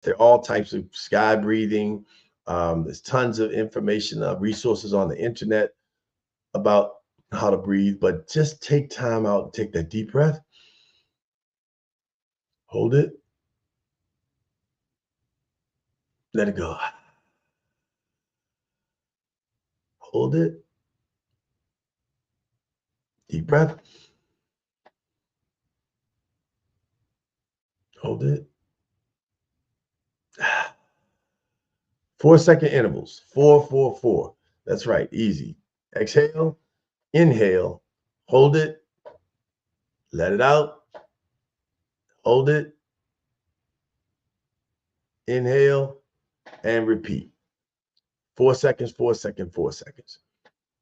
There are all types of sky breathing. There's tons of information, resources on the internet about how to breathe, but just take time out, take that deep breath, hold it, let it go. Hold it, deep breath, hold it. 4 second intervals, 4, 4, 4. That's right, easy. Exhale, inhale, hold it, let it out, hold it, inhale, and repeat. 4 seconds, 4 seconds, 4 seconds.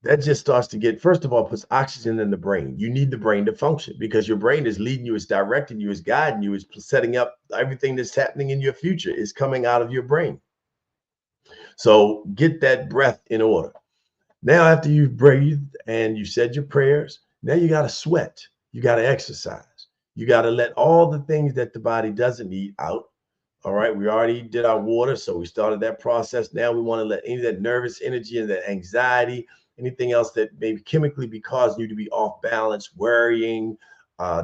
That just starts to get, first of all, puts oxygen in the brain. You need the brain to function because your brain is leading you, is directing you, is guiding you, is setting up everything that's happening in your future is coming out of your brain. So get that breath in order. Now, after you've breathed and you said your prayers, now you got to sweat. You got to exercise. You got to let all the things that the body doesn't need out. All right. We already did our water. So we started that process. Now we want to let any of that nervous energy and that anxiety, anything else that may chemically be causing you to be off balance, worrying,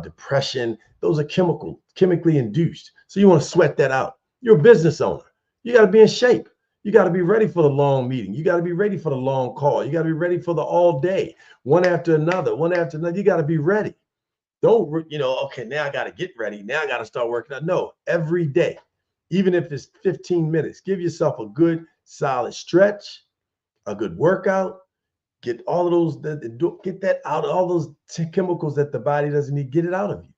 depression, those are chemically induced. So you want to sweat that out. You're a business owner. You got to be in shape. You got to be ready for the long meeting. You got to be ready for the long call. You got to be ready for the all day, one after another, one after another. You got to be ready. Don't, okay, now I got to get ready. Now I got to start working out. No, every day, even if it's 15 minutes, give yourself a good solid stretch, a good workout, get all of those, get that out, all those chemicals that the body doesn't need, get it out of you,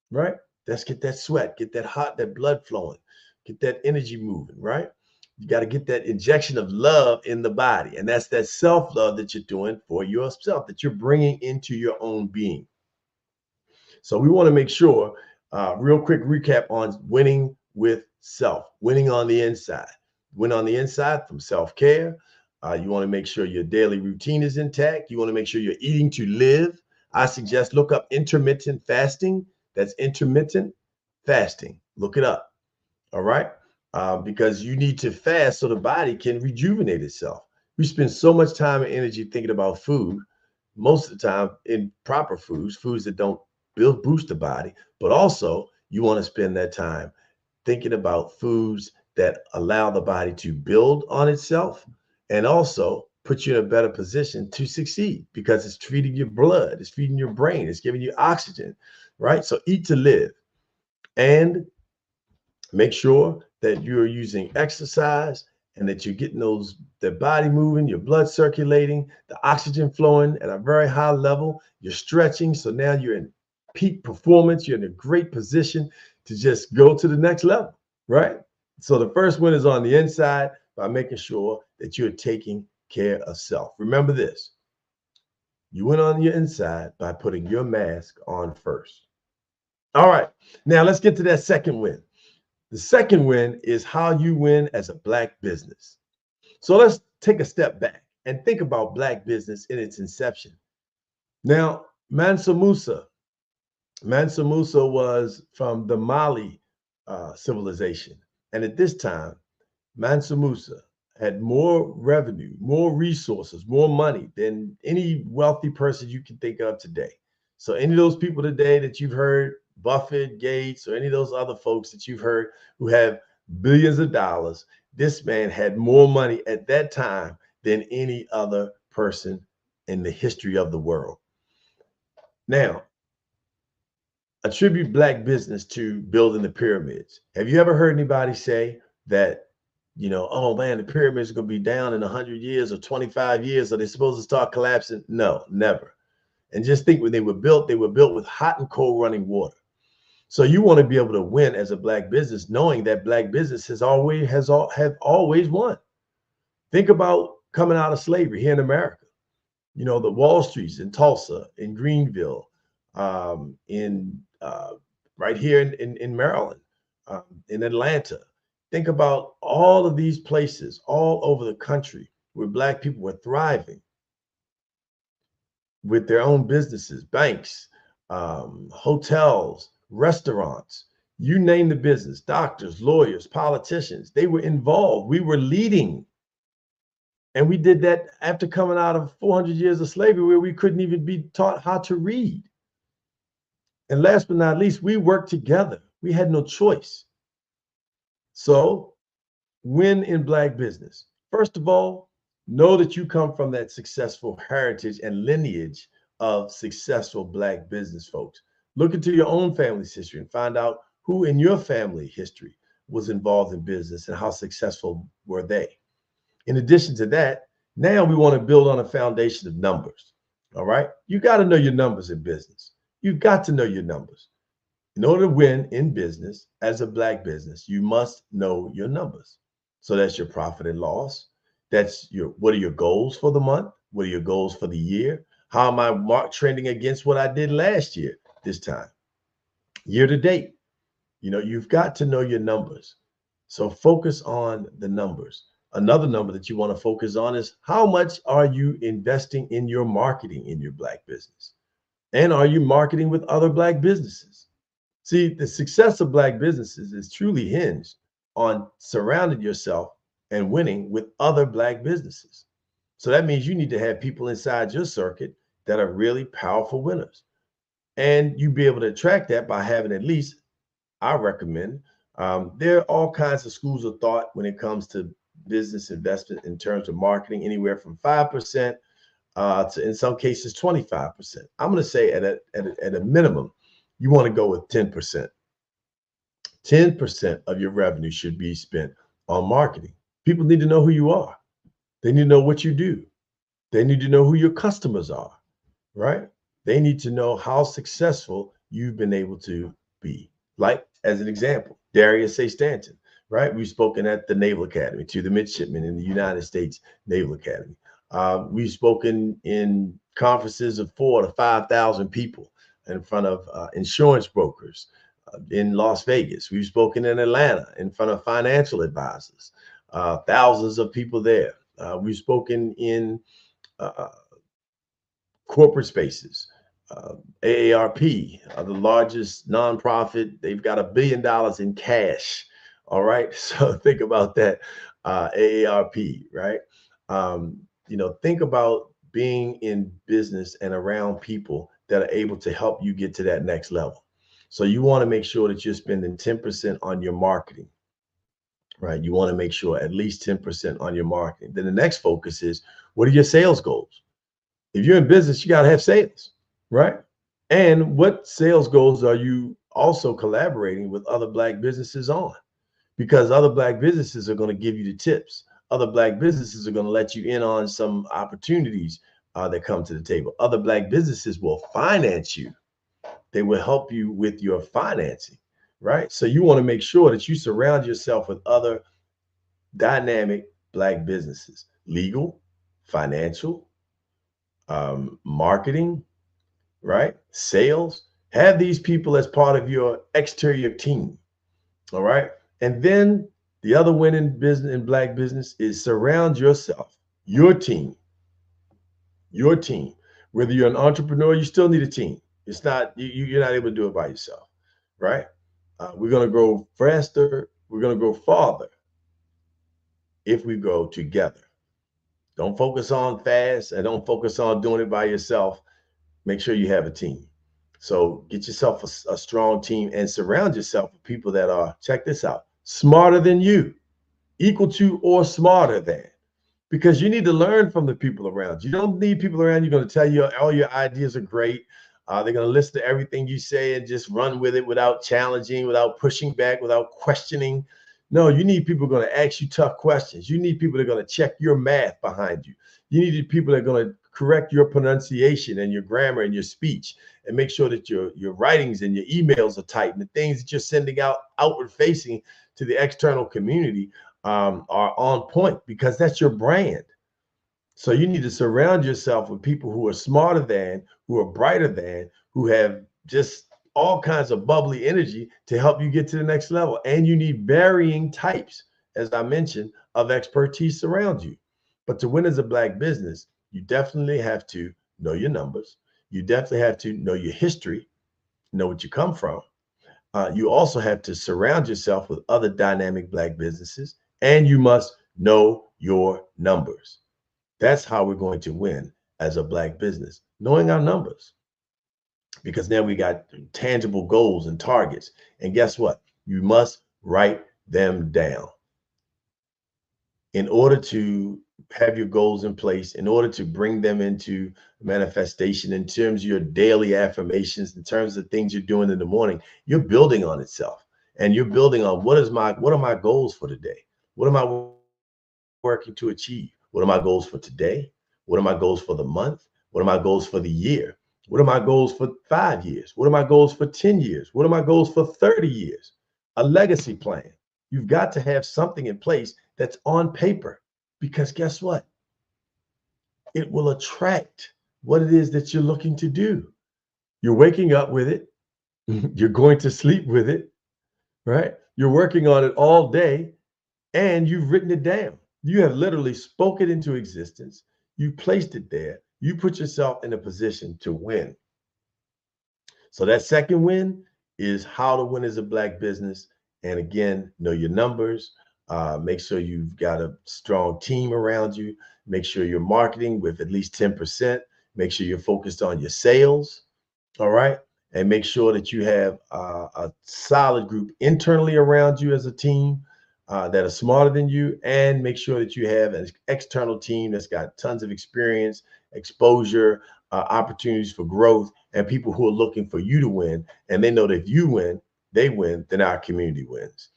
right? Let's get that sweat, get that hot, that blood flowing, get that energy moving, right? You got to get that injection of love in the body. And that's that self-love that you're doing for yourself, that you're bringing into your own being. So we want to make sure, real quick recap on winning with self, winning on the inside. Win on the inside from self-care. You want to make sure your daily routine is intact. You want to make sure you're eating to live. I suggest look up intermittent fasting. That's intermittent fasting. Look it up. All right. Because you need to fast so the body can rejuvenate itself. We spend so much time and energy thinking about food, most of the time improper foods that don't boost the body, but also you want to spend that time thinking about foods that allow the body to build on itself and also put you in a better position to succeed because it's treating your blood, it's feeding your brain, it's giving you oxygen, right? So eat to live and make sure that you're using exercise and that you're getting the body moving, your blood circulating, the oxygen flowing at a very high level. You're stretching. So now you're in peak performance. You're in a great position to just go to the next level, right? So the first one is on the inside by making sure that you're taking care of self. Remember this. You went on your inside by putting your mask on first. All right. Now let's get to that second win. The second win is how you win as a Black business. So let's take a step back and think about Black business in its inception. Now, Mansa Musa was from the Mali civilization. And at this time, Mansa Musa had more revenue, more resources, more money than any wealthy person you can think of today. So any of those people today that you've heard, Buffett, Gates, or any of those other folks that you've heard who have billions of dollars, this man had more money at that time than any other person in the history of the world. Now, attribute Black business to building the pyramids. Have you ever heard anybody say that, oh man, the pyramids are going to be down in 100 years or 25 years? Are they supposed to start collapsing? No, never. And just think when they were built with hot and cold running water. So you want to be able to win as a Black business, knowing that Black business have always won. Think about coming out of slavery here in America. The Wall Streets in Tulsa, in Greenville, in right here in Maryland, in Atlanta. Think about all of these places all over the country where Black people were thriving with their own businesses, banks, hotels, restaurants. You name the business, doctors, lawyers, politicians, they were involved. We were leading. And we did that after coming out of 400 years of slavery where we couldn't even be taught how to read. And last but not least, we worked together. We had no choice. So, win in Black business. First of all, know that you come from that successful heritage and lineage of successful Black business folks. Look into your own family's history and find out who in your family history was involved in business and how successful were they. In addition to that, now we want to build on a foundation of numbers. All right. You got to know your numbers in business. You've got to know your numbers. In order to win in business as a Black business, you must know your numbers. So that's your profit and loss. That's your, what are your goals for the month? What are your goals for the year? How am I trending against what I did last year this time? Year to date. You've got to know your numbers. So focus on the numbers. Another number that you want to focus on is how much are you investing in your marketing in your Black business? And are you marketing with other Black businesses? See, the success of Black businesses is truly hinged on surrounding yourself and winning with other Black businesses. So that means you need to have people inside your circuit that are really powerful winners. And you be able to attract that by having at least, I recommend, there are all kinds of schools of thought when it comes to business investment in terms of marketing, anywhere from 5% to, in some cases, 25%. I'm going to say at a minimum, you want to go with 10%. 10% of your revenue should be spent on marketing. People need to know who you are. They need to know what you do. They need to know who your customers are, right? They need to know how successful you've been able to be. Like, as an example, Darius A. Stanton, right? We've spoken at the Naval Academy to the midshipmen in the United States Naval Academy. We've spoken in conferences of 4,000 to 5,000 people in front of insurance brokers in Las Vegas. We've spoken in Atlanta in front of financial advisors, thousands of people there. We've spoken in corporate spaces. AARP, the largest nonprofit, they've got $1 billion in cash. All right. So think about that. AARP, right? Think about being in business and around people that are able to help you get to that next level. So you want to make sure that you're spending 10% on your marketing, right? You want to make sure at least 10% on your marketing. Then the next focus is, what are your sales goals? If you're in business, you got to have sales, right? And what sales goals are you also collaborating with other Black businesses on? Because other Black businesses are going to give you the tips. Other Black businesses are going to let you in on some opportunities that come to the table. Other Black businesses will finance you. They will help you with your financing, right? So you want to make sure that you surround yourself with other dynamic Black businesses, legal, financial, marketing, right? Sales. Have these people as part of your exterior team. All right. And then the other winning business in Black business is surround yourself, your team. Whether you're an entrepreneur, you still need a team. It's not, you're not able to do it by yourself, right? We're going to grow faster. We're going to grow farther if we grow together. Don't focus on fast and don't focus on doing it by yourself. Make sure you have a team. So get yourself a strong team and surround yourself with people that are, check this out, smarter than you, equal to or smarter than, because you need to learn from the people around you. You don't need people around you going to tell you all your ideas are great. They're going to listen to everything you say and just run with it without challenging, without pushing back, without questioning. No, you need people going to ask you tough questions. You need people that are going to check your math behind you. You need people that are going to correct your pronunciation and your grammar and your speech and make sure that your writings and your emails are tight and the things that you're sending out outward facing to the external community are on point, because that's your brand. So you need to surround yourself with people who are smarter than, who are brighter than, who have just all kinds of bubbly energy to help you get to the next level. And you need varying types, as I mentioned, of expertise around you. But to win as a Black business, you definitely have to know your numbers. You definitely have to know your history, know what you come from. You also have to surround yourself with other dynamic Black businesses, and you must know your numbers. That's how we're going to win as a Black business, knowing our numbers, because now we got tangible goals and targets. And guess what? You must write them down in order to have your goals in place, in order to bring them into manifestation in terms of your daily affirmations, in terms of things you're doing in the morning. You're building on itself, and you're building on what are my goals for today? What am I working to achieve? What are my goals for today? What are my goals for the month? What are my goals for the year? What are my goals for 5 years? What are my goals for 10 years? What are my goals for 30 years? A legacy plan. You've got to have something in place that's on paper, because guess what? It will attract what it is that you're looking to do. You're waking up with it. You're going to sleep with it, right? You're working on it all day, and you've written it down. You have literally spoke it into existence. You placed it there. You put yourself in a position to win. So that second win is how to win as a Black business. And again, know your numbers. Make sure you've got a strong team around you. Make sure you're marketing with at least 10%. Make sure you're focused on your sales. All right. And make sure that you have a solid group internally around you as a team that are smarter than you. And make sure that you have an external team that's got tons of experience, exposure, opportunities for growth, and people who are looking for you to win. And they know that if you win, they win, then our community wins.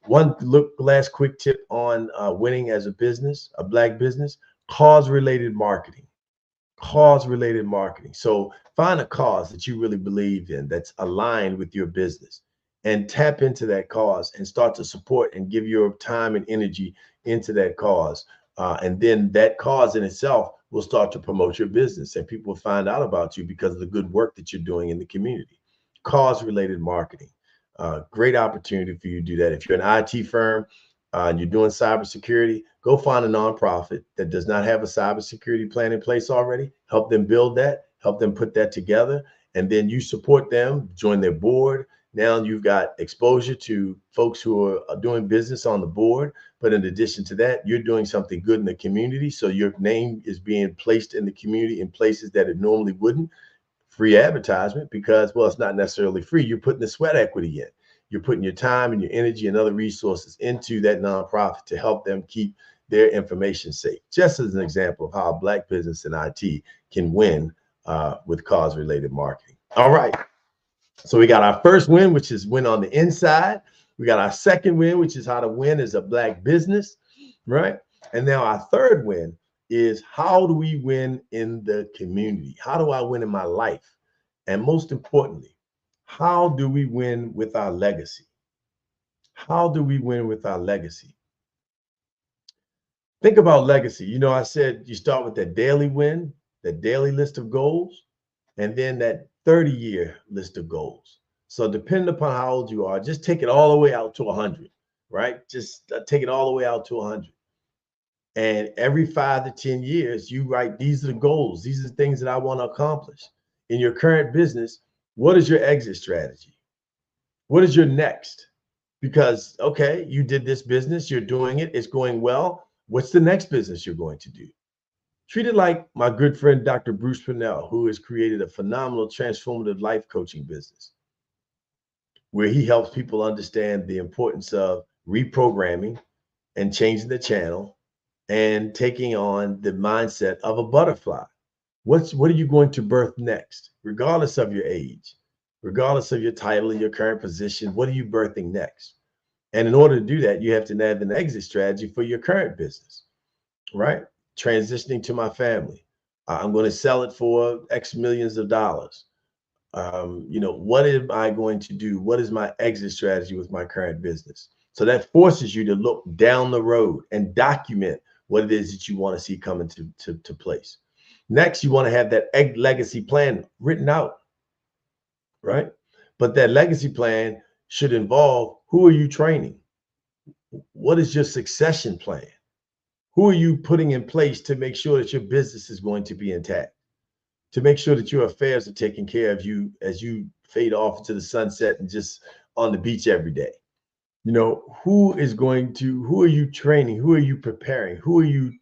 Last quick tip on winning as a business, a Black business: cause-related marketing. Cause-related marketing. So find a cause that you really believe in that's aligned with your business, and tap into that cause and start to support and give your time and energy into that cause. And then that cause in itself will start to promote your business, and people will find out about you because of the good work that you're doing in the community. Cause-related marketing. Great opportunity for you to do that. If you're an IT firm and you're doing cybersecurity, go find a nonprofit that does not have a cybersecurity plan in place already. Help them build that, help them put that together, and then you support them, join their board. Now you've got exposure to folks who are doing business on the board. But in addition to that, you're doing something good in the community. So your name is being placed in the community in places that it normally wouldn't. Free advertisement, because, well, it's not necessarily free. You're putting the sweat equity in. You're putting your time and your energy and other resources into that nonprofit to help them keep their information safe. Just as an example of how a Black business in IT can win with cause-related marketing. All right. So we got our first win, which is win on the inside. We got our second win, which is how to win as a Black business, right? And now our third win is how do we win in the community? How do I win in my life? And most importantly, how do we win with our legacy? How do we win with our legacy? Think about legacy. You know, I said you start with that daily win, that daily list of goals, and then that 30-year list of goals. So depending upon how old you are, just take it all the way out to 100, right? Just take it all the way out to 100. And every 5 to 10 years, you write, these are the goals. These are the things that I want to accomplish. In your current business, what is your exit strategy? What is your next? Because, okay, you did this business, you're doing it, it's going well. What's the next business you're going to do? Treat it like my good friend, Dr. Bruce Purnell, who has created a phenomenal transformative life coaching business where he helps people understand the importance of reprogramming and changing the channel and taking on the mindset of a butterfly. What are you going to birth next, regardless of your age, regardless of your title and your current position? What are you birthing next? And in order to do that, you have to have an exit strategy for your current business, right? Transitioning to my family. I'm going to sell it for X millions of dollars. What am I going to do? What is my exit strategy with my current business? So that forces you to look down the road and document what it is that you want to see coming to place. Next, you want to have that legacy plan written out, right? But that legacy plan should involve, who are you training? What is your succession plan? Who are you putting in place to make sure that your business is going to be intact? To make sure that your affairs are taken care of you as you fade off into the sunset and just on the beach every day? Who are you training? Who are you preparing? Who are you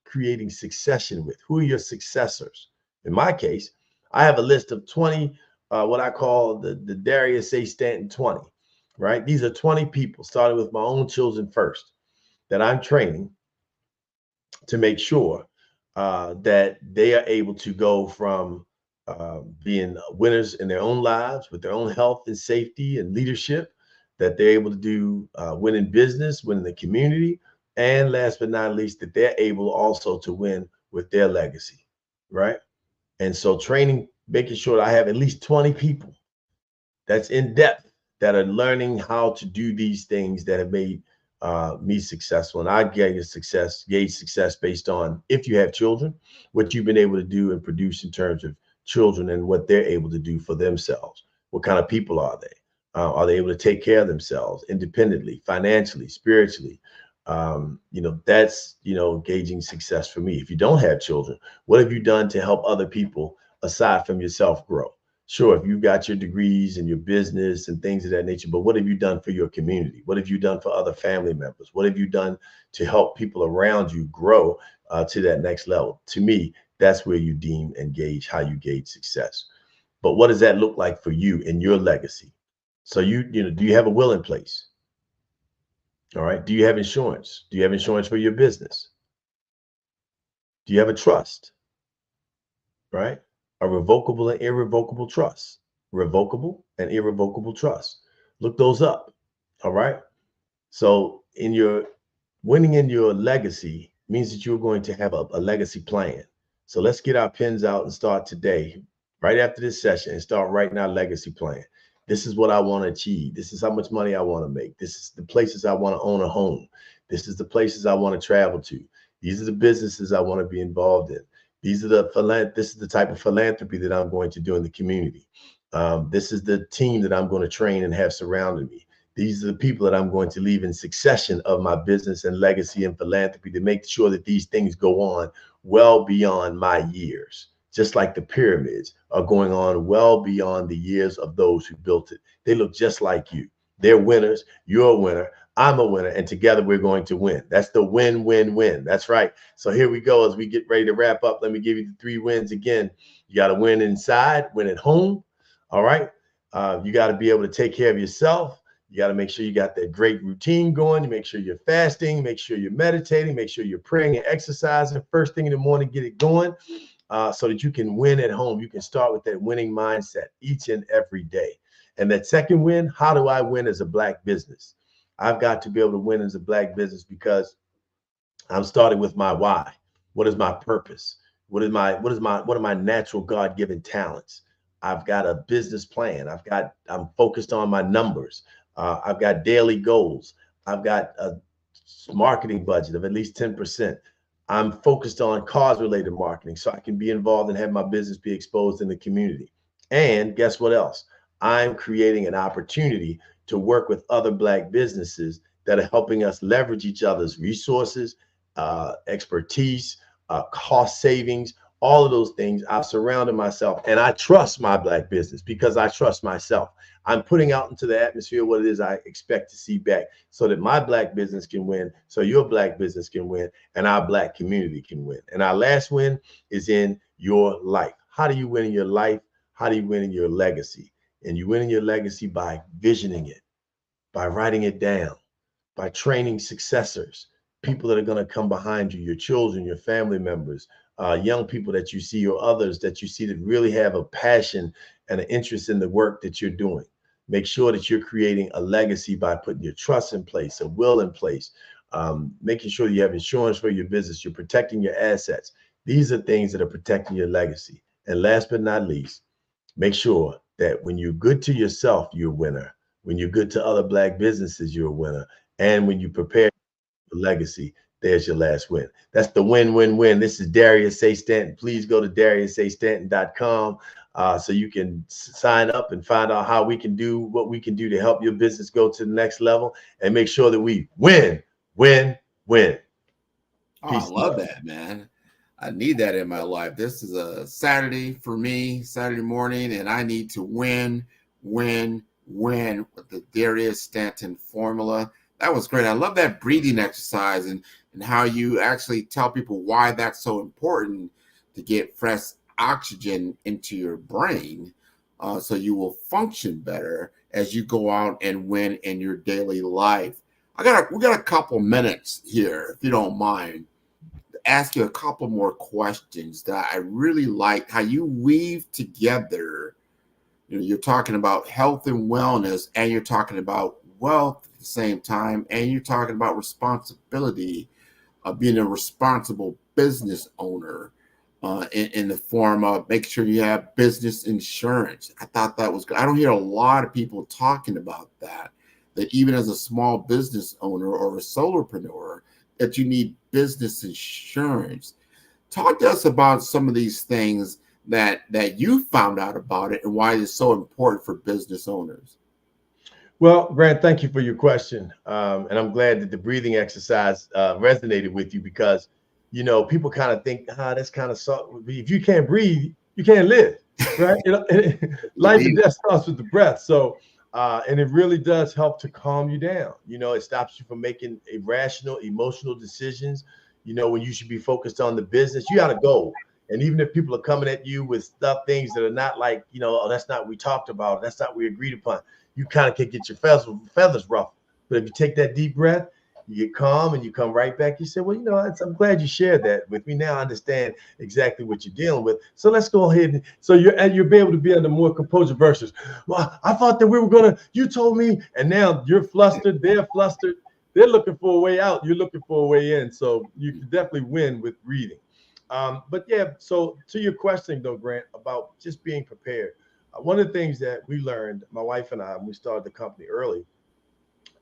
creating succession with? Who are your successors? In my case, I have a list of 20, what I call the Darius A. Stanton 20, right? These are 20 people, starting with my own children first, that I'm training to make sure that they are able to go from being winners in their own lives with their own health and safety and leadership, that they're able to do win in business, win in the community, and last but not least, that they're able also to win with their legacy, right? And so training, making sure I have at least 20 people that's in depth, that are learning how to do these things that have made me successful. And I gauge success based on, if you have children, what you've been able to do and produce in terms of children and what they're able to do for themselves. What kind of people are they? Are they able to take care of themselves independently, financially, spiritually? That's gauging success for me. If you don't have children, what have you done to help other people aside from yourself grow? Sure, if you've got your degrees and your business and things of that nature, but what have you done for your community? What have you done for other family members? What have you done to help people around you grow to that next level? To me, that's where you deem and gauge how you gauge success. But what does that look like for you in your legacy? So do you have a will in place? All right. Do you have insurance? Do you have insurance for your business? Do you have a trust? Right? A revocable and irrevocable trust. Revocable and irrevocable trust. Look those up. All right. So winning in your legacy means that you're going to have a legacy plan. So let's get our pens out and start today, right after this session, and start writing our legacy plan. This is what I want to achieve. This is how much money I want to make. This is the places I want to own a home. This is the places I want to travel to. These are the businesses I want to be involved in. This is the type of philanthropy that I'm going to do in the community. This is the team that I'm going to train and have surrounding me. These are the people that I'm going to leave in succession of my business and legacy and philanthropy, to make sure that these things go on well beyond my years, just like the pyramids are going on well beyond the years of those who built it. They look just like you. They're winners. You're a winner. I'm a winner. And together we're going to win. That's the win, win, win. That's right. So here we go. As we get ready to wrap up, let me give you the 3 wins again. You got to win inside, win at home. All right. You got to be able to take care of yourself. You got to make sure you got that great routine going. You make sure you're fasting, make sure you're meditating, make sure you're praying and exercising first thing in the morning, get it going, so that you can win at home. You can start with that winning mindset each and every day. And that second win, how do I win as a Black business? I've got to be able to win as a Black business because I'm starting with my why. What is my purpose? What are my natural God-given talents? I've got a business plan. I'm focused on my numbers. I've got daily goals. I've got a marketing budget of at least 10%. I'm focused on cause related marketing so I can be involved and have my business be exposed in the community. And guess what else? I'm creating an opportunity to work with other Black businesses that are helping us leverage each other's resources, expertise, cost savings, all of those things. I've surrounded myself, and I trust my Black business because I trust myself. I'm putting out into the atmosphere what it is I expect to see back, so that my Black business can win, so your Black business can win, and our Black community can win. And our last win is in your life. How do you win in your life? How do you win in your legacy? And you win in your legacy by visioning it, by writing it down, by training successors, people that are going to come behind you, your children, your family members, young people that you see, or others that you see that really have a passion and an interest in the work that you're doing. Make sure that you're creating a legacy by putting your trust in place, a will in place, making sure you have insurance for your business, you're protecting your assets. These are things that are protecting your legacy. And last but not least, make sure that when you're good to yourself, you're a winner. When you're good to other Black businesses, you're a winner. And when you prepare your legacy, there's your last win. That's the win, win, win. This is Darius A. Stanton. Please go to dariusastanton.com so you can sign up and find out how we can do what we can do to help your business go to the next level, and make sure that we win, win, win. Oh, I love that, man. I need that in my life. This is a Saturday for me, Saturday morning, and I need to win, win, win with the Darius Stanton formula. That was great. I love that breathing exercise and how you actually tell people why that's so important to get fresh oxygen into your brain, so you will function better as you go out and win in your daily life. We got a couple minutes here, if you don't mind, to ask you a couple more questions that I really like how you weave together. You're talking about health and wellness, and you're talking about wealth at the same time, and you're talking about responsibility of being a responsible business owner, in the form of making sure you have business insurance. I thought that was good. I don't hear a lot of people talking about that even as a small business owner or a solopreneur, that you need business insurance. Talk to us about some of these things that you found out about it and why it's so important for business owners. Well, Grant, thank you for your question. And I'm glad that the breathing exercise resonated with you, because, people kind of think, that's kind of soft. If you can't breathe, you can't live, right? Life and death starts with the breath. So, and it really does help to calm you down. It stops you from making irrational, emotional decisions. When you should be focused on the business, you got a goal. And even if people are coming at you with things that are not like, oh, that's not what we talked about, that's not what we agreed upon, you kind of can get your feathers ruffled. But if you take that deep breath, you get calm and you come right back. You say, well, I'm glad you shared that with me. Now I understand exactly what you're dealing with. So let's go ahead. And so you'll be able to be under more composure versus, well, I thought that we were you told me, and now you're flustered, they're flustered. They're looking for a way out. You're looking for a way in. So you can definitely win with breathing. But yeah, so to your question though, Grant, about just being prepared. One of the things that we learned, my wife and I, when we started the company early,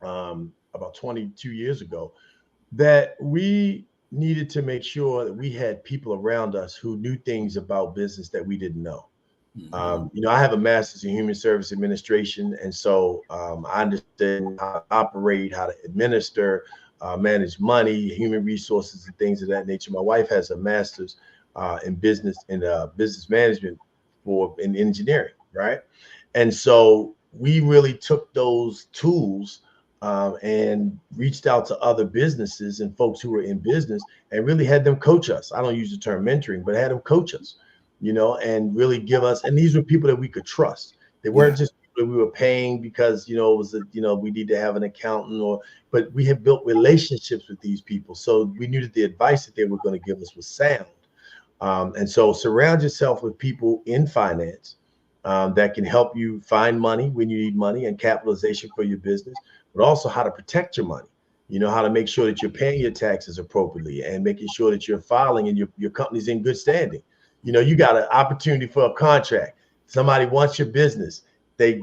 about 22 years ago, that we needed to make sure that we had people around us who knew things about business that we didn't know. I have a master's in human service administration, and so I understand how to operate, how to administer, manage money, human resources, and things of that nature. My wife has a master's in business management in engineering, right? And so we really took those tools and reached out to other businesses and folks who were in business and really had them coach us. I don't use the term mentoring, but had them coach us, and really give us. And these were people that we could trust. They weren't just people that we were paying because, it was we need to have an accountant, but we had built relationships with these people. So we knew that the advice that they were going to give us was sound. And so surround yourself with people in finance that can help you find money when you need money and capitalization for your business, but also how to protect your money. How to make sure that you're paying your taxes appropriately and making sure that you're filing and your company's in good standing. You got an opportunity for a contract. Somebody wants your business. They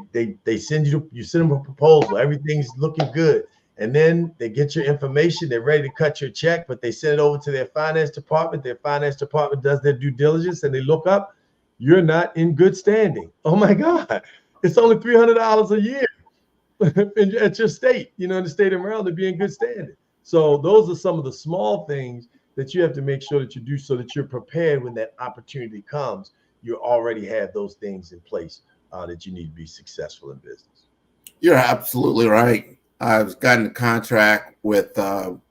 send you send them a proposal. Everything's looking good. And then they get your information. They're ready to cut your check, but they send it over to their finance department. Their finance department does their due diligence and they look up, you're not in good standing. Oh my God. It's only $300 a year at your state, in the state of Maryland, to be in good standing. So those are some of the small things that you have to make sure that you do so that you're prepared when that opportunity comes. You already have those things in place that you need to be successful in business. You're absolutely right. I've gotten a contract with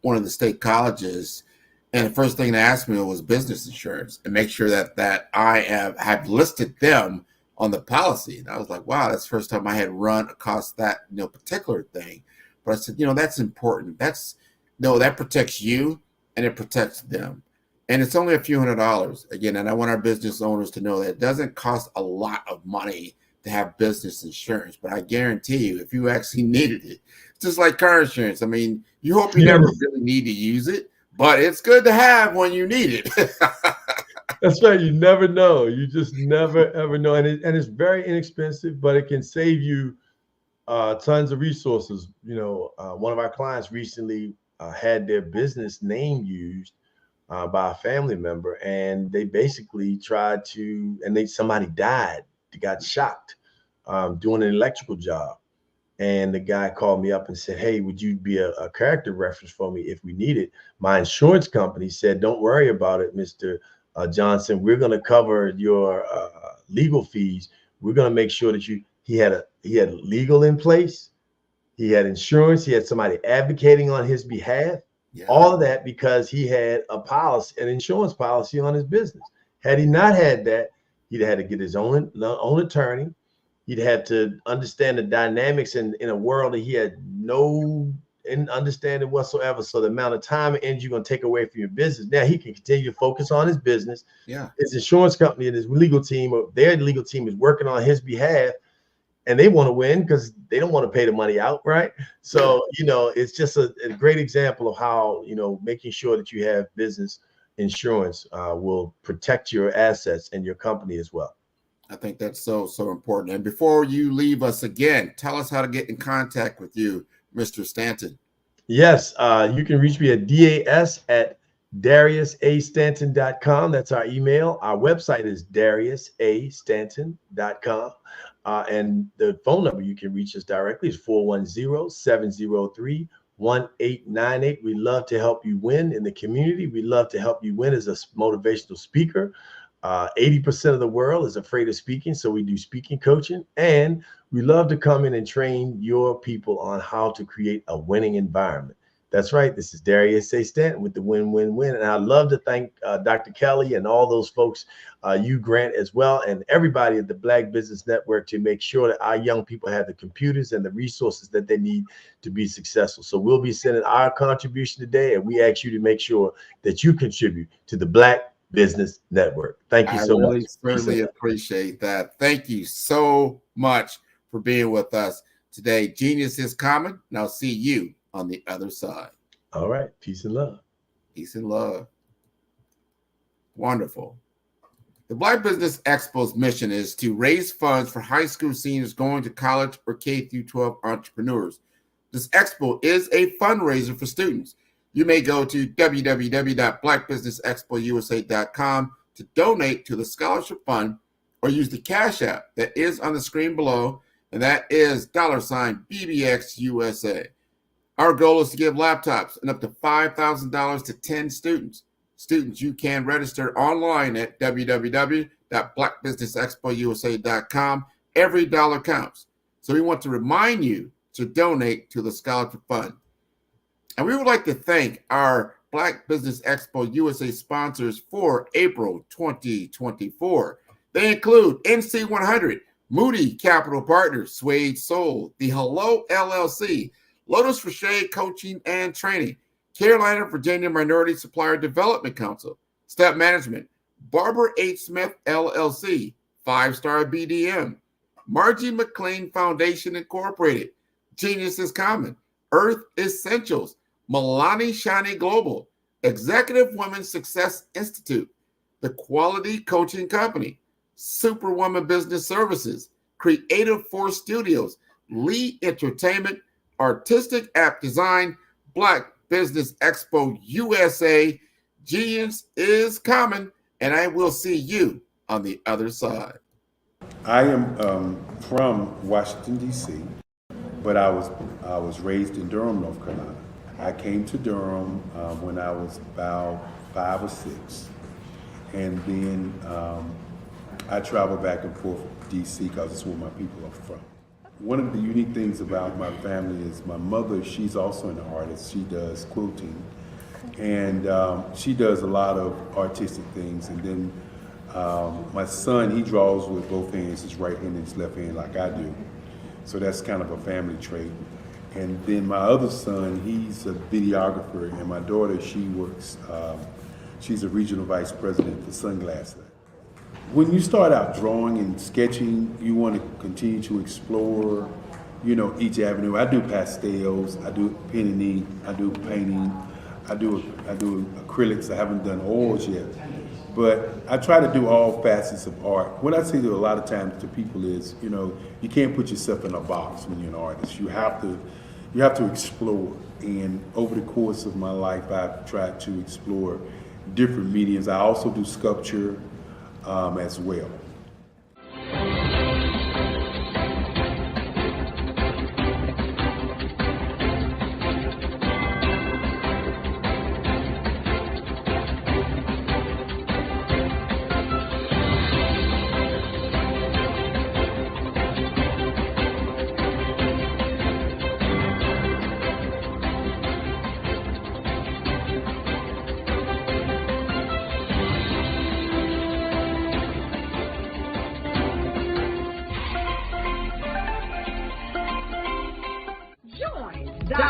one of the state colleges, and the first thing they asked me was business insurance and make sure that I have listed them on the policy. And I was like, wow, that's the first time I had run across that particular thing. But I said, that's important. That protects you and it protects them. And it's only a few $100s again. And I want our business owners to know that it doesn't cost a lot of money to have business insurance. But I guarantee you, if you actually needed it, it's just like car insurance. I mean, you hope you never really need to use it, but it's good to have when you need it. That's right. You never know. You just never, ever know. And it's very inexpensive, but it can save you tons of resources. One of our clients recently had their business name used by a family member, and they basically tried to, and somebody died. They got shocked doing an electrical job. And the guy called me up and said, hey, would you be a character reference for me if we need it? My insurance company said, don't worry about it, Mr. Johnson. We're going to cover your legal fees. We're going to make sure that He had legal in place. He had insurance. He had somebody advocating on his behalf. Yeah. All of that because he had a policy, an insurance policy on his business. Had he not had that, he'd had to get his own attorney. He'd have to understand the dynamics in a world that he had no understanding whatsoever. So the amount of time and energy you're going to take away from your business. Now he can continue to focus on his business. Yeah. His insurance company and his legal team, or their legal team, is working on his behalf, and they want to win because they don't want to pay the money out, right? So, it's just a great example of how, making sure that you have business insurance will protect your assets and your company as well. I think that's so important. And before you leave us again, tell us how to get in contact with you, Mr. Stanton. Yes, you can reach me at DAS@DariusAStanton.com. That's our email. Our website is DariusAStanton.com. And the phone number you can reach us directly is 410-703-1898. We love to help you win in the community. We love to help you win as a motivational speaker. 80% of the world is afraid of speaking, so we do speaking coaching, and we love to come in and train your people on how to create a winning environment. That's right. This is Darius A. Stanton with the Win-Win-Win, and I'd love to thank Dr. Kelly and all those folks, you, Grant, as well, and everybody at the Black Business Network to make sure that our young people have the computers and the resources that they need to be successful. So we'll be sending our contribution today, and we ask you to make sure that you contribute to the Black Business Network. Thank you so much. I really appreciate that. Thank you so much for being with us today. Genius is common, and I'll see you on the other side. All right. Peace and love. Peace and love. Wonderful. The Black Business Expo's mission is to raise funds for high school seniors going to college or K-12 entrepreneurs. This expo is a fundraiser for students. You may go to www.blackbusinessexpousa.com to donate to the scholarship fund, or use the Cash App that is on the screen below, and that is $BBXUSA. Our goal is to give laptops and up to $5,000 to 10 students. Students, you can register online at www.blackbusinessexpousa.com. Every dollar counts. So we want to remind you to donate to the scholarship fund. And we would like to thank our Black Business Expo USA sponsors for April 2024. They include NC100, Moody Capital Partners, Suede Soul, The Hello LLC, Lotus for Shade Coaching and Training, Carolina, Virginia Minority Supplier Development Council, Step Management, Barbara H. Smith LLC, 5-Star BDM, Margie McLean Foundation Incorporated, Genius is Common, Earth Essentials, Milani Shani Global, Executive Women's Success Institute, The Quality Coaching Company, Superwoman Business Services, Creative Force Studios, Lee Entertainment, Artistic App Design, Black Business Expo USA. Genius is common, and I will see you on the other side. I am from Washington, D.C., but I was raised in Durham, North Carolina. I came to Durham when I was about 5 or 6, and then I traveled back and forth to D.C. because it's where my people are from. One of the unique things about my family is my mother, she's also an artist. She does quilting, and she does a lot of artistic things. And then my son, he draws with both hands, his right hand and his left hand, like I do. So that's kind of a family trait. And then my other son, he's a videographer, and my daughter, she works, she's a regional vice president for Sunglass Lab. When you start out drawing and sketching, you want to continue to explore, each avenue. I do pastels, I do pen and ink, I do painting, I do acrylics. I haven't done oils yet, but I try to do all facets of art. What I say to a lot of times to people is, you can't put yourself in a box when you're an artist. You have to explore. And over the course of my life, I've tried to explore different mediums. I also do sculpture as well.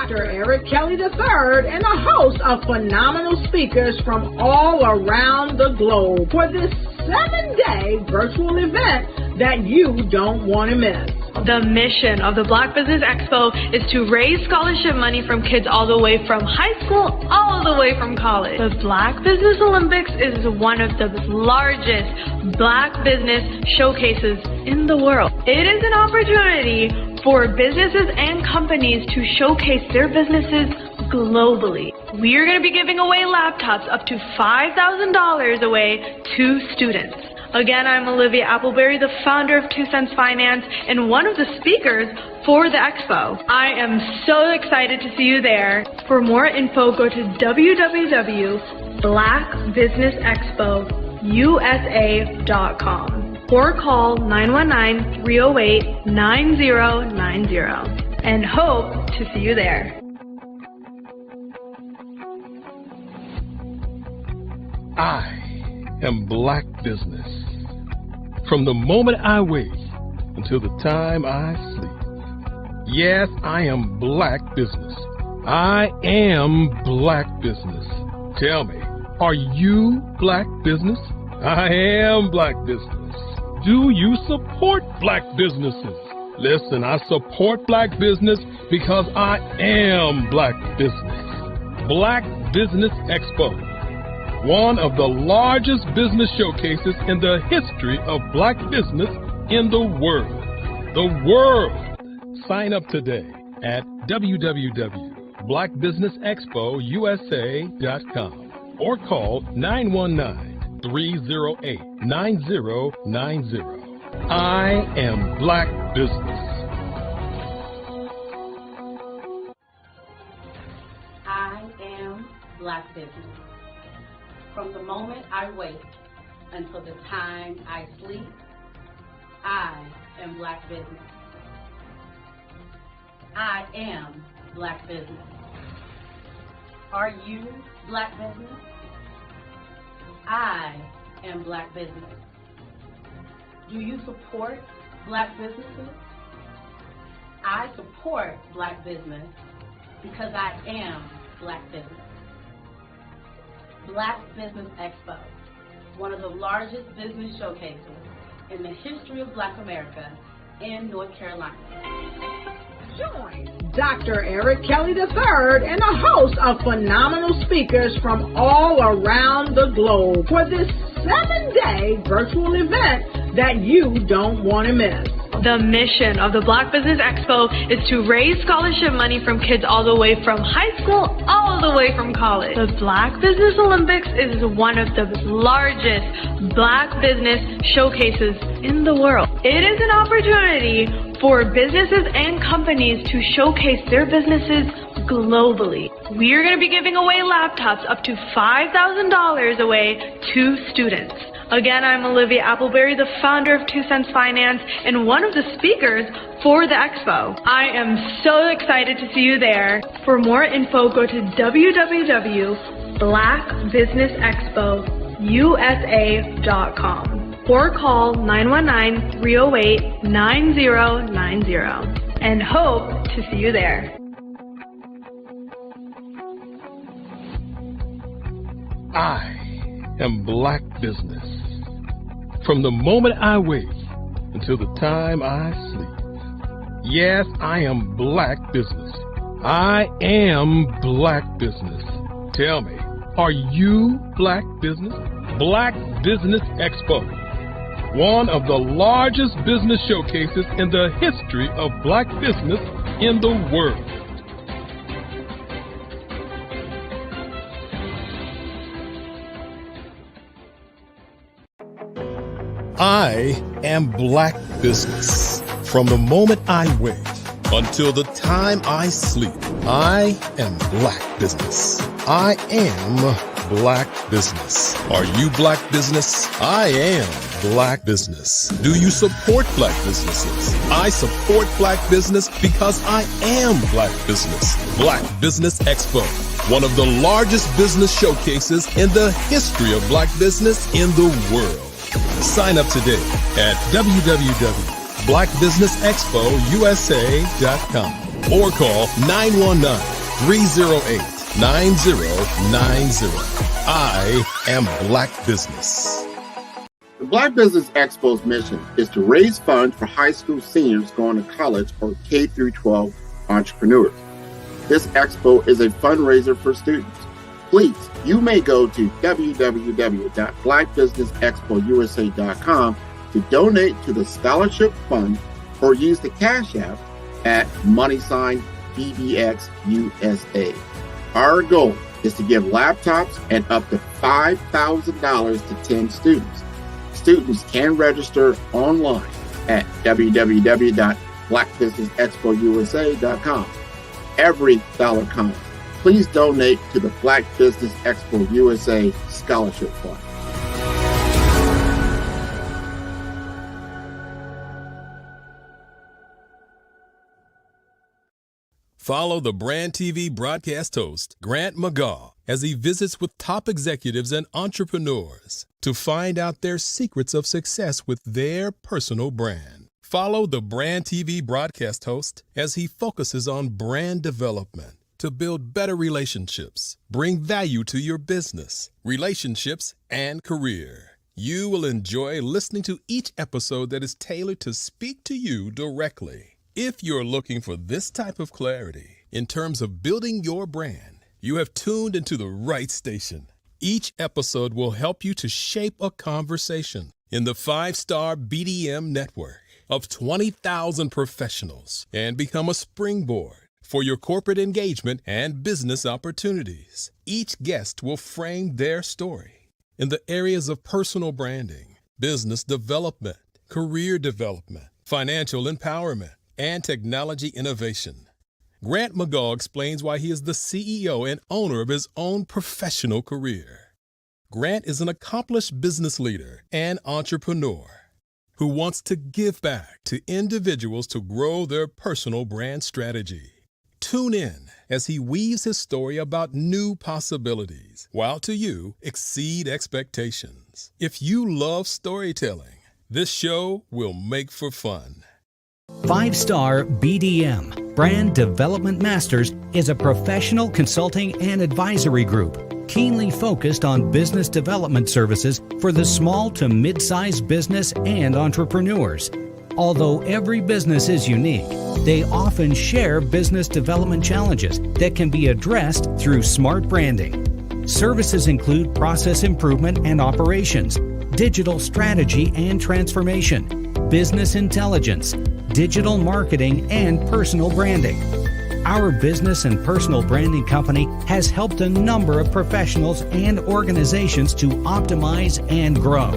Dr. Eric Kelly III and a host of phenomenal speakers from all around the globe for this 7-day virtual event that you don't want to miss. The mission of the Black Business Expo is to raise scholarship money from kids all the way from high school, all the way from college. The Black Business Olympics is one of the largest Black business showcases in the world. It is an opportunity for businesses and companies to showcase their businesses globally. We are going to be giving away laptops up to $5,000 away to students. Again, I'm Olivia Appleberry, the founder of 2 Cents Finance and one of the speakers for the expo. I am so excited to see you there. For more info, go to www.blackbusinessexpousa.com or call 919-308-9090 and hope to see you there. I am Black Business. From the moment I wake until the time I sleep. Yes, I am Black Business. I am Black Business. Tell me, are you Black Business? I am Black Business. Do you support Black businesses? Listen, I support Black business because I am Black Business. Black Business Expo, one of the largest business showcases in the history of Black business in the world. The world! Sign up today at www.blackbusinessexpousa.com or call 919-308-9090. I am Black Business. I am Black Business. From the moment I wake until the time I sleep, I am Black Business. I am Black Business. Are you Black Business? I am Black Business. Do you support Black businesses? I support Black business because I am Black Business. Black Business Expo, one of the largest business showcases in the history of Black America in North Carolina. Join Dr. Eric Kelly III and a host of phenomenal speakers from all around the globe for this 7-day virtual event that you don't want to miss. The mission of the Black Business Expo is to raise scholarship money from kids all the way from high school, all the way from college. The Black Business Olympics is one of the largest Black business showcases in the world. It is an opportunity for businesses and companies to showcase their businesses globally. We are going to be giving away laptops up to $5,000 away to students. Again, I'm Olivia Appleberry, the founder of 2 Cents Finance and one of the speakers for the expo. I am so excited to see you there. For more info, go to www.blackbusinessexpousa.com or call 919-308-9090 and hope to see you there. I am Black Business. From the moment I wake until the time I sleep. Yes, I am Black Business. I am Black Business. Tell me, are you Black Business? Black Business Expo, one of the largest business showcases in the history of Black business in the world. I am Black Business. From the moment I wake until the time I sleep, I am Black Business. I am Black Business. Are you Black Business? I am Black Business. Do you support Black businesses? I support Black business because I am Black Business. Black Business Expo, one of the largest business showcases in the history of Black business in the world. Sign up today at www.blackbusinessexpousa.com or call 919 308-9090. I am Black Business. The Black Business Expo's mission is to raise funds for high school seniors going to college or K through 12 entrepreneurs. This expo is a fundraiser for students. Please, you may go to www.blackbusinessexpousa.com to donate to the scholarship fund or use the Cash App at $BBXUSA. Our goal is to give laptops and up to $5,000 to 10 students. Students can register online at www.blackbusinessexpousa.com. Every dollar counts. Please donate to the Black Business Expo USA Scholarship Fund. Follow the Brand TV broadcast host, Grant McGaw, as he visits with top executives and entrepreneurs to find out their secrets of success with their personal brand. Follow the Brand TV broadcast host as he focuses on brand development to build better relationships, bring value to your business, relationships, and career. You will enjoy listening to each episode that is tailored to speak to you directly. If you're looking for this type of clarity in terms of building your brand, you have tuned into the right station. Each episode will help you to shape a conversation in the 5-star BDM network of 20,000 professionals and become a springboard for your corporate engagement and business opportunities. Each guest will frame their story in the areas of personal branding, business development, career development, financial empowerment, and technology innovation. Grant McGaw explains why he is the CEO and owner of his own professional career. Grant is an accomplished business leader and entrepreneur who wants to give back to individuals to grow their personal brand strategy. Tune in as he weaves his story about new possibilities, while to you exceed expectations. If you love storytelling, this show will make for fun. 5-Star BDM, Brand Development Masters, is a professional consulting and advisory group keenly focused on business development services for the small to mid-sized business and entrepreneurs. Although every business is unique, they often share business development challenges that can be addressed through smart branding. Services include process improvement and operations, digital strategy and transformation, business intelligence, digital marketing, and personal branding. Our business and personal branding company has helped a number of professionals and organizations to optimize and grow.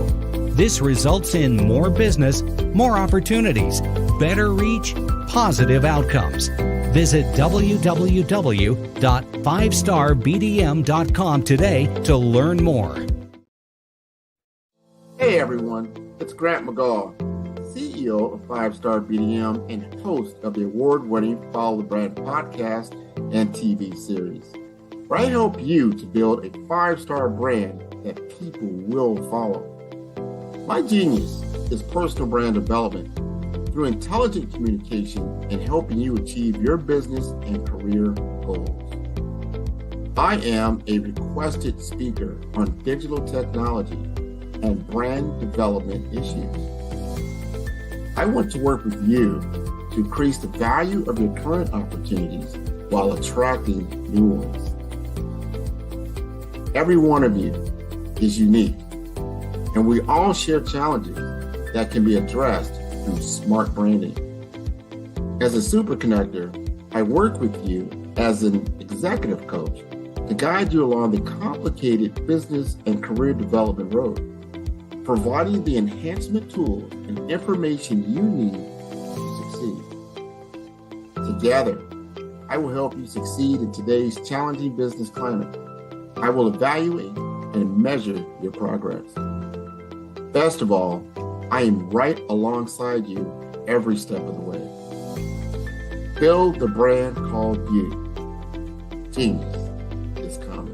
This results in more business, more opportunities, better reach, positive outcomes. Visit www.5starbdm.com today to learn more. Hey everyone, it's Grant McGaw, CEO of 5-Star BDM and host of the award-winning Follow the Brand podcast and TV series, where I help you to build a 5-star brand that people will follow. My genius is personal brand development through intelligent communication and helping you achieve your business and career goals. I am a requested speaker on digital technology and brand development issues. I want to work with you to increase the value of your current opportunities while attracting new ones. Every one of you is unique, and we all share challenges that can be addressed through smart branding. As a super connector, I work with you as an executive coach to guide you along the complicated business and career development road, providing the enhancement tools and information you need to succeed. Together, I will help you succeed in today's challenging business climate. I will evaluate and measure your progress. Best of all, I am right alongside you every step of the way. Build the brand called you. Genius is coming.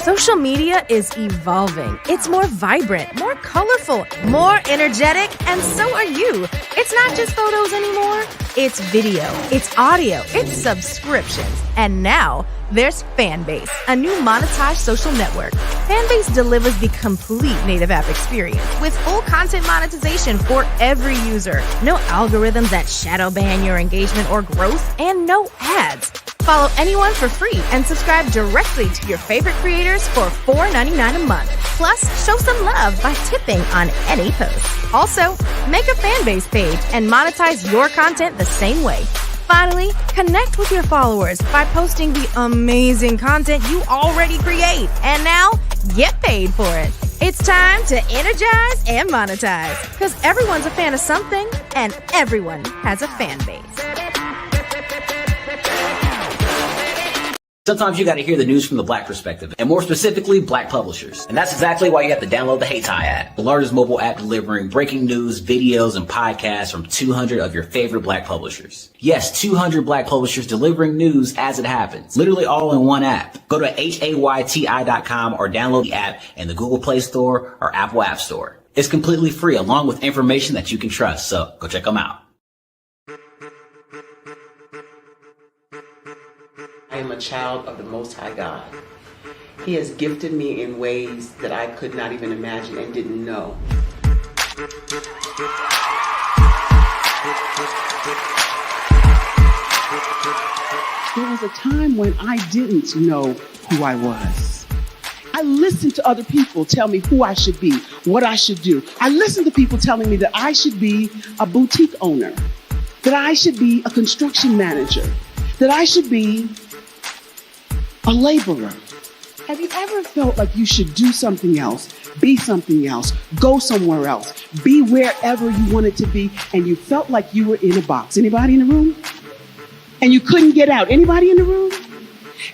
Social media is evolving. It's more vibrant, more colorful, more energetic, and so are you. It's not just photos anymore. It's video, it's audio, it's subscriptions. And now there's Fanbase, a new monetized social network. Fanbase delivers the complete native app experience with full content monetization for every user. No algorithms that shadow ban your engagement or growth, and no ads. Follow anyone for free and subscribe directly to your favorite creators for $4.99 a month. Plus, show some love by tipping on any post. Also, make a Fanbase page and monetize your content the same way. Finally, connect with your followers by posting the amazing content you already create. And now, get paid for it. It's time to energize and monetize, because everyone's a fan of something and everyone has a fan base. Sometimes you got to hear the news from the Black perspective, and more specifically, Black publishers. And that's exactly why you have to download the HeyTie app, the largest mobile app delivering breaking news, videos, and podcasts from 200 of your favorite Black publishers. Yes, 200 Black publishers delivering news as it happens, literally all in one app. Go to HAYTI.com or download the app in the Google Play Store or Apple App Store. It's completely free, along with information that you can trust, so go check them out. I am a child of the Most High God. He has gifted me in ways that I could not even imagine and didn't know. There was a time when I didn't know who I was. I listened to other people tell me who I should be, what I should do. I listened to people telling me that I should be a boutique owner, that I should be a construction manager, that I should be a laborer. Have you ever felt like you should do something else, be something else, go somewhere else, be wherever you wanted to be, and you felt like you were in a box? Anybody in the room? And you couldn't get out? Anybody in the room?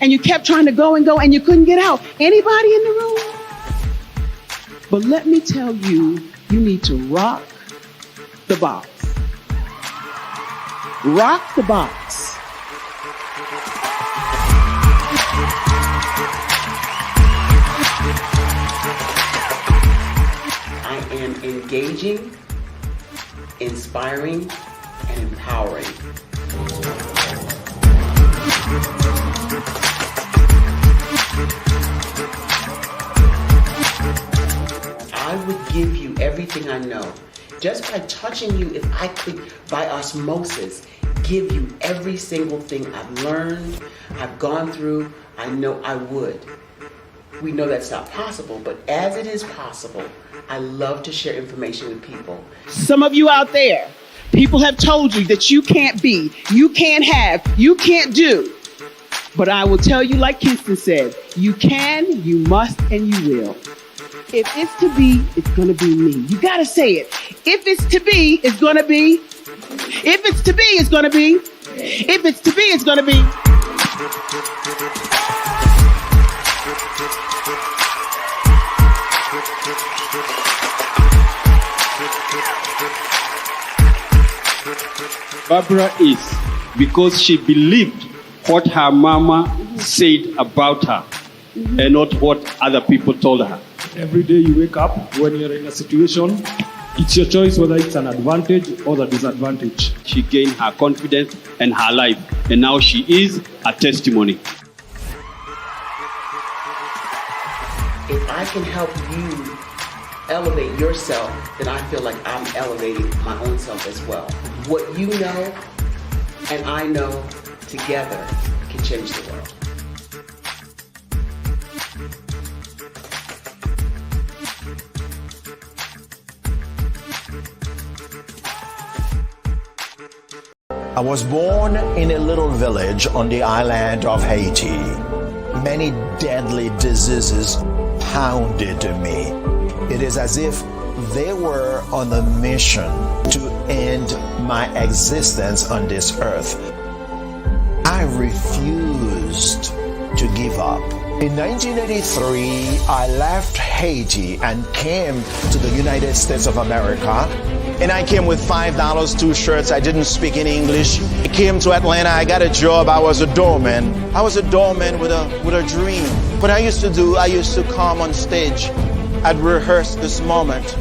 And you kept trying to go and you couldn't get out? Anybody in the room? But let me tell you, you need to rock the box. Rock the box. I am engaging, inspiring, and empowering. I would give you everything I know. Just by touching you, if I could, by osmosis, give you every single thing I've learned, I've gone through, I know I would. We know that's not possible, but as it is possible, I love to share information with people. Some of you out there, people have told you that you can't be, you can't have, you can't do. But I will tell you, like Kinston said, you can, you must, and you will. If it's to be, it's going to be me. You got to say it. If it's to be, it's going to be. If it's to be, it's going to be. If it's to be, it's going to be. Barbara is because she believed what her mama said about her and not what other people told her. Every day you wake up, when you're in a situation, it's your choice whether it's an advantage or the disadvantage. She gained her confidence and her life, and now she is a testimony. If I can help you elevate yourself, then I feel like I'm elevating my own self as well. What you know and I know together can change the world. I was born in a little village on the island of Haiti. Many deadly diseases pounded me. It is as if they were on a mission to end my existence on this earth. I refused to give up. In 1983, I left Haiti and came to the United States of America. And I came with $5, 2 shirts. I didn't speak any English. I came to Atlanta. I got a job. I was a doorman. I was a doorman with a dream. What I used to come on stage. I'd rehearse this moment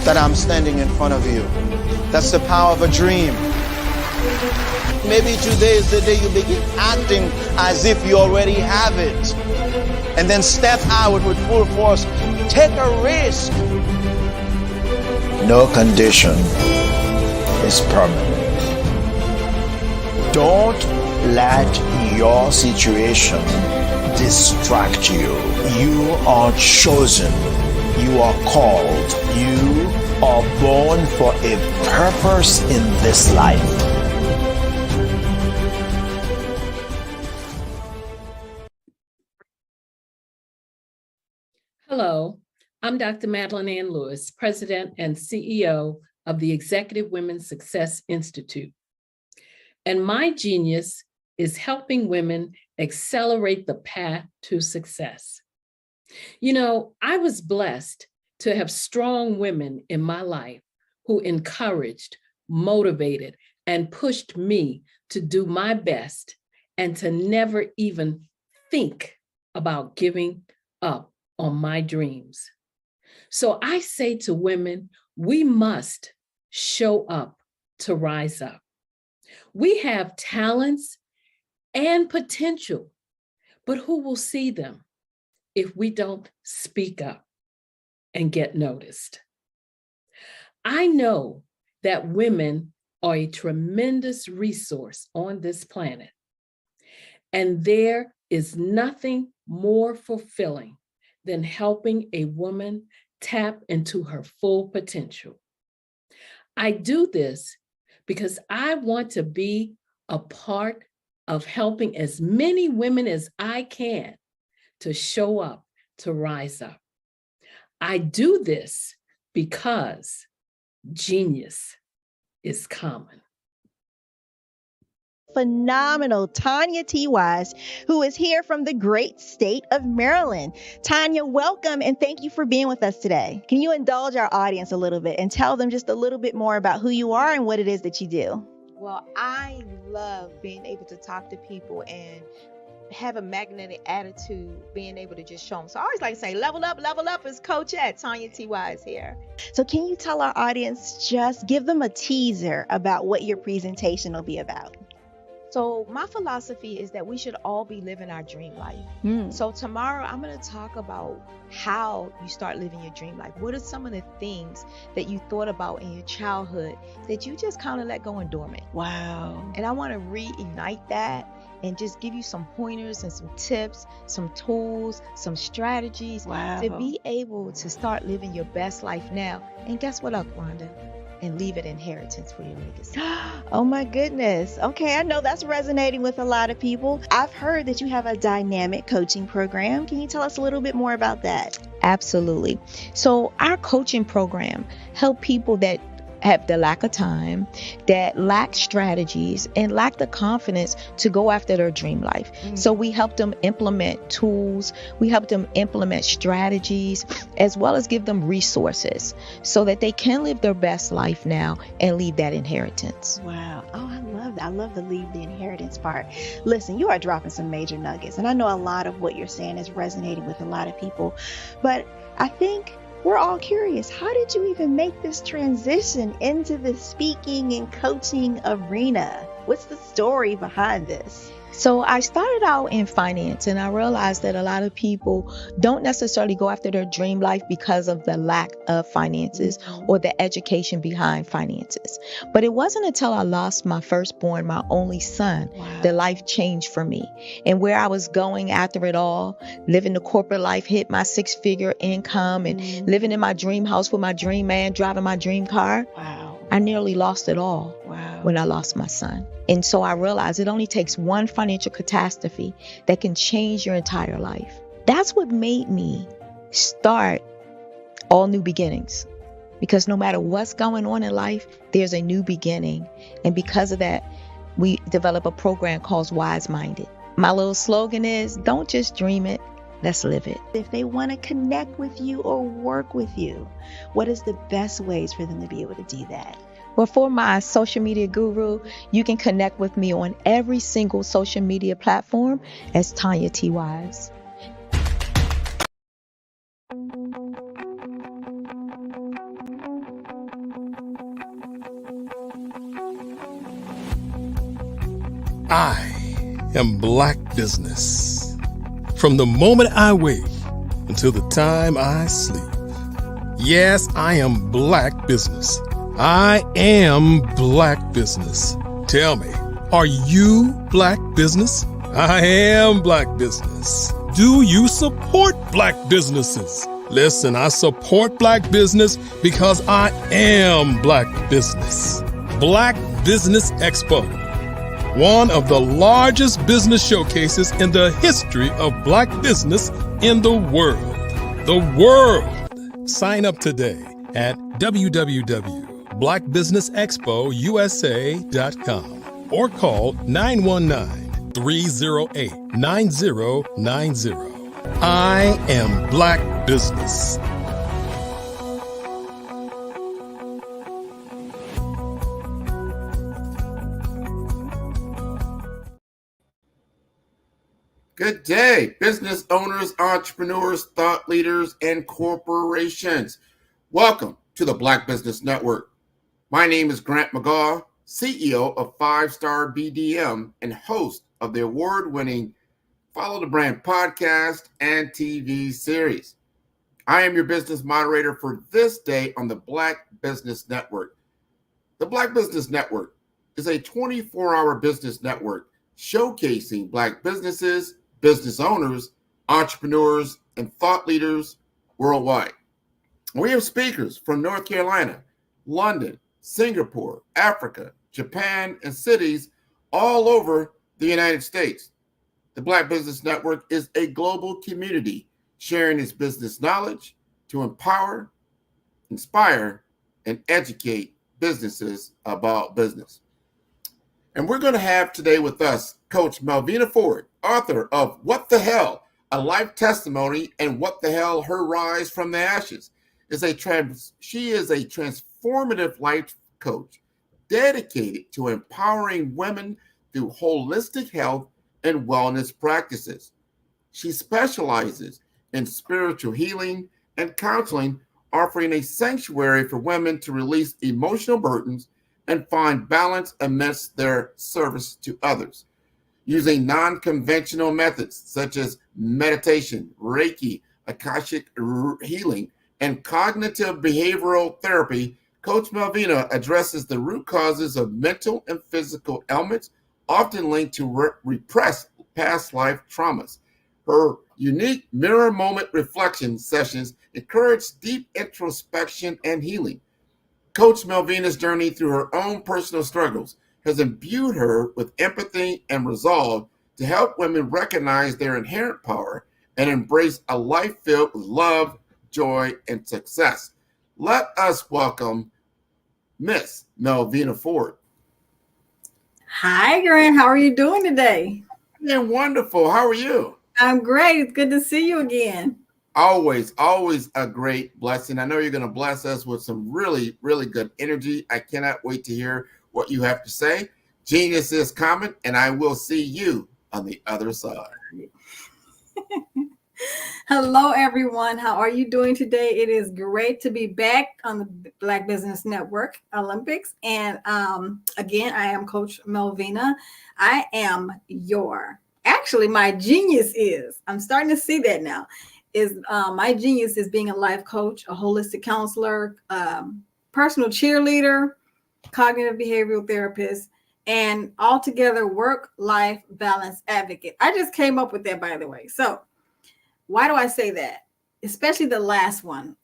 that I'm standing in front of you. That's the power of a dream. Maybe today is the day you begin acting as if you already have it. And then step out with full force. Take a risk. No condition is permanent. Don't let your situation distract you. You are chosen. You are called. You are born for a purpose in this life. Hello, I'm Dr. Madeline Ann Lewis, President and CEO of the Executive Women's Success Institute. And my genius is helping women accelerate the path to success. You know, I was blessed to have strong women in my life who encouraged, motivated, and pushed me to do my best and to never even think about giving up on my dreams. So I say to women, we must show up to rise up. We have talents and potential, but who will see them if we don't speak up and get noticed? I know that women are a tremendous resource on this planet, and there is nothing more fulfilling than helping a woman tap into her full potential. I do this because I want to be a part of helping as many women as I can to show up, to rise up. I do this because genius is common. Phenomenal Tanya T. Wise, who is here from the great state of Maryland. Tanya, welcome and thank you for being with us today. Can you indulge our audience a little bit and tell them just a little bit more about who you are and what it is that you do? Well, I love being able to talk to people and have a magnetic attitude, being able to just show them. So I always like to say, level up is Coach at Tanya T. Wise here. So can you tell our audience, just give them a teaser about what your presentation will be about? So my philosophy is that we should all be living our dream life. So tomorrow I'm going to talk about how you start living your dream life. What are some of the things that you thought about in your childhood that you just kind of let go and dormant? Wow. And I want to reignite that and just give you some pointers and some tips, some tools, some strategies to be able to start living your best life now. And guess what, Wanda? And leave an inheritance for your legacy. Oh my goodness. Okay, I know that's resonating with a lot of people. I've heard that you have a dynamic coaching program. Can you tell us a little bit more about that? Absolutely. So our coaching program help people that have the lack of time, that lack strategies, and lack the confidence to go after their dream life. So we help them implement tools, we help them implement strategies, as well as give them resources so that they can live their best life now and leave that inheritance. Wow. Oh, I love that. I love the leave the inheritance part. Listen, you are dropping some major nuggets, and I know a lot of what you're saying is resonating with a lot of people, but I think we're all curious, how did you even make this transition into the speaking and coaching arena? What's the story behind this? So I started out in finance, and I realized that a lot of people don't necessarily go after their dream life because of the lack of finances or the education behind finances. But it wasn't until I lost my firstborn, my only son, that life changed for me. And where I was going after it all, living the corporate life, hit my 6-figure income and living in my dream house with my dream man, driving my dream car. I nearly lost it all when I lost my son. And so I realized it only takes one financial catastrophe that can change your entire life. That's what made me start All New Beginnings. Because no matter what's going on in life, there's a new beginning. And because of that, we develop a program called Wise Minded. My little slogan is, don't just dream it, let's live it. If they want to connect with you or work with you, what is the best ways for them to be able to do that? Well, for my social media guru, you can connect with me on every single social media platform as Tanya T. Wise. I am Black business. From the moment I wake until the time I sleep. Yes, I am Black business. I am Black business. Tell me, are you Black business? I am Black business. Do you support Black businesses? Listen, I support Black business because I am Black business. Black Business Expo, one of the largest business showcases in the history of Black business in the world. The world. Sign up today at www.blackbusinessexpousa.com or call 919-308-9090. I am Black business. Good day, business owners, entrepreneurs, thought leaders, and corporations. Welcome to the Black Business Network. My name is Grant McGaw, CEO of 5-Star BDM and host of the award-winning Follow the Brand podcast and TV series. I am your business moderator for this day on the Black Business Network. The Black Business Network is a 24-hour business network showcasing Black businesses, business owners, entrepreneurs, and thought leaders worldwide. We have speakers from North Carolina, London, Singapore, Africa, Japan, and cities all over the United States. The Black Business Network is a global community sharing its business knowledge to empower, inspire, and educate businesses about business. And we're going to have today with us Coach Melvina Ford, author of What the Hell? A Life Testimony and What the Hell? Her Rise from the Ashes. She is a transformative life coach dedicated to empowering women through holistic health and wellness practices. She specializes in spiritual healing and counseling, offering a sanctuary for women to release emotional burdens and find balance amidst their service to others. Using non-conventional methods such as meditation, Reiki, Akashic healing, and cognitive behavioral therapy, Coach Melvina addresses the root causes of mental and physical ailments, often linked to repressed past life traumas. Her unique mirror moment reflection sessions encourage deep introspection and healing. Coach Melvina's journey through her own personal struggles has imbued her with empathy and resolve to help women recognize their inherent power and embrace a life filled with love, joy, and success. Let us welcome Miss Melvina Ford. Hi, Grant. How are you doing today? I'm wonderful. How are you? I'm great. It's good to see you again. Always a great blessing. I know you're going to bless us with some really, really good energy. I cannot wait to hear what you have to say. Genius is common, and I will see you on the other side. Hello, everyone. How are you doing today? It is great to be back on the Black Business Network Olympics. And again, I am Coach Melvina. My genius is, I'm starting to see that now, my genius is being a life coach, a holistic counselor, personal cheerleader, cognitive behavioral therapist, and altogether work-life balance advocate. I just came up with that, by the way. So why do I say that? Especially the last one,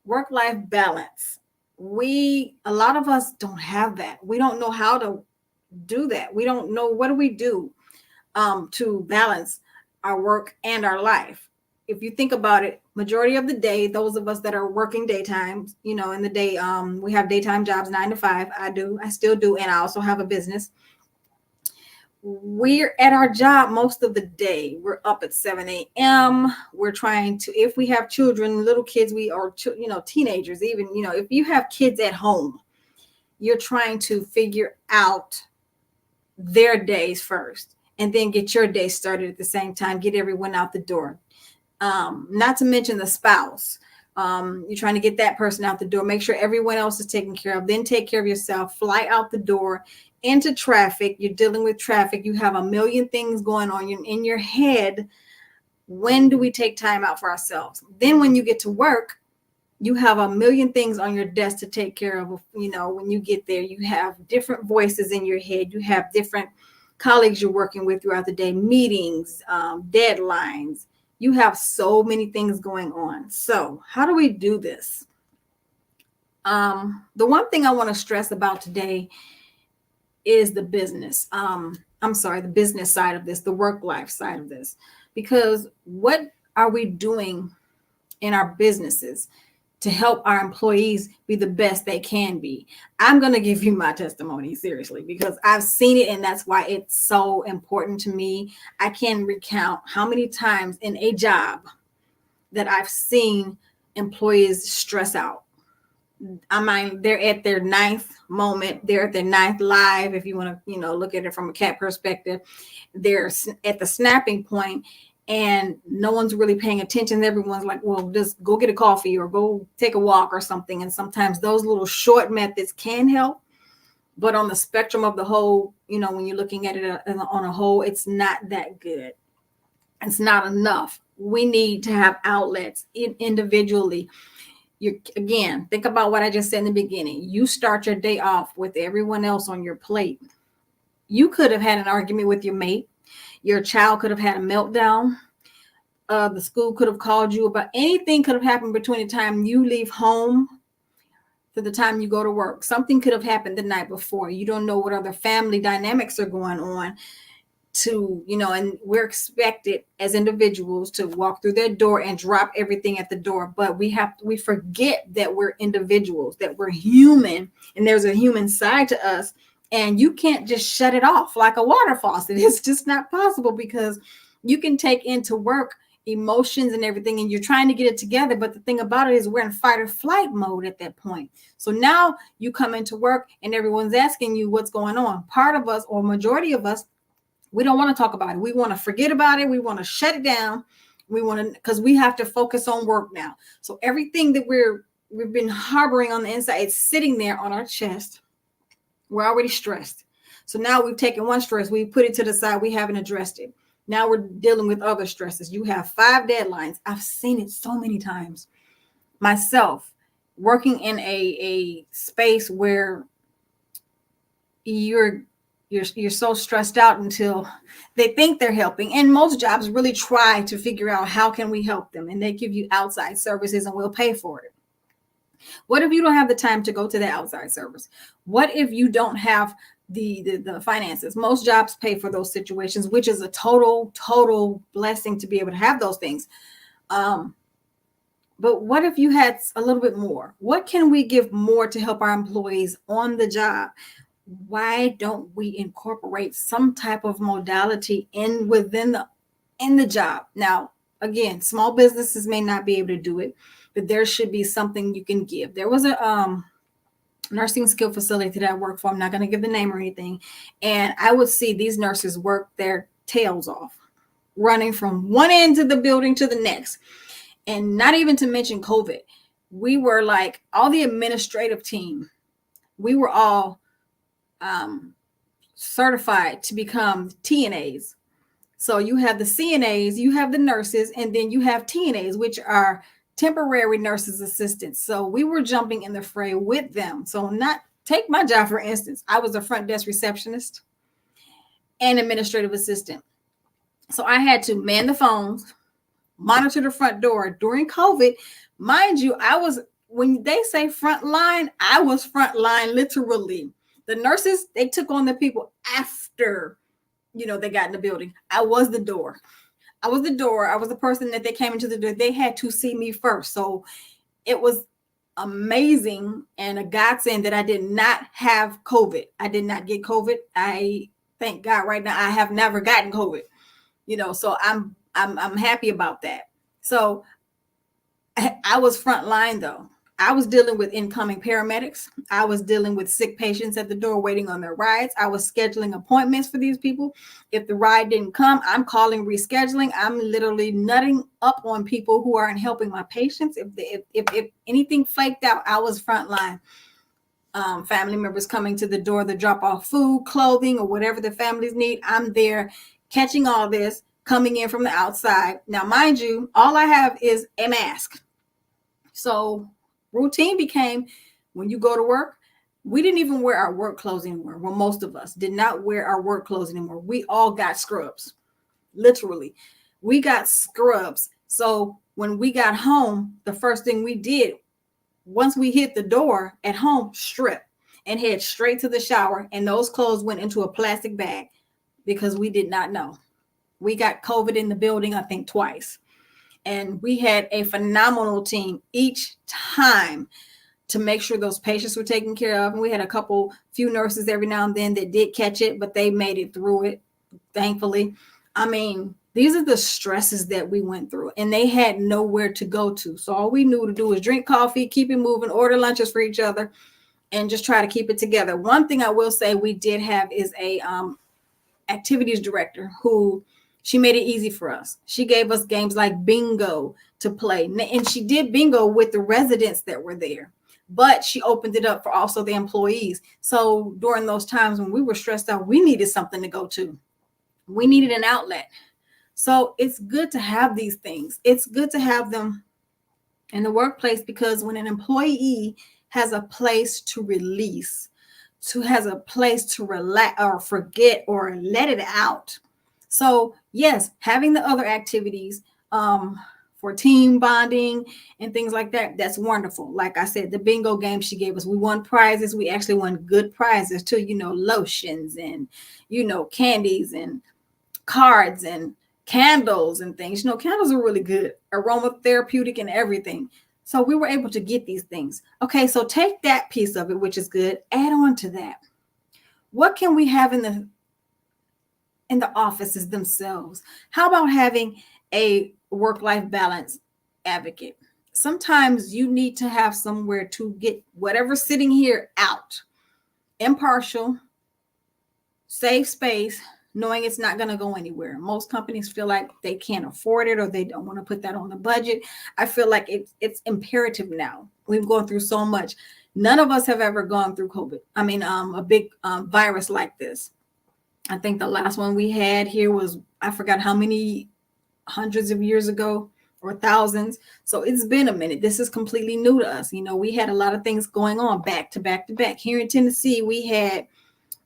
work-life balance. A lot of us don't have that. We don't know how to do that. We don't know, what do we do to balance our work and our life? If you think about it, majority of the day, those of us that are working daytimes, in the day, we have daytime jobs, 9 to 5. I still do. And I also have a business. We're at our job most of the day. We're up at 7 a.m. We're trying to, if we have children, little kids, teenagers, even, if you have kids at home, you're trying to figure out their days first and then get your day started at the same time, get everyone out the door. Not to mention the spouse You're trying to get that person out the door. Make sure everyone else is taken care of. Then take care of yourself. Fly out the door into traffic. You're dealing with traffic. You have a million things going on in your head. When do we take time out for ourselves? Then when you get to work, you have a million things on your desk to take care of. You know, when you get there, you have different voices in your head. You have different colleagues you're working with throughout the day, meetings, deadlines. You have so many things going on. So how do we do this? The one thing I want to stress about today is the business. The business side of this, the work life side of this, because what are we doing in our businesses to help our employees be the best they can be? I'm going to give you my testimony, seriously, because I've seen it, and that's why it's so important to me. I can recount how many times in a job that I've seen employees stress out. I mean, they're at their ninth moment. They're at their ninth live. If you want to, look at it from a cat perspective, they're at the snapping point, and no one's really paying attention. Everyone's like, well, just go get a coffee or go take a walk or something. And sometimes those little short methods can help. But on the spectrum of the whole, when you're looking at it on a whole, it's not that good. It's not enough. We need to have outlets individually. Again, think about what I just said in the beginning. You start your day off with everyone else on your plate. You could have had an argument with your mate. Your child could have had a meltdown. The school could have called you about anything could have happened between the time you leave home to the time you go to work. Something could have happened the night before. You don't know what other family dynamics are going on. And we're expected as individuals to walk through their door and drop everything at the door. But we forget that we're individuals, that we're human, and there's a human side to us. And you can't just shut it off like a water faucet. It's just not possible, because you can take into work emotions and everything, and you're trying to get it together. But the thing about it is we're in fight or flight mode at that point. So now you come into work and everyone's asking you what's going on. Part of us, or majority of us, we don't want to talk about it. We want to forget about it. We want to shut it down. Because we have to focus on work now. So everything that we've been harboring on the inside, it's sitting there on our chest. We're already stressed. So now we've taken one stress, we put it to the side, we haven't addressed it. Now we're dealing with other stresses. You have 5 deadlines. I've seen it so many times. Myself, working in a space where you're so stressed out until they think they're helping. And most jobs really try to figure out how can we help them, and they give you outside services and we'll pay for it. What if you don't have the time to go to the outside service? What if you don't have the finances? Most jobs pay for those situations, which is a total blessing to be able to have those things. But what if you had a little bit more? What can we give more to help our employees on the job? Why don't we incorporate some type of modality within the job? Now, again, small businesses may not be able to do it, but there should be something you can give. There was a nursing skill facility that I work for. I'm not going to give the name or anything. And I would see these nurses work their tails off, running from one end of the building to the next. And not even to mention COVID. We were like all the administrative team. We were all certified to become TNAs. So you have the CNAs, you have the nurses, and then you have TNAs, which are temporary nurses assistants. So we were jumping in the fray with them. So take my job, for instance. I was a front desk receptionist and administrative assistant. So I had to man the phones, monitor the front door during COVID. Mind you, when they say front line, I was front line literally. The nurses, they took on the people after, they got in the building. I was the door. I was the person that they came into the door. They had to see me first. So it was amazing and a godsend that I did not have COVID. I did not get COVID. I thank God right now I have never gotten COVID. So I'm happy about that. So I was front line though. I was dealing with incoming paramedics. I was dealing with sick patients at the door waiting on their rides. I was scheduling appointments for these people. If the ride didn't come, I'm calling rescheduling. I'm literally nutting up on people who aren't helping my patients. If anything flaked out, I was frontline. Family members coming to the door to drop off food, clothing, or whatever the families need. I'm there catching all this coming in from the outside. Now, mind you, all I have is a mask. So routine became when you go to work, we didn't even wear our work clothes anymore. Well, most of us did not wear our work clothes anymore. We all got scrubs. Literally, we got scrubs. So when we got home, the first thing we did, once we hit the door at home, strip and head straight to the shower. And those clothes went into a plastic bag because we did not know. We got COVID in the building, I think twice. And we had a phenomenal team each time to make sure those patients were taken care of. And we had a few nurses every now and then that did catch it, but they made it through it, thankfully. I mean, these are the stresses that we went through, and they had nowhere to go to. So all we knew to do was drink coffee, keep it moving, order lunches for each other, and just try to keep it together. One thing I will say we did have is a activities director who she made it easy for us. She gave us games like bingo to play, and she did bingo with the residents that were there, but she opened it up for also the employees. So during those times when we were stressed out, we needed something to go to. We needed an outlet. So it's good to have these things. It's good to have them in the workplace, because when an employee has a place to release, has a place to relax or forget or let it out. So yes, having the other activities for team bonding and things like that, that's wonderful. Like I said, the bingo game she gave us, we won prizes. We actually won good prizes too, lotions and, candies and cards and candles and things. Candles are really good, aromatherapeutic and everything. So we were able to get these things. Okay, so take that piece of it, which is good, add on to that. What can we have in the offices themselves? How about having a work-life balance advocate? Sometimes you need to have somewhere to get whatever's sitting here out. Impartial, safe space, knowing it's not going to go anywhere. Most companies feel like they can't afford it or they don't want to put that on the budget. I feel like it's imperative now. We've gone through so much. None of us have ever gone through COVID. I mean, a big virus like this. I think the last one we had here was, I forgot how many hundreds of years ago or thousands. So it's been a minute. This is completely new to us. We had a lot of things going on back to back to back. Here in Tennessee, we had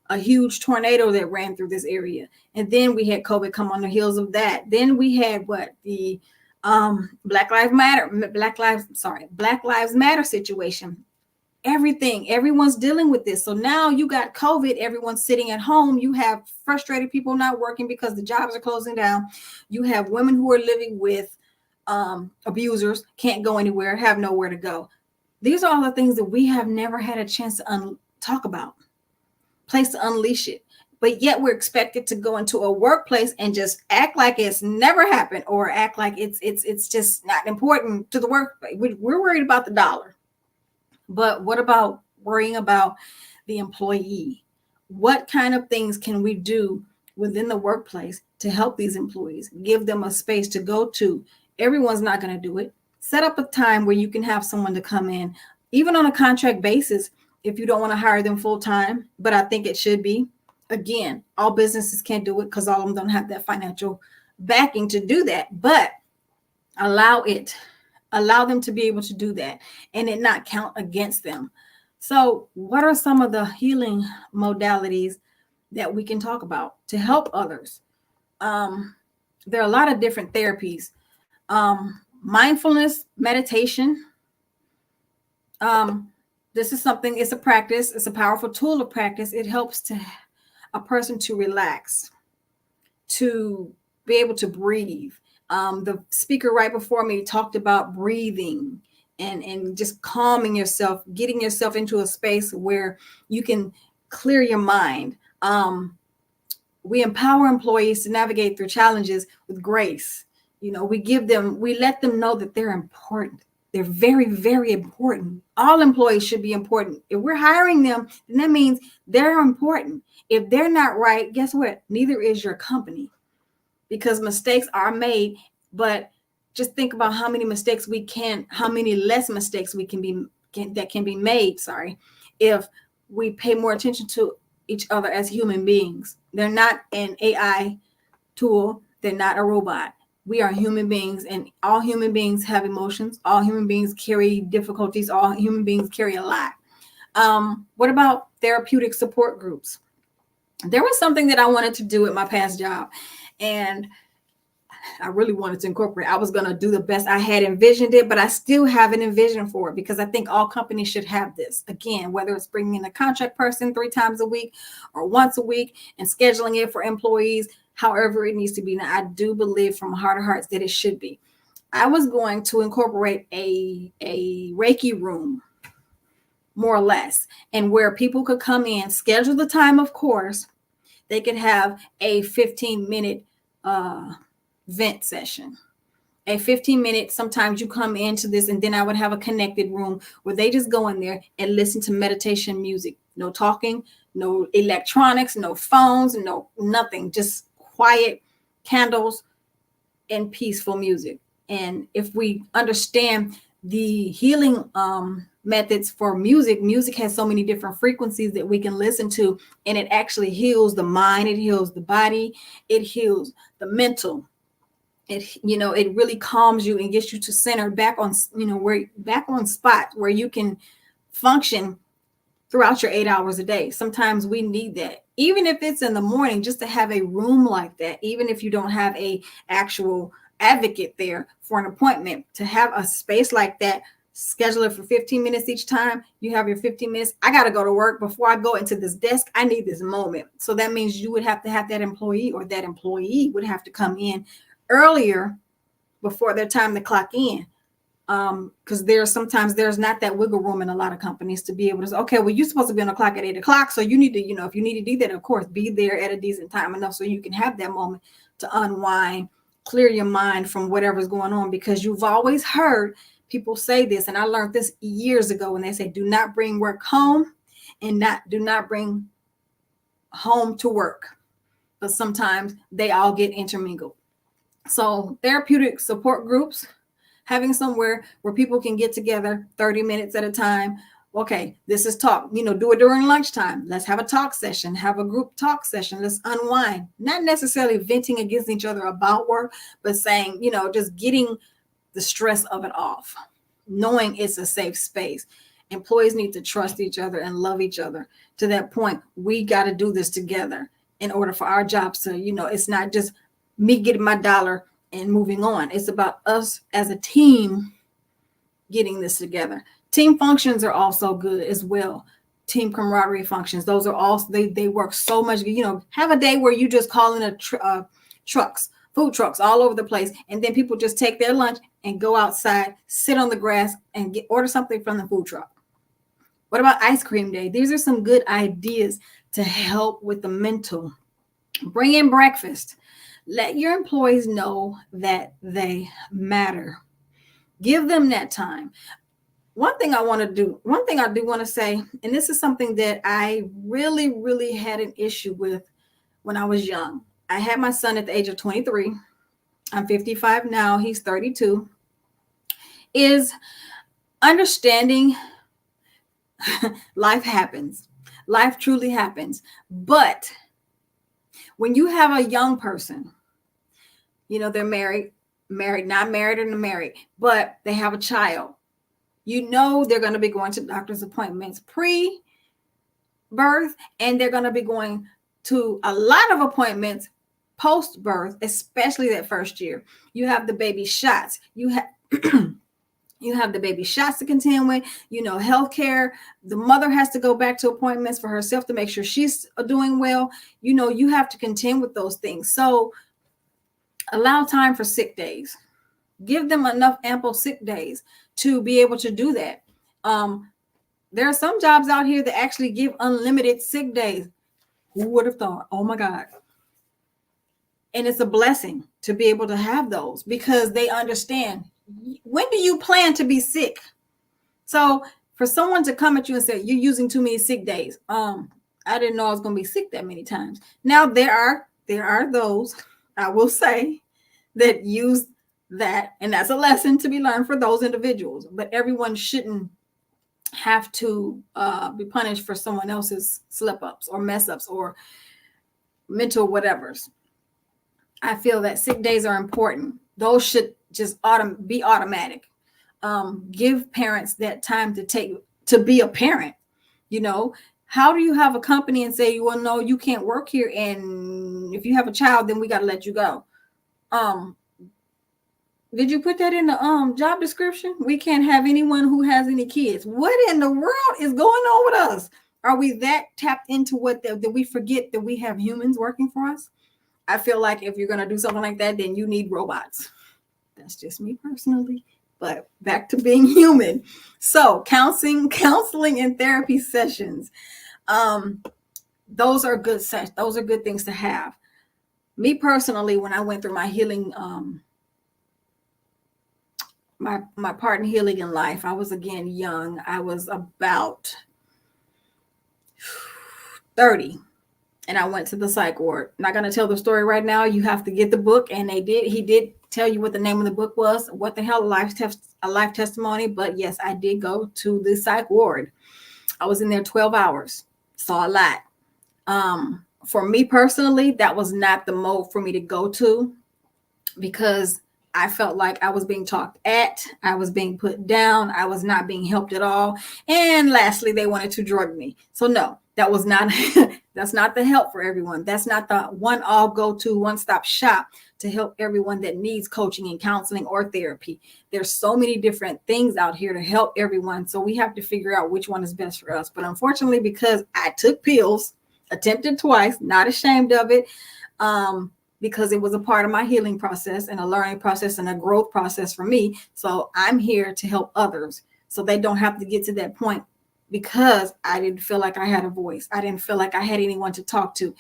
a huge tornado that ran through this area. And then we had COVID come on the heels of that. Then we had the Black Lives Matter situation. Everyone's dealing with this. So now you got COVID, everyone's sitting at home. You have frustrated people not working because the jobs are closing down. You have women who are living with abusers, can't go anywhere, have nowhere to go. These are all the things that we have never had a chance to talk about, place to unleash it. But yet we're expected to go into a workplace and just act like it's never happened, or act like it's just not important to the workplace. We're worried about the dollar. But what about worrying about the employee? What kind of things can we do within the workplace to help these employees? Give them a space to go to. Everyone's not going to do it. Set up a time where you can have someone to come in, even on a contract basis, if you don't want to hire them full time. But I think it should be. Again, all businesses can't do it because all of them don't have that financial backing to do that. But allow them to be able to do that and it not count against them. So what are some of the healing modalities that we can talk about to help others? There are a lot of different therapies. Mindfulness, meditation. This is something, it's a practice. It's a powerful tool of practice. It helps a person to relax, to be able to breathe. The speaker right before me talked about breathing and just calming yourself, getting yourself into a space where you can clear your mind. We empower employees to navigate through challenges with grace. We let them know that they're important. They're very, very important. All employees should be important. If we're hiring them, then that means they're important. If they're not right, guess what? Neither is your company, because mistakes are made. But just think about how many mistakes how many less mistakes that can be made, if we pay more attention to each other as human beings. They're not an AI tool. They're not a robot. We are human beings, and all human beings have emotions. All human beings carry difficulties. All human beings carry a lot. What about therapeutic support groups? There was something that I wanted to do at my past job, and I really wanted to incorporate. I was going to do the best I had envisioned it, but I still haven't envisioned for it, because I think all companies should have this. Again, whether it's bringing in a contract person 3 times a week or once a week and scheduling it for employees, however it needs to be. Now, I do believe from heart of hearts that it should be. I was going to incorporate a Reiki room, more or less, and where people could come in, schedule the time, of course. They could have a 15-minute vent session. A 15-minute, sometimes you come into this, and then I would have a connected room where they just go in there and listen to meditation music. No talking, no electronics, no phones, no nothing, just quiet, candles, and peaceful music. And if we understand the healing methods for music has so many different frequencies that we can listen to, and it actually heals the mind, it heals the body, it heals the mental. It really calms you and gets you to center back on, back on spot where you can function throughout your 8 hours a day. Sometimes we need that, even if it's in the morning, just to have a room like that. Even if you don't have a actual advocate there for an appointment, to have a space like that, schedule it for 15 minutes each time. You have your 15 minutes. I got to go to work. Before I go into this desk, I need this moment. So that means you would have to have that employee, or that employee would have to come in earlier before their time to clock in. Because there's not that wiggle room in a lot of companies to be able to say, okay, well, you're supposed to be on the clock at 8 o'clock. So you need to, if you need to do that, of course, be there at a decent time enough so you can have that moment to unwind, clear your mind from whatever's going on. Because you've always heard people say this, and I learned this years ago, when they say, do not bring work home, and do not bring home to work. But sometimes they all get intermingled. So therapeutic support groups, having somewhere where people can get together 30 minutes at a time. Okay, this is talk, do it during lunchtime. Let's have a talk session, have a group talk session. Let's unwind, not necessarily venting against each other about work, but saying, just getting the stress of it off, knowing it's a safe space. Employees need to trust each other and love each other to that point. We got to do this together in order for our jobs to, it's not just me getting my dollar and moving on. It's about us as a team getting this together. Team functions are also good as well. Team camaraderie functions. Those are also, they work so much. Have a day where you just call in food trucks all over the place. And then people just take their lunch and go outside, sit on the grass and order something from the food truck. What about ice cream day? These are some good ideas to help with the mental. Bring in breakfast. Let your employees know that they matter. Give them that time. One thing I do want to say, and this is something that I really, really had an issue with when I was young. I had my son at the age of 23. I'm 55 now. He's 32. Is understanding life happens. Life truly happens. But when you have a young person, they're married, not married or married, but they have a child, they're going to be going to doctor's appointments pre-birth, and they're going to be going to a lot of appointments post-birth, especially that first year. You have the baby shots. You have the baby shots to contend with, healthcare. The mother has to go back to appointments for herself to make sure she's doing well. You have to contend with those things. So allow time for sick days. Give them enough ample sick days to be able to do that. There are some jobs out here that actually give unlimited sick days. Who would have thought? Oh my God. And it's a blessing to be able to have those, because they understand when do you plan to be sick? So for someone to come at you and say, you're using too many sick days. I didn't know I was going to be sick that many times. Now there are those, I will say, that use that, and that's a lesson to be learned for those individuals. But everyone shouldn't have to be punished for someone else's slip ups or mess ups or mental whatevers. I feel that sick days are important. Those should just be automatic. Give parents that time to be a parent. You know, how do you have a company and say, well, no, you can't work here, and if you have a child, then we got to let you go? Did you put that in the job description? We can't have anyone who has any kids. What in the world is going on with us? Are we that tapped into that we forget that we have humans working for us? I feel like if you're going to do something like that, then you need robots. That's just me personally. But back to being human. So counseling and therapy sessions. Those are good sessions. Those are good things to have. Me personally, when I went through my healing, my part in healing in life, I was again young. I was about 30. And I went to the psych ward. Not going to tell the story right now. You have to get the book. And he did tell you what the name of the book was. What the hell, a life testimony. But yes, I did go to the psych ward. I was in there 12 hours. Saw a lot. For me personally, that was not the mode for me to go to, because I felt like I was being talked at. I was being put down. I was not being helped at all. And lastly, they wanted to drug me. So no, that was not, that's not the help for everyone. That's not the one-stop shop to help everyone that needs coaching and counseling or therapy. There's so many different things out here to help everyone. So we have to figure out which one is best for us. But unfortunately, because I took pills, attempted twice, not ashamed of it, because it was a part of my healing process and a learning process and a growth process for me. So I'm here to help others so they don't have to get to that point, because I didn't feel like I had a voice. I didn't feel like I had anyone to talk to.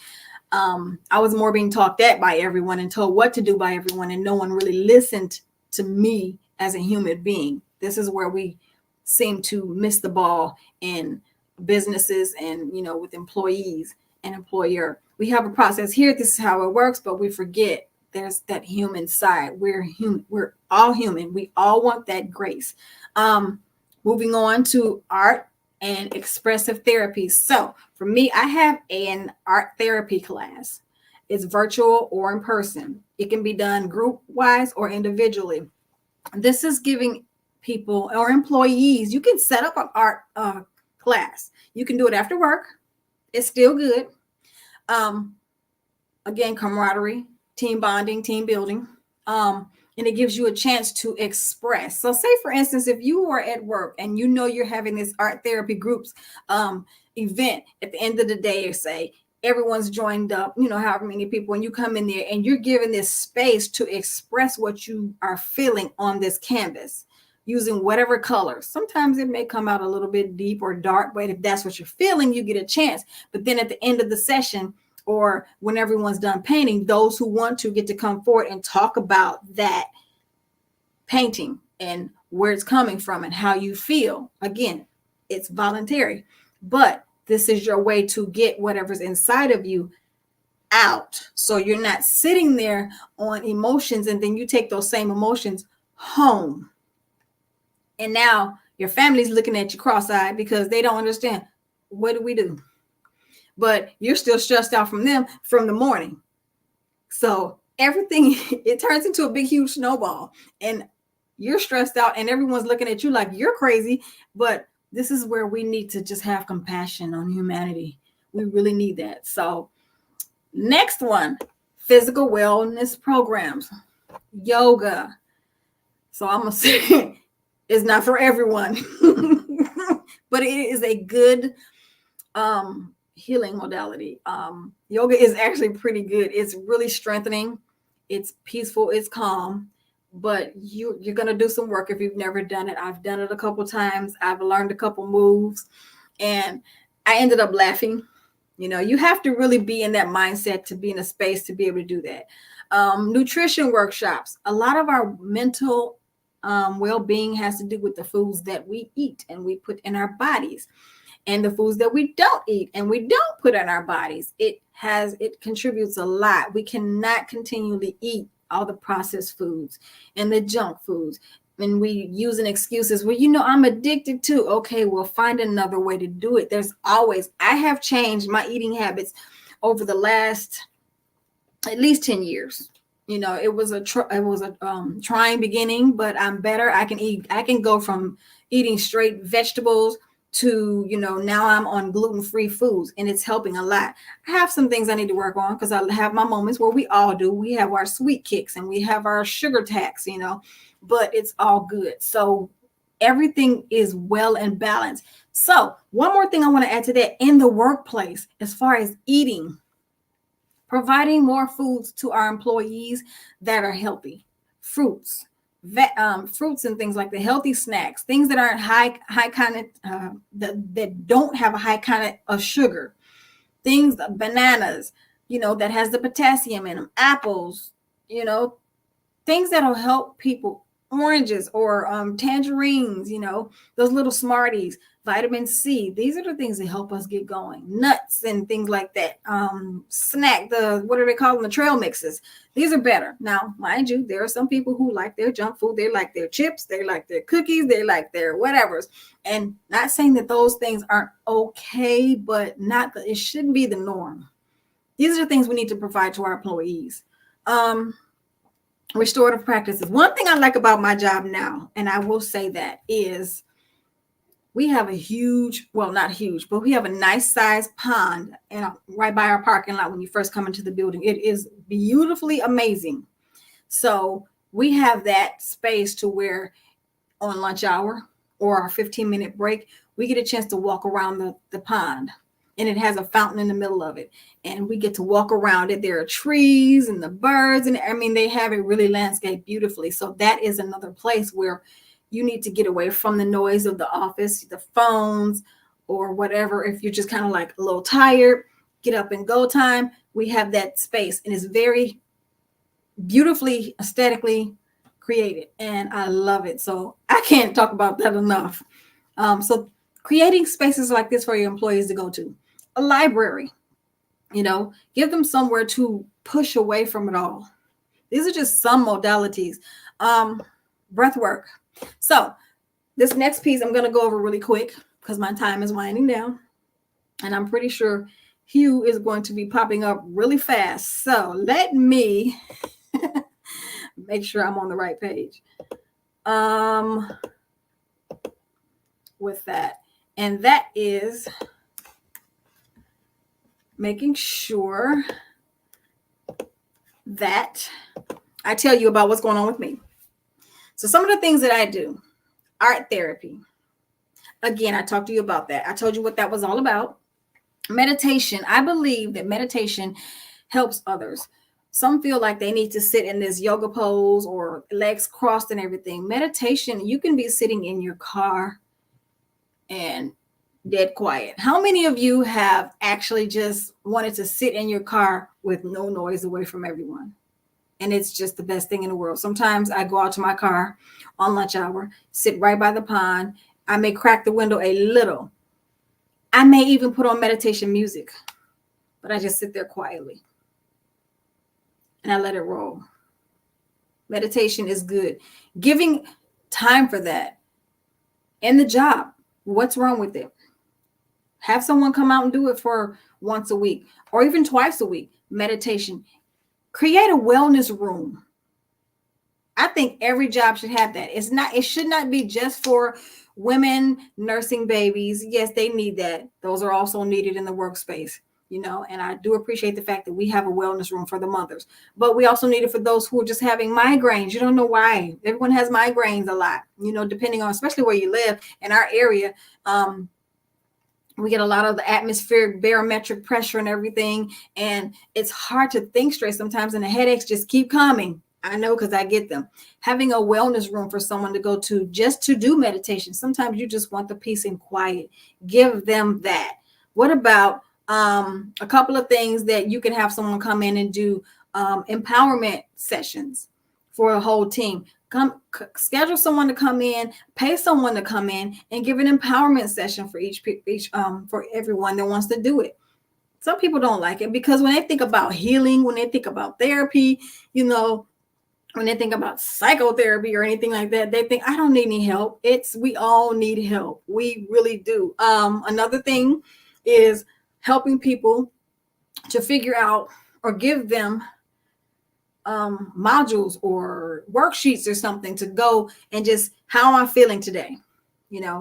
I was more being talked at by everyone and told what to do by everyone, and no one really listened to me as a human being. This is where we seem to miss the ball in businesses and, with employees and employer. We have a process here. This is how it works, but we forget there's that human side. We're human. We're all human. We all want that grace. Moving on to art and expressive therapy. So for me, I have an art therapy class. It's virtual or in person. It can be done group wise or individually. This is giving people or employees, you can set up an art class. You can do it after work. It's still good. Again, camaraderie, team bonding, team building. And it gives you a chance to express. So say, for instance, if you are at work and you're having this art therapy groups event at the end of the day, say everyone's joined up, however many people, and you come in there and you're given this space to express what you are feeling on this canvas using whatever color. Sometimes it may come out a little bit deep or dark, but if that's what you're feeling, you get a chance. But then at the end of the session, or when everyone's done painting, those who want to get to come forward and talk about that painting and where it's coming from and how you feel. Again, it's voluntary, but this is your way to get whatever's inside of you out. So you're not sitting there on emotions and then you take those same emotions home. And now your family's looking at you cross-eyed because they don't understand. What do we do? But you're still stressed out from them from the morning. So everything, it turns into a big, huge snowball. And you're stressed out and everyone's looking at you like you're crazy. But this is where we need to just have compassion on humanity. We really need that. So next one, physical wellness programs, yoga. So I'm going to say it's not for everyone, but it is a good healing modality. Yoga is actually pretty good. It's really strengthening. It's peaceful. It's calm. But you're going to do some work if you've never done it. I've done it a couple times. I've learned a couple moves and I ended up laughing. You have to really be in that mindset to be in a space to be able to do that. Nutrition workshops. A lot of our mental well-being has to do with the foods that we eat and we put in our bodies, and the foods that we don't eat and we don't put in our bodies. It contributes a lot. We cannot continually eat all the processed foods and the junk foods. And we using excuses, well, I'm addicted to. Okay, we'll find another way to do it. I have changed my eating habits over the last at least 10 years. It was a trying beginning, but I'm better. I can go from eating straight vegetables to, now I'm on gluten-free foods, and it's helping a lot. I have some things I need to work on because I have my moments where we all do. We have our sweet kicks and we have our sugar tax, but it's all good. So everything is well and balanced. So one more thing I want to add to that, in the workplace, as far as eating, providing more foods to our employees that are healthy, fruits and things like the healthy snacks, things that aren't high content, that don't have a high content of sugar, things, bananas, that has the potassium in them, apples, things that'll help people, oranges or tangerines, those little Smarties, vitamin C. These are the things that help us get going. Nuts and things like that. What are they calling the trail mixes? These are better. Now, mind you, there are some people who like their junk food. They like their chips. They like their cookies. They like their whatevers. And not saying that those things aren't okay, but it shouldn't be the norm. These are the things we need to provide to our employees. Restorative practices. One thing I like about my job now, and I will say that, is we have not huge, but we have a nice sized pond right by our parking lot when you first come into the building. It is beautifully amazing. So we have that space to where on lunch hour or our 15-minute break, we get a chance to walk around the pond. And it has a fountain in the middle of it. And we get to walk around it. There are trees and the birds. And they have it really landscaped beautifully. So that is another place where you need to get away from the noise of the office, the phones, or whatever. If you're just kind of like a little tired, get up and go time. We have that space, and it's very beautifully, aesthetically created. And I love it. So I can't talk about that enough. So creating spaces like this for your employees to go to. A library, give them somewhere to push away from it all. These are just some modalities. Breath work. So this next piece I'm going to go over really quick because my time is winding down. And I'm pretty sure Hugh is going to be popping up really fast. So let me make sure I'm on the right page with that. And that is making sure that I tell you about what's going on with me. So some of the things that I do, art therapy. Again, I talked to you about that. I told you what that was all about. Meditation. I believe that meditation helps others. Some feel like they need to sit in this yoga pose or legs crossed and everything. Meditation, you can be sitting in your car and dead quiet. How many of you have actually just wanted to sit in your car with no noise away from everyone? And it's just the best thing in the world. Sometimes I go out to my car on lunch hour, sit right by the pond. I may crack the window a little. I may even put on meditation music, but I just sit there quietly and I let it roll. Meditation is good. Giving time for that. And the job, what's wrong with it? Have someone come out and do it for once a week or even twice a week. Meditation. Create a wellness room. I think every job should have that. It should not be just for women nursing babies. Yes, they need that. Those are also needed in the workspace, and I do appreciate the fact that we have a wellness room for the mothers, but we also need it for those who are just having migraines. You don't know why. Everyone has migraines a lot, depending on, especially where you live. In our area, we get a lot of the atmospheric barometric pressure and everything. And it's hard to think straight sometimes. And the headaches just keep coming. I know, because I get them. Having a wellness room for someone to go to just to do meditation. Sometimes you just want the peace and quiet. Give them that. What about a couple of things that you can have someone come in and do empowerment sessions for a whole team? Schedule someone to come in, pay someone to come in, and give an empowerment session for each for everyone that wants to do it. Some people don't like it because when they think about healing, when they think about therapy, when they think about psychotherapy or anything like that, they think, I don't need any help. We all need help. We really do. Another thing is helping people to figure out or give them modules or worksheets or something to go and just, how am I feeling today?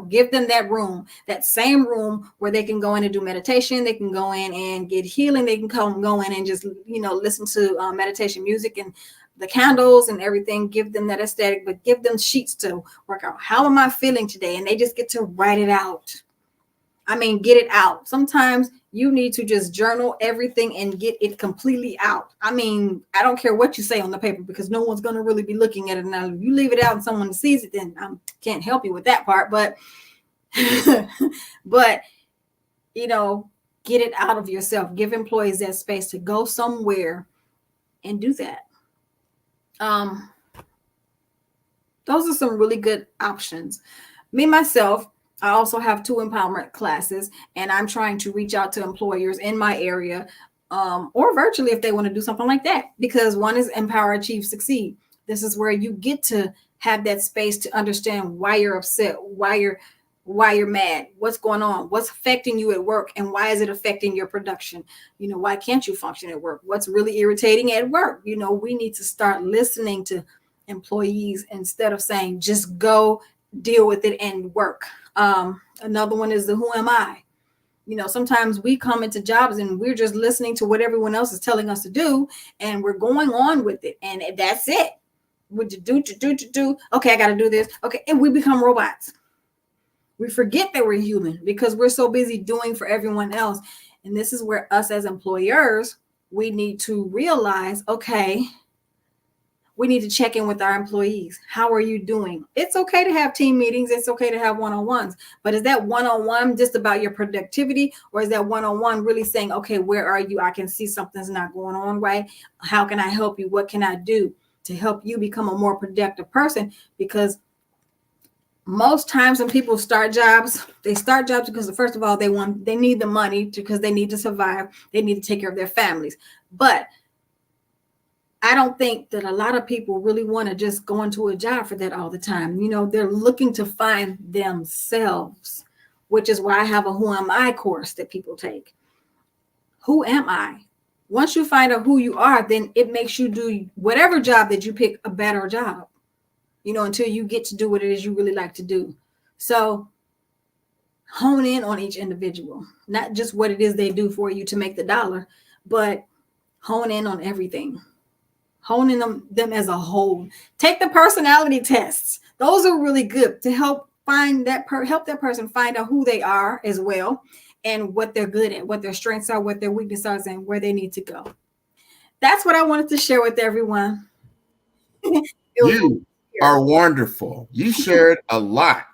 Give them that room, that same room where they can go in and do meditation. They can go in and get healing. They can go in and just, listen to meditation music and the candles and everything. Give them that aesthetic, but give them sheets to work out. How am I feeling today? And they just get to write it out. Get it out. Sometimes you need to just journal everything and get it completely out. I don't care what you say on the paper because no one's going to really be looking at it. Now, if you leave it out and someone sees it, then I can't help you with that part. But, get it out of yourself. Give employees that space to go somewhere and do that. Those are some really good options. Me, myself, I also have 2 empowerment classes, and I'm trying to reach out to employers in my area or virtually if they want to do something like that, because one is Empower, Achieve, Succeed. This is where you get to have that space to understand why you're upset, why you're mad, what's going on, what's affecting you at work, and why is it affecting your production? Why can't you function at work? What's really irritating at work? We need to start listening to employees instead of saying, just go deal with it and work. Another one is the who am I? Sometimes we come into jobs and we're just listening to what everyone else is telling us to do, and we're going on with it, and that's it. What you do. Okay, I got to do this. Okay, and we become robots. We forget that we're human because we're so busy doing for everyone else. And this is where us as employers, we need to realize, okay, we need to check in with our employees. How are you doing? It's okay to have team meetings. It's okay to have one-on-ones. But is that one-on-one just about your productivity? Or is that one-on-one really saying, okay, where are you? I can see something's not going on right. How can I help you? What can I do to help you become a more productive person? Because most times when people start jobs, they start jobs because first of all, they need the money because they need to survive. They need to take care of their families. But I don't think that a lot of people really want to just go into a job for that all the time. They're looking to find themselves, which is why I have a Who Am I course that people take. Who am I? Once you find out who you are, then it makes you do whatever job that you pick a better job, until you get to do what it is you really like to do. So hone in on each individual, not just what it is they do for you to make the dollar, but hone in on everything. Honing them as a whole. Take the personality tests. Those are really good to help help that person find out who they are as well, and what they're good at, what their strengths are, what their weaknesses are, and where they need to go. That's what I wanted to share with everyone. You are wonderful. You shared a lot.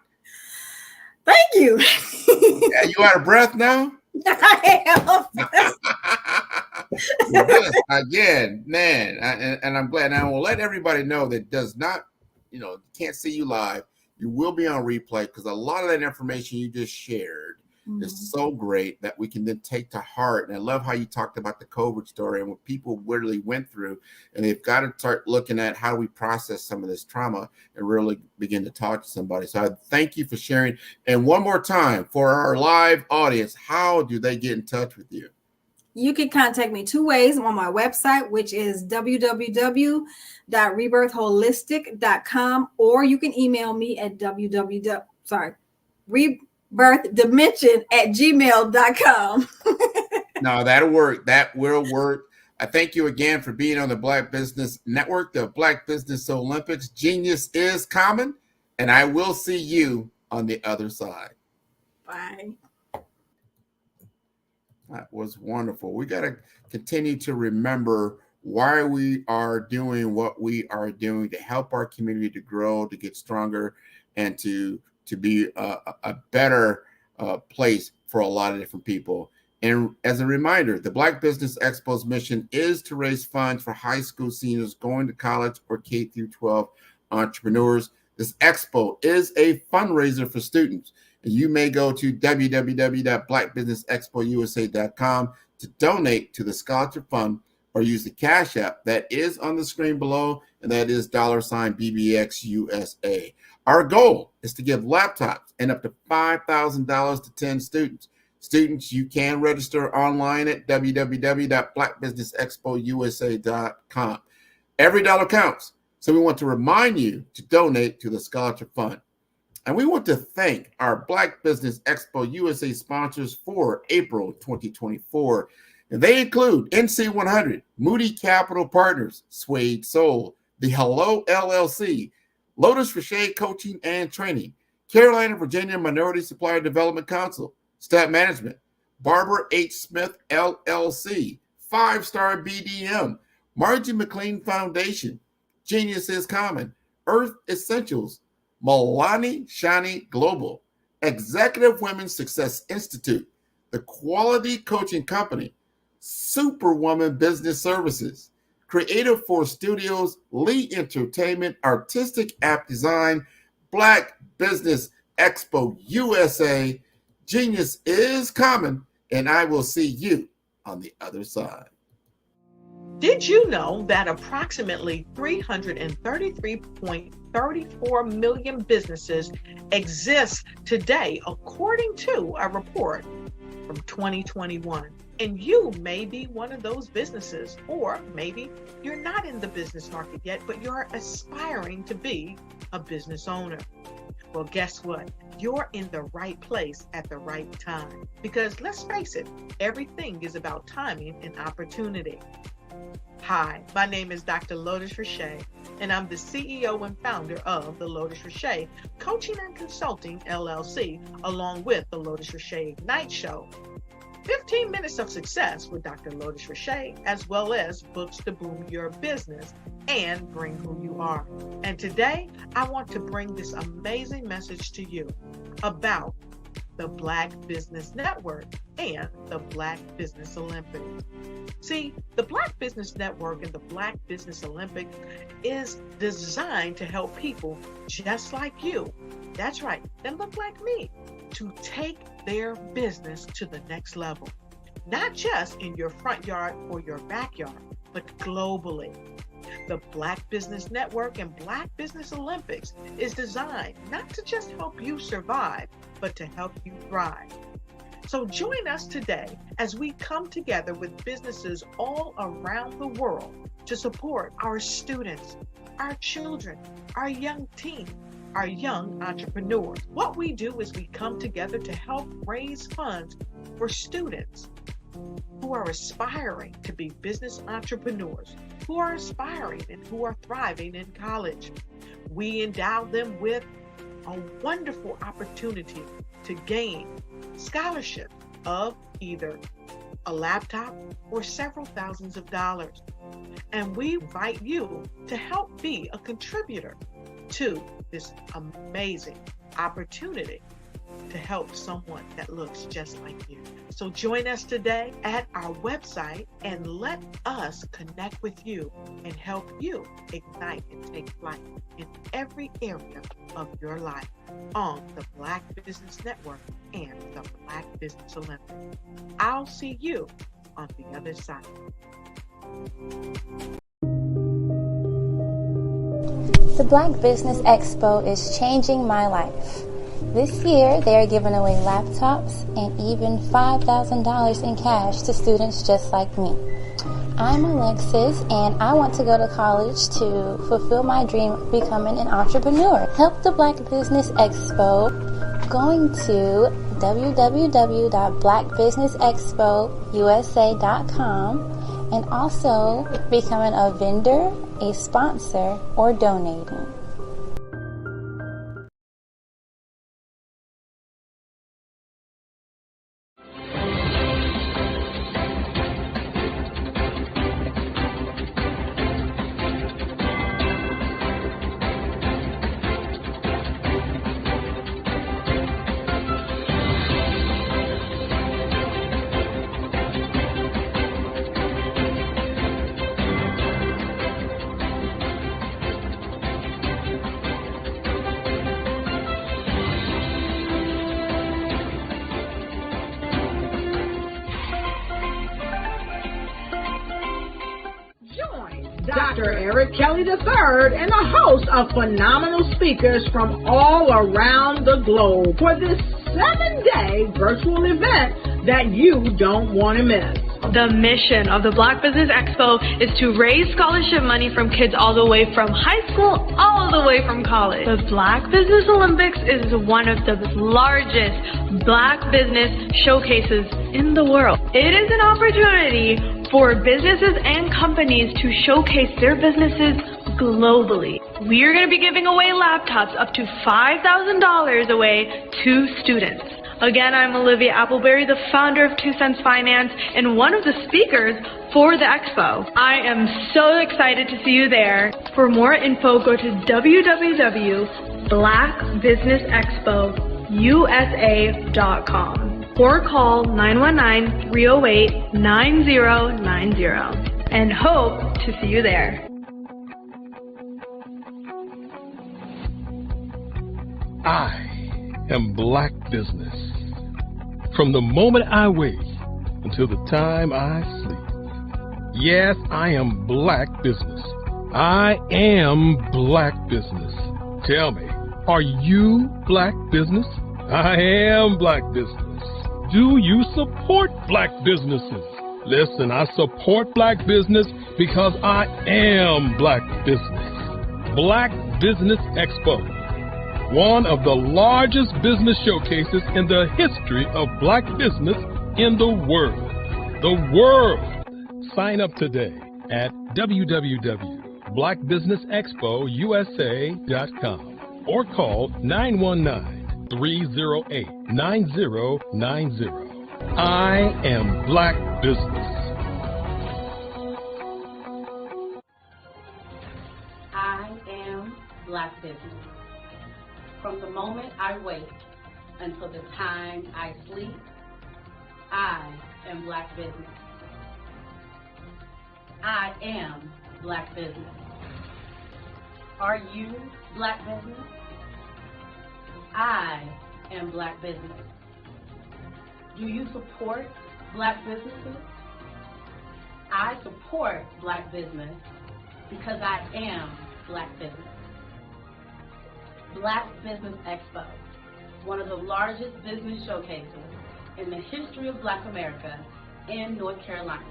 Thank you. Yeah, you out of breath now? I am. Yes, again, man, and I'm glad. And I will let everybody know that does not, can't see you live. You will be on replay because a lot of that information you just shared is so great that we can then take to heart. And I love how you talked about the COVID story and what people literally went through, and they've got to start looking at how we process some of this trauma and really begin to talk to somebody. So I thank you for sharing. And one more time for our live audience, how do they get in touch with you? You can contact me 2 ways on my website, which is www.rebirthholistic.com, or you can email me at rebirthdimension@gmail.com. No, that'll work. That will work. I thank you again for being on the Black Business Network, the Black Business Olympics. Genius is common, and I will see you on the other side. Bye. That was wonderful. We got to continue to remember why we are doing what we are doing to help our community to grow, to get stronger, and to be a better place for a lot of different people. And as a reminder, the Black Business Expo's mission is to raise funds for high school seniors going to college or K through 12 entrepreneurs. This expo is a fundraiser for students. And you may go to www.blackbusinessexpousa.com to donate to the scholarship fund, or use the Cash App that is on the screen below, and that is $BBXUSA. Our goal is to give laptops and up to $5,000 to 10 students. Students, you can register online at www.blackbusinessexpousa.com. Every dollar counts, so we want to remind you to donate to the scholarship fund. And we want to thank our Black Business Expo USA sponsors for April 2024. And they include NC100, Moody Capital Partners, Suede Soul, The Hello LLC, Lotus Richey Coaching and Training, Carolina, Virginia Minority Supplier Development Council, Staff Management, Barbara H. Smith LLC, 5-Star BDM, Margie McLean Foundation, Genius is Common, Earth Essentials, Milani Shani Global, Executive Women's Success Institute, The Quality Coaching Company, Superwoman Business Services, Creative Force Studios, Lee Entertainment, Artistic App Design, Black Business Expo USA, Genius is Common, and I will see you on the other side. Did you know that approximately 333.34 million businesses exist today, according to a report from 2021? And you may be one of those businesses, or maybe you're not in the business market yet, but you're aspiring to be a business owner. Well, guess what? You're in the right place at the right time. Because let's face it, everything is about timing and opportunity. Hi, my name is Dr. Lotus Richey, and I'm the CEO and founder of the Lotus Richey Coaching and Consulting LLC, along with the Lotus Richey Ignite Show. 15 minutes of success with Dr. Lotus Richey, as well as books to boom your business and bring who you are. And today, I want to bring this amazing message to you about the Black Business Network and the Black Business Olympics. See, the Black Business Network and the Black Business Olympics is designed to help people just like you, that's right, that look like me, to take their business to the next level. Not just in your front yard or your backyard, but globally. The Black Business Network and Black Business Olympics is designed not to just help you survive, but to help you thrive. So join us today as we come together with businesses all around the world to support our students, our children, our young teens, our young entrepreneurs. What we do is we come together to help raise funds for students who are aspiring to be business entrepreneurs, who are aspiring and who are thriving in college. We endow them with a wonderful opportunity to gain scholarship of either a laptop or several thousands of dollars. And we invite you to help be a contributor to this amazing opportunity to help someone that looks just like you. So join us today at our website and let us connect with you and help you ignite and take flight in every area of your life on the Black Business Network and the Black Business Olympics. I'll see you on the other side. The Black Business Expo is changing my life. This year, they are giving away laptops and even $5,000 in cash to students just like me. I'm Alexis, and I want to go to college to fulfill my dream of becoming an entrepreneur. Help the Black Business Expo going to www.blackbusinessexpousa.com and also becoming a vendor, a sponsor, or donating. Dr. Eric Kelly III and a host of phenomenal speakers from all around the globe for this 7-day virtual event that you don't want to miss. The mission of the Black Business Expo is to raise scholarship money from kids all the way from high school, all the way from college. The Black Business Olympics is one of the largest Black business showcases in the world. It is an opportunity for businesses and companies to showcase their businesses globally. We are going to be giving away laptops up to $5,000 away to students. Again, I'm Olivia Appleberry, the founder of 2 Cents Finance and one of the speakers for the expo. I am so excited to see you there. For more info, go to www.blackbusinessexpousa.com or call 919-308-9090 and hope to see you there. I am Black Business. From the moment I wake until the time I sleep. Yes, I am Black Business. I am Black Business. Tell me, are you Black Business? I am Black Business. Do you support Black businesses? Listen, I support Black business because I am Black Business. Black Business Expo, one of the largest business showcases in the history of Black business in the world. The world! Sign up today at www.blackbusinessexpousa.com or call 919-308-9090. I am Black Business. I am Black Business. From the moment I wake until the time I sleep, I am Black Business. I am Black Business. Are you Black Business? I am Black Business. Do you support Black businesses? I support Black business because I am Black Business. Black Business Expo, one of the largest business showcases in the history of Black America in North Carolina.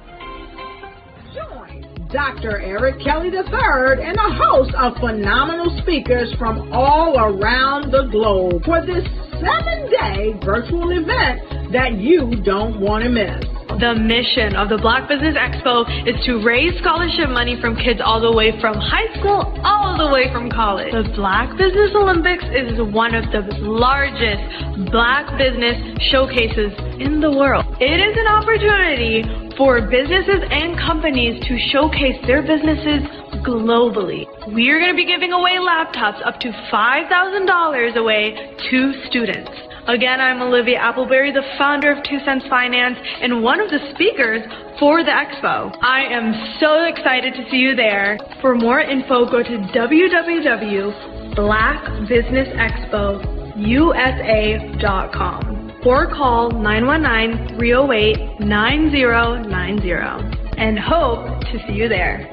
Join Dr. Eric Kelly III and a host of phenomenal speakers from all around the globe for this 7-day virtual event that you don't want to miss. The mission of the Black Business Expo is to raise scholarship money from kids all the way from high school, all the way from college. The Black Business Olympics is one of the largest Black business showcases in the world. It is an opportunity for businesses and companies to showcase their businesses globally. We are going to be giving away laptops up to $5,000 away to students. Again, I'm Olivia Appleberry, the founder of 2 Cents Finance and one of the speakers for the expo. I am so excited to see you there. For more info, go to www.blackbusinessexpousa.com or call 919-308-9090 and hope to see you there.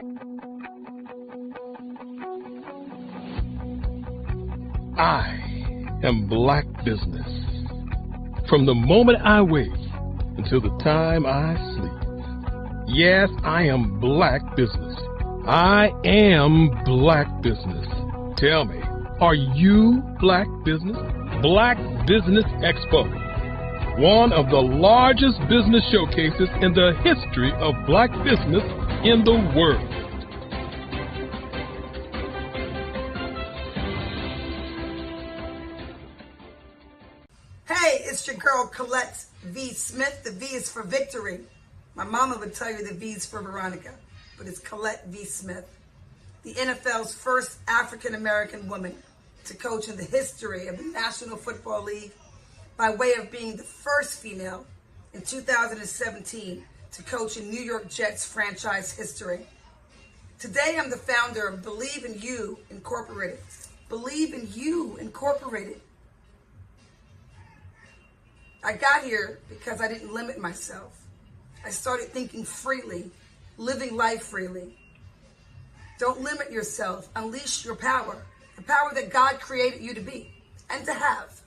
I am Black Business. From the moment I wake until the time I sleep. Yes, I am Black Business. I am Black Business. Tell me, are you Black Business? Black Business Expo, one of the largest business showcases in the history of Black business in the world. Hey, it's your girl Colette V. Smith. The V is for victory. My mama would tell you the V is for Veronica, but it's Colette V. Smith, the NFL's first African-American woman to coach in the history of the National Football League by way of being the first female in 2017 to coach in New York Jets franchise history. Today, I'm the founder of Believe in You Incorporated. Believe in You Incorporated. I got here because I didn't limit myself. I started thinking freely, living life freely. Don't limit yourself. Unleash your power, the power that God created you to be and to have.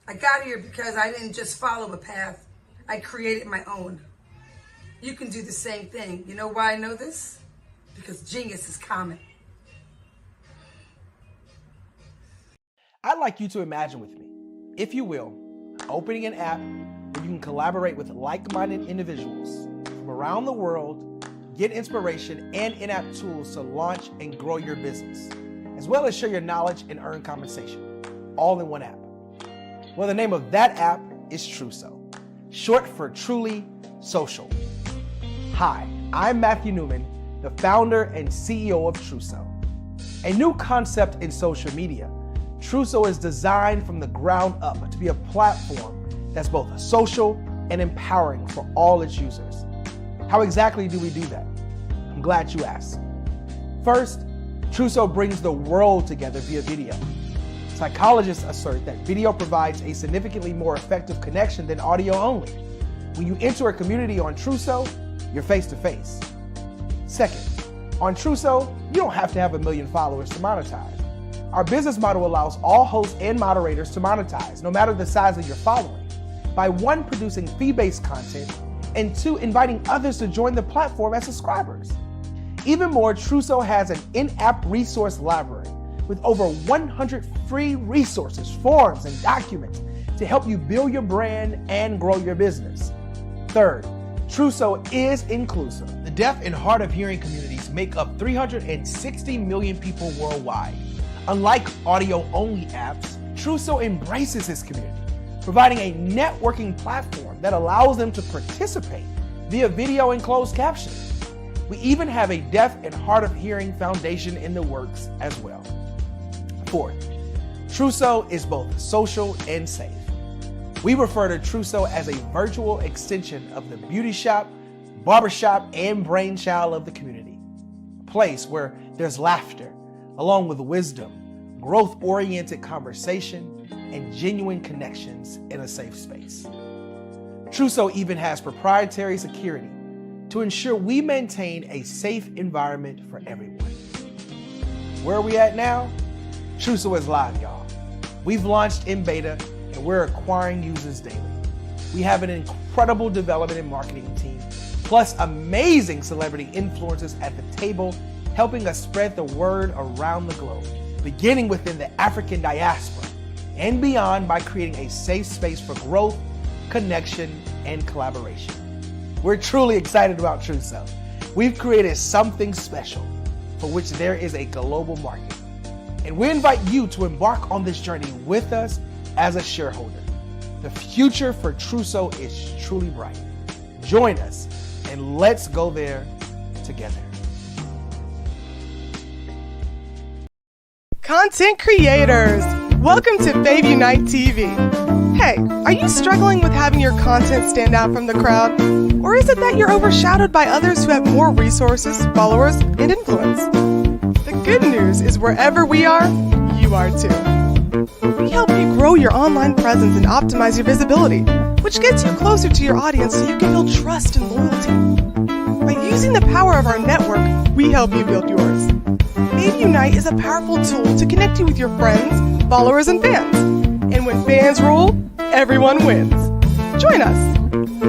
I got here because I didn't just follow a path. I created my own. You can do the same thing. You know why I know this? Because genius is common. I'd like you to imagine with me, if you will, opening an app where you can collaborate with like-minded individuals from around the world, get inspiration and in-app tools to launch and grow your business, as well as share your knowledge and earn compensation, all in one app. Well, the name of that app is Truso, short for Truly Social. Hi, I'm Matthew Newman, the founder and CEO of Truso. A new concept in social media, Truso is designed from the ground up to be a platform that's both social and empowering for all its users. How exactly do we do that? I'm glad you asked. First, Truso brings the world together via video. Psychologists assert that video provides a significantly more effective connection than audio only. When you enter a community on Truso, you're face to face. Second, on Truso, you don't have to have 1 million followers to monetize. Our business model allows all hosts and moderators to monetize, no matter the size of your following, by 1, producing fee-based content, and 2, inviting others to join the platform as subscribers. Even more, Truso has an in-app resource library with over 100 free resources, forms, and documents to help you build your brand and grow your business. Third, Truso is inclusive. The deaf and hard of hearing communities make up 360 million people worldwide. Unlike audio-only apps, Truso embraces this community, providing a networking platform that allows them to participate via video and closed captioning. We even have a deaf and hard of hearing foundation in the works as well. Fourth, Truso is both social and safe. We refer to Truso as a virtual extension of the beauty shop, barbershop, and brainchild of the community. A place where there's laughter, along with wisdom, growth-oriented conversation, and genuine connections in a safe space. Truso even has proprietary security to ensure we maintain a safe environment for everyone. Where are we at now? Truso is live, y'all. We've launched in beta and we're acquiring users daily. We have an incredible development and marketing team, plus amazing celebrity influencers at the table, helping us spread the word around the globe, beginning within the African diaspora and beyond by creating a safe space for growth, connection, and collaboration. We're truly excited about Truso. We've created something special for which there is a global market. And we invite you to embark on this journey with us as a shareholder. The future for Truso is truly bright. Join us and let's go there together. Content creators, welcome to Fave Unite TV. Hey, are you struggling with having your content stand out from the crowd? Or is it that you're overshadowed by others who have more resources, followers, and influence? The good news is wherever we are, you are too. We help you grow your online presence and optimize your visibility, which gets you closer to your audience so you can build trust and loyalty. By using the power of our network, we help you build yours. Fave Unite is a powerful tool to connect you with your friends, followers, and fans. And when fans rule, everyone wins. Join us.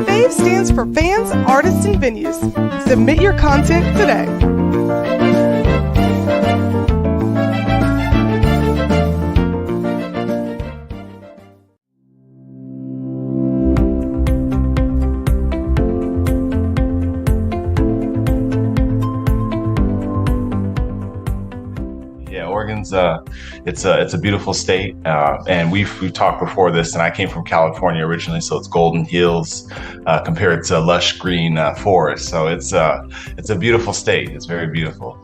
Fave stands for fans, artists, and venues. Submit your content today. Oregon's it's a beautiful state, and we've talked before this. And I came from California originally, so it's golden hills compared to lush green forest. So it's a beautiful state. It's very beautiful.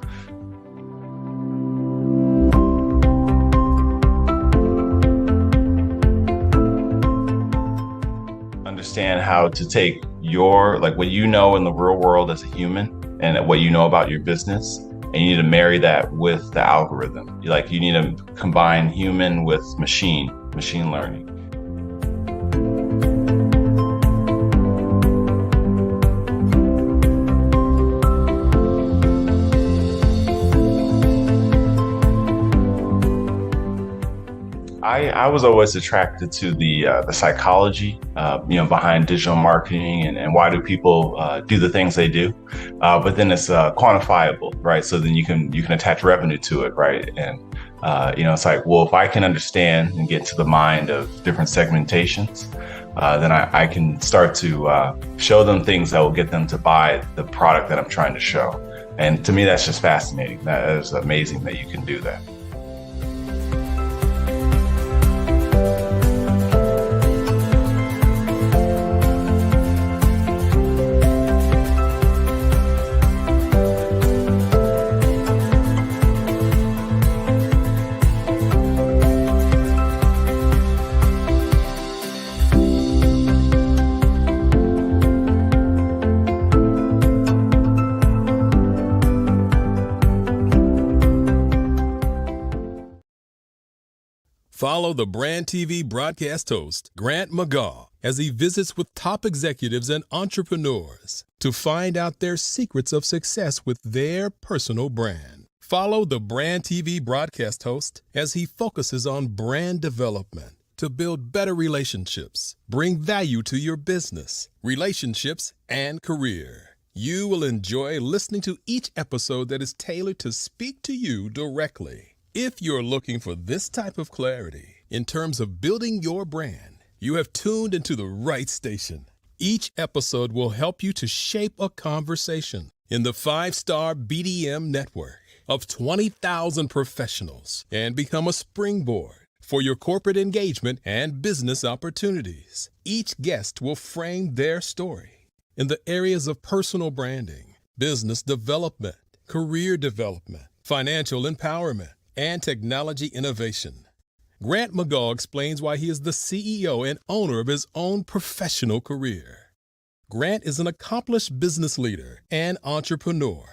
Understand how to take your what you know in the real world as a human and what you know about your business. And you need to marry that with the algorithm. You need to combine human with machine learning. I was always attracted to the psychology, behind digital marketing and why do people do the things they do. But then it's quantifiable, right? So then you can attach revenue to it, right? And it's like, well, if I can understand and get to the mind of different segmentations, then I can start to show them things that will get them to buy the product that I'm trying to show. And to me, that's just fascinating. That is amazing that you can do that. Follow the Brand TV broadcast host, Grant McGaw, as he visits with top executives and entrepreneurs to find out their secrets of success with their personal brand. Follow the Brand TV broadcast host as he focuses on brand development to build better relationships, bring value to your business, relationships, and career. You will enjoy listening to each episode that is tailored to speak to you directly. If you're looking for this type of clarity in terms of building your brand, you have tuned into the right station. Each episode will help you to shape a conversation in the 5-star BDM network of 20,000 professionals and become a springboard for your corporate engagement and business opportunities. Each guest will frame their story in the areas of personal branding, business development, career development, financial empowerment, and technology innovation. Grant McGaw explains why he is the CEO and owner of his own professional career. Grant is an accomplished business leader and entrepreneur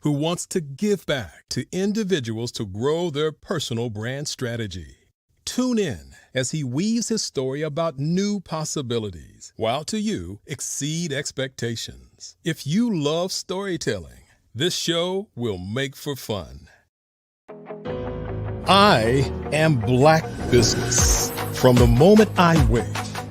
who wants to give back to individuals to grow their personal brand strategy. Tune in as he weaves his story about new possibilities, while to you exceed expectations. If you love storytelling, this show will make for fun. I am Black business. From the moment I wake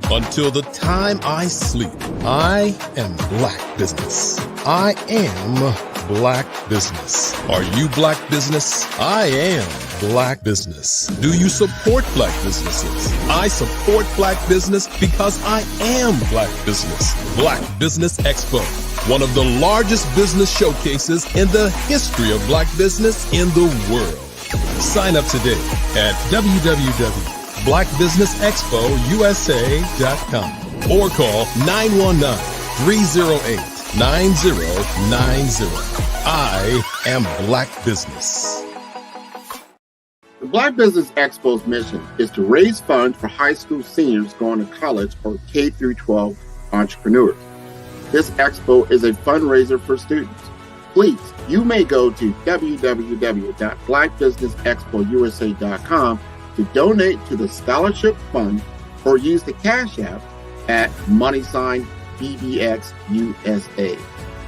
until the time I sleep, I am Black business. I am Black business. Are you Black business? I am Black business. Do you support Black businesses? I support Black business because I am Black business. Black Business Expo, one of the largest business showcases in the history of Black business in the world. Sign up today at www.blackbusinessexpousa.com or call 919-308-9090. I am Black business. The Black Business Expo's mission is to raise funds for high school seniors going to college or K through 12 entrepreneurs. This expo is a fundraiser for students. Please, you may go to www.blackbusinessexpousa.com to donate to the scholarship fund or use the Cash App at $BBXUSA.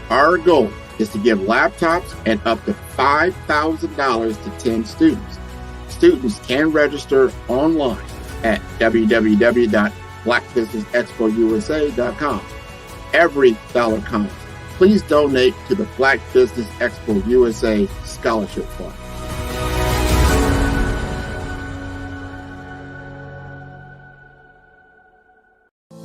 Our goal is to give laptops and up to $5,000 to 10 students. Students can register online at www.blackbusinessexpousa.com. Every dollar counts. Please donate to the Black Business Expo USA Scholarship Fund.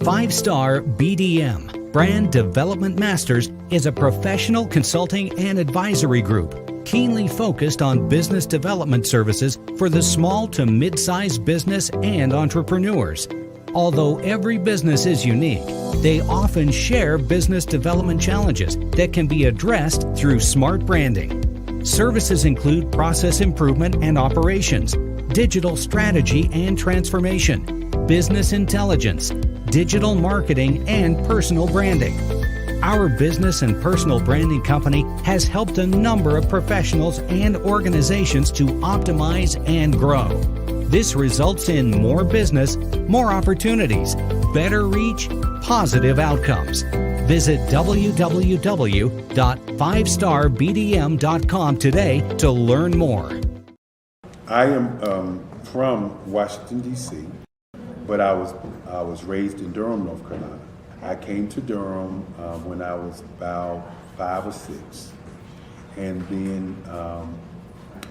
Five-Star BDM, Brand Development Masters, is a professional consulting and advisory group keenly focused on business development services for the small to mid-sized business and entrepreneurs. Although every business is unique, they often share business development challenges that can be addressed through smart branding. Services include process improvement and operations, digital strategy and transformation, business intelligence, digital marketing, and personal branding. Our business and personal branding company has helped a number of professionals and organizations to optimize and grow. This results in more business, more opportunities, better reach, positive outcomes. Visit www.fivestarbdm.com today to learn more. I am from Washington, D.C., but I was raised in Durham, North Carolina. I came to Durham when I was about 5 or 6, and then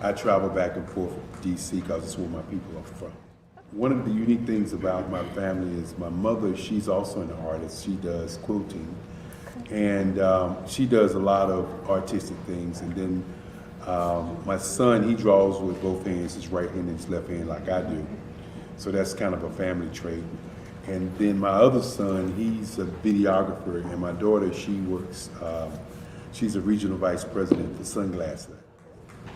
I traveled back and forth to D.C. because it's where my people are from. One of the unique things about my family is my mother, she's also an artist. She does quilting, and she does a lot of artistic things. And then my son, he draws with both hands, his right hand and his left hand like I do. So that's kind of a family trait. And then my other son, he's a videographer, and my daughter, she works, she's a regional vice president for Sunglasses.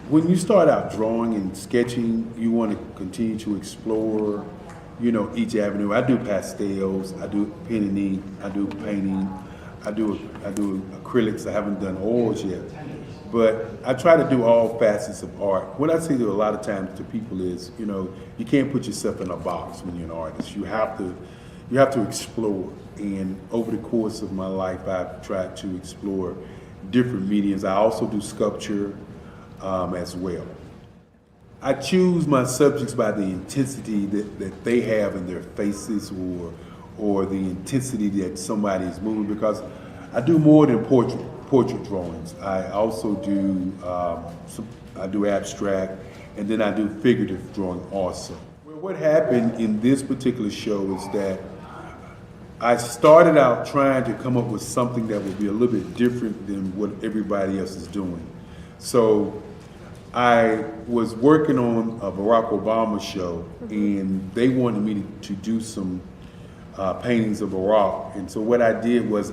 When you start out drawing and sketching, you want to continue to explore, you know, each avenue. I do pastels, I do pen and ink, I do painting, I do acrylics. I haven't done oils yet, but I try to do all facets of art. What I say to a lot of times to people is, you know, you can't put yourself in a box when you're an artist. You have to explore. And over the course of my life, I've tried to explore different mediums. I also do sculpture as well. I choose my subjects by the intensity that they have in their faces, or the intensity that somebody is moving, because I do more than portrait drawings. I also do I do abstract, and then I do figurative drawing also. Well, what happened in this particular show is that I started out trying to come up with something that would be a little bit different than what everybody else is doing. So I was working on a Barack Obama show, and they wanted me to do some paintings of Barack. And so what I did was,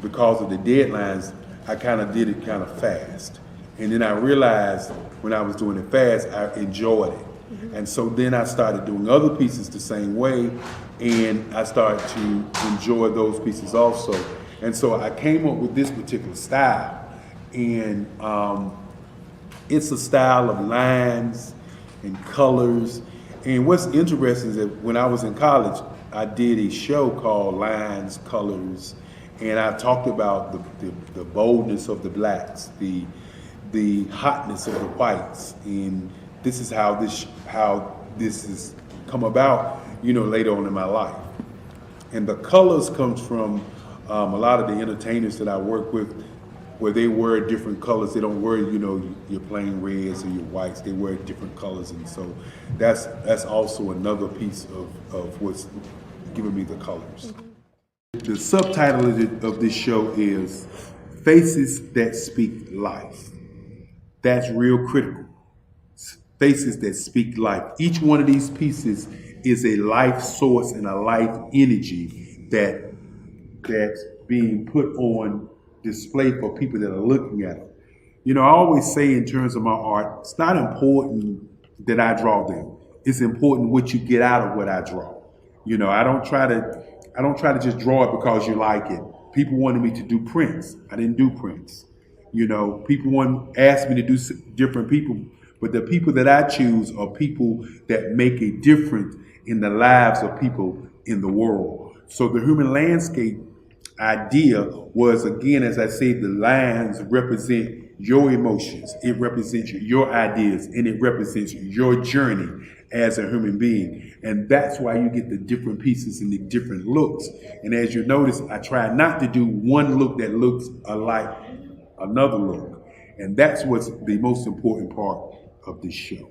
because of the deadlines, I kind of did it kind of fast. And then I realized when I was doing it fast, I enjoyed it. And so then I started doing other pieces the same way, and I started to enjoy those pieces also. And so I came up with this particular style. And it's a style of lines and colors. And what's interesting is that when I was in college, I did a show called Lines, Colors, and I talked about the boldness of the blacks, the hotness of the whites, and this is how this has come about, you know, later on in my life. And the colors comes from a lot of the entertainers that I work with, where they wear different colors. They don't wear, you know, your plain reds or your whites. They wear different colors, and so that's also another piece of what's giving me the colors. The subtitle of this show is Faces That Speak Life. That's real critical. Faces that speak life. Each one of these pieces is a life source and a life energy that's being put on display for people that are looking at it. You know, I always say in terms of my art, it's not important that I draw them. It's important what you get out of what I draw. You know, I don't try to just draw it because you like it. People wanted me to do prints. I didn't do prints. You know, people asked me to do different people, but the people that I choose are people that make a difference in the lives of people in the world. So the human landscape idea was, again, as I say, the lines represent your emotions, it represents your ideas, and it represents your journey as a human being. And that's why you get the different pieces and the different looks. And as you notice, I try not to do one look that looks alike another look. And that's what's the most important part of this show.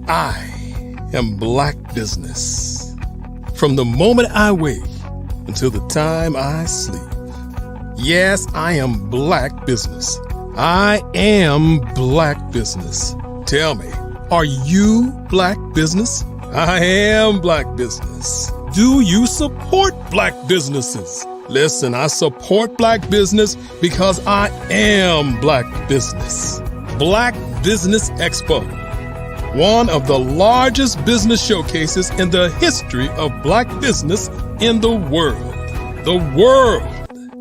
I am Black business. From the moment I wake until the time I sleep. Yes, I am Black business. I am Black business. Tell me, are you Black business? I am Black business. Do you support Black businesses? Listen, I support Black business because I am Black business. Black Business Expo, one of the largest business showcases in the history of Black business in the world. The world!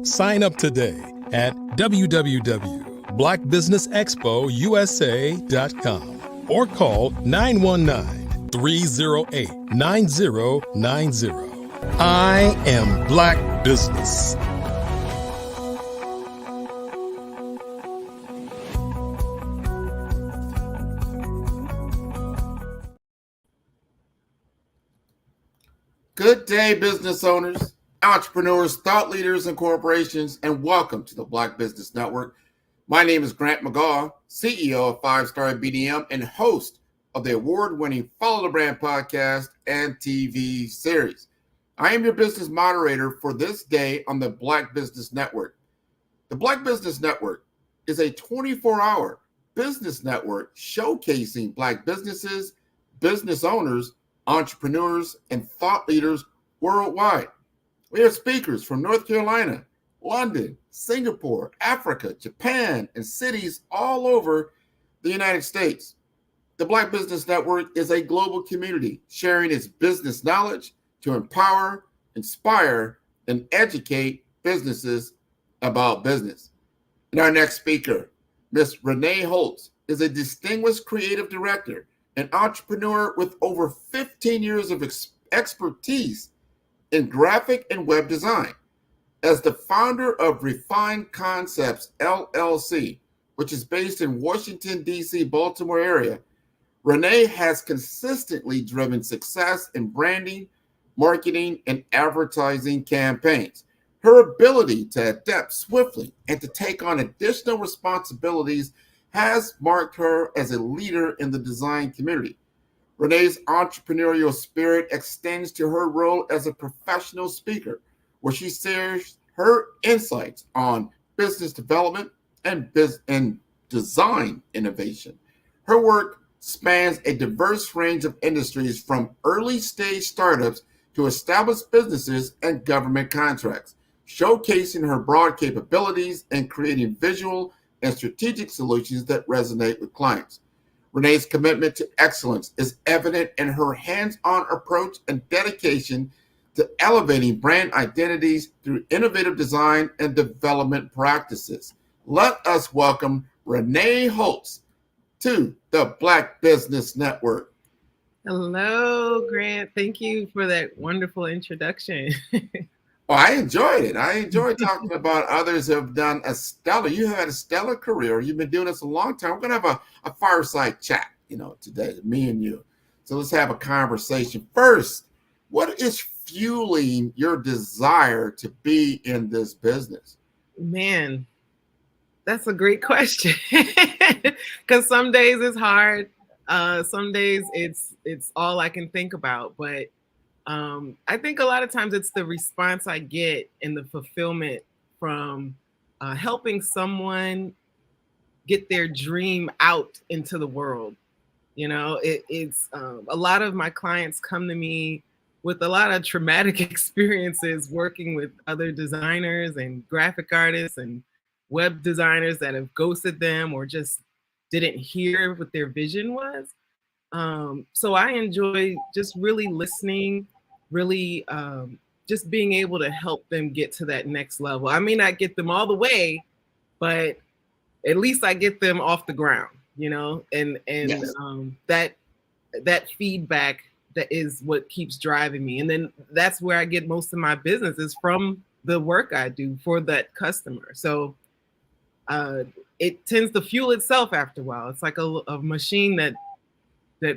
Sign up today at www.blackbusinessexpousa.com or call 919-308-9090. I am Black business. Good day, business owners, entrepreneurs, thought leaders, and corporations, and welcome to the Black Business Network. My name is Grant McGaw, CEO of 5-Star BDM and host of the award-winning Follow the Brand podcast and TV series. I am your business moderator for this day on the Black Business Network. The Black Business Network is a 24-hour business network showcasing Black businesses, business owners, entrepreneurs, and thought leaders worldwide. We have speakers from North Carolina, London, Singapore, Africa, Japan, and cities all over the United States. The Black Business Network is a global community sharing its business knowledge to empower, inspire, and educate businesses about business. And our next speaker, Ms. Renee Holtz, is a distinguished creative director, an entrepreneur with over 15 years of expertise in graphic and web design. As the founder of Refined Concepts, LLC, which is based in Washington, D.C., Baltimore area, Renee has consistently driven success in branding, marketing, and advertising campaigns. Her ability to adapt swiftly and to take on additional responsibilities has marked her as a leader in the design community. Renee's entrepreneurial spirit extends to her role as a professional speaker, where she shares her insights on business development and design innovation. Her work spans a diverse range of industries from early stage startups to established businesses and government contracts, showcasing her broad capabilities in creating visual and strategic solutions that resonate with clients. Renee's commitment to excellence is evident in her hands-on approach and dedication to elevating brand identities through innovative design and development practices. Let us welcome Renee Holtz to the Black Business Network. Hello, Grant. Thank you for that wonderful introduction. Well, I enjoyed it. I enjoyed talking about others who have done you have had a stellar career. You've been doing this a long time. We're going to have a fireside chat, today, me and you. So let's have a conversation. First, what is fueling your desire to be in this business? Man, that's a great question. Because some days it's hard. Some days it's all I can think about. But I think a lot of times it's the response I get and the fulfillment from helping someone get their dream out into the world. It's a lot of my clients come to me with a lot of traumatic experiences working with other designers and graphic artists and web designers that have ghosted them or just didn't hear what their vision was. So I enjoy just really listening, really just being able to help them get to that next level. I may not get them all the way, but at least I get them off the ground, and yes. That feedback, that is what keeps driving me. And then that's where I get most of my business, is from the work I do for that customer. So it tends to fuel itself after a while. It's like a machine that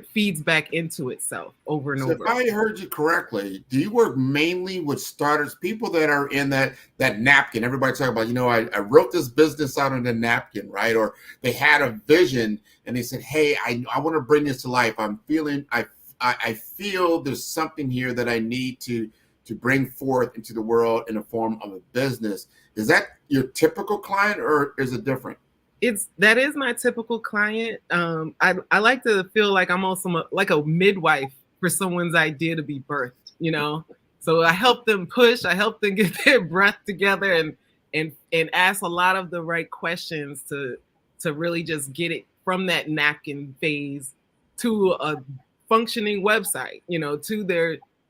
feeds back into itself over and over. If I heard you correctly, do you work mainly with starters, people that are in that napkin? Everybody talking about, I wrote this business out on the napkin, right? Or they had a vision and they said, hey, I want to bring this to life. I feel there's something here that I need to bring forth into the world in the form of a business. Is that your typical client or is it different? That is my typical client. I like to feel like I'm also like a midwife for someone's idea to be birthed, So I help them push, I help them get their breath together and ask a lot of the right questions to really just get it from that napkin phase to a functioning website, to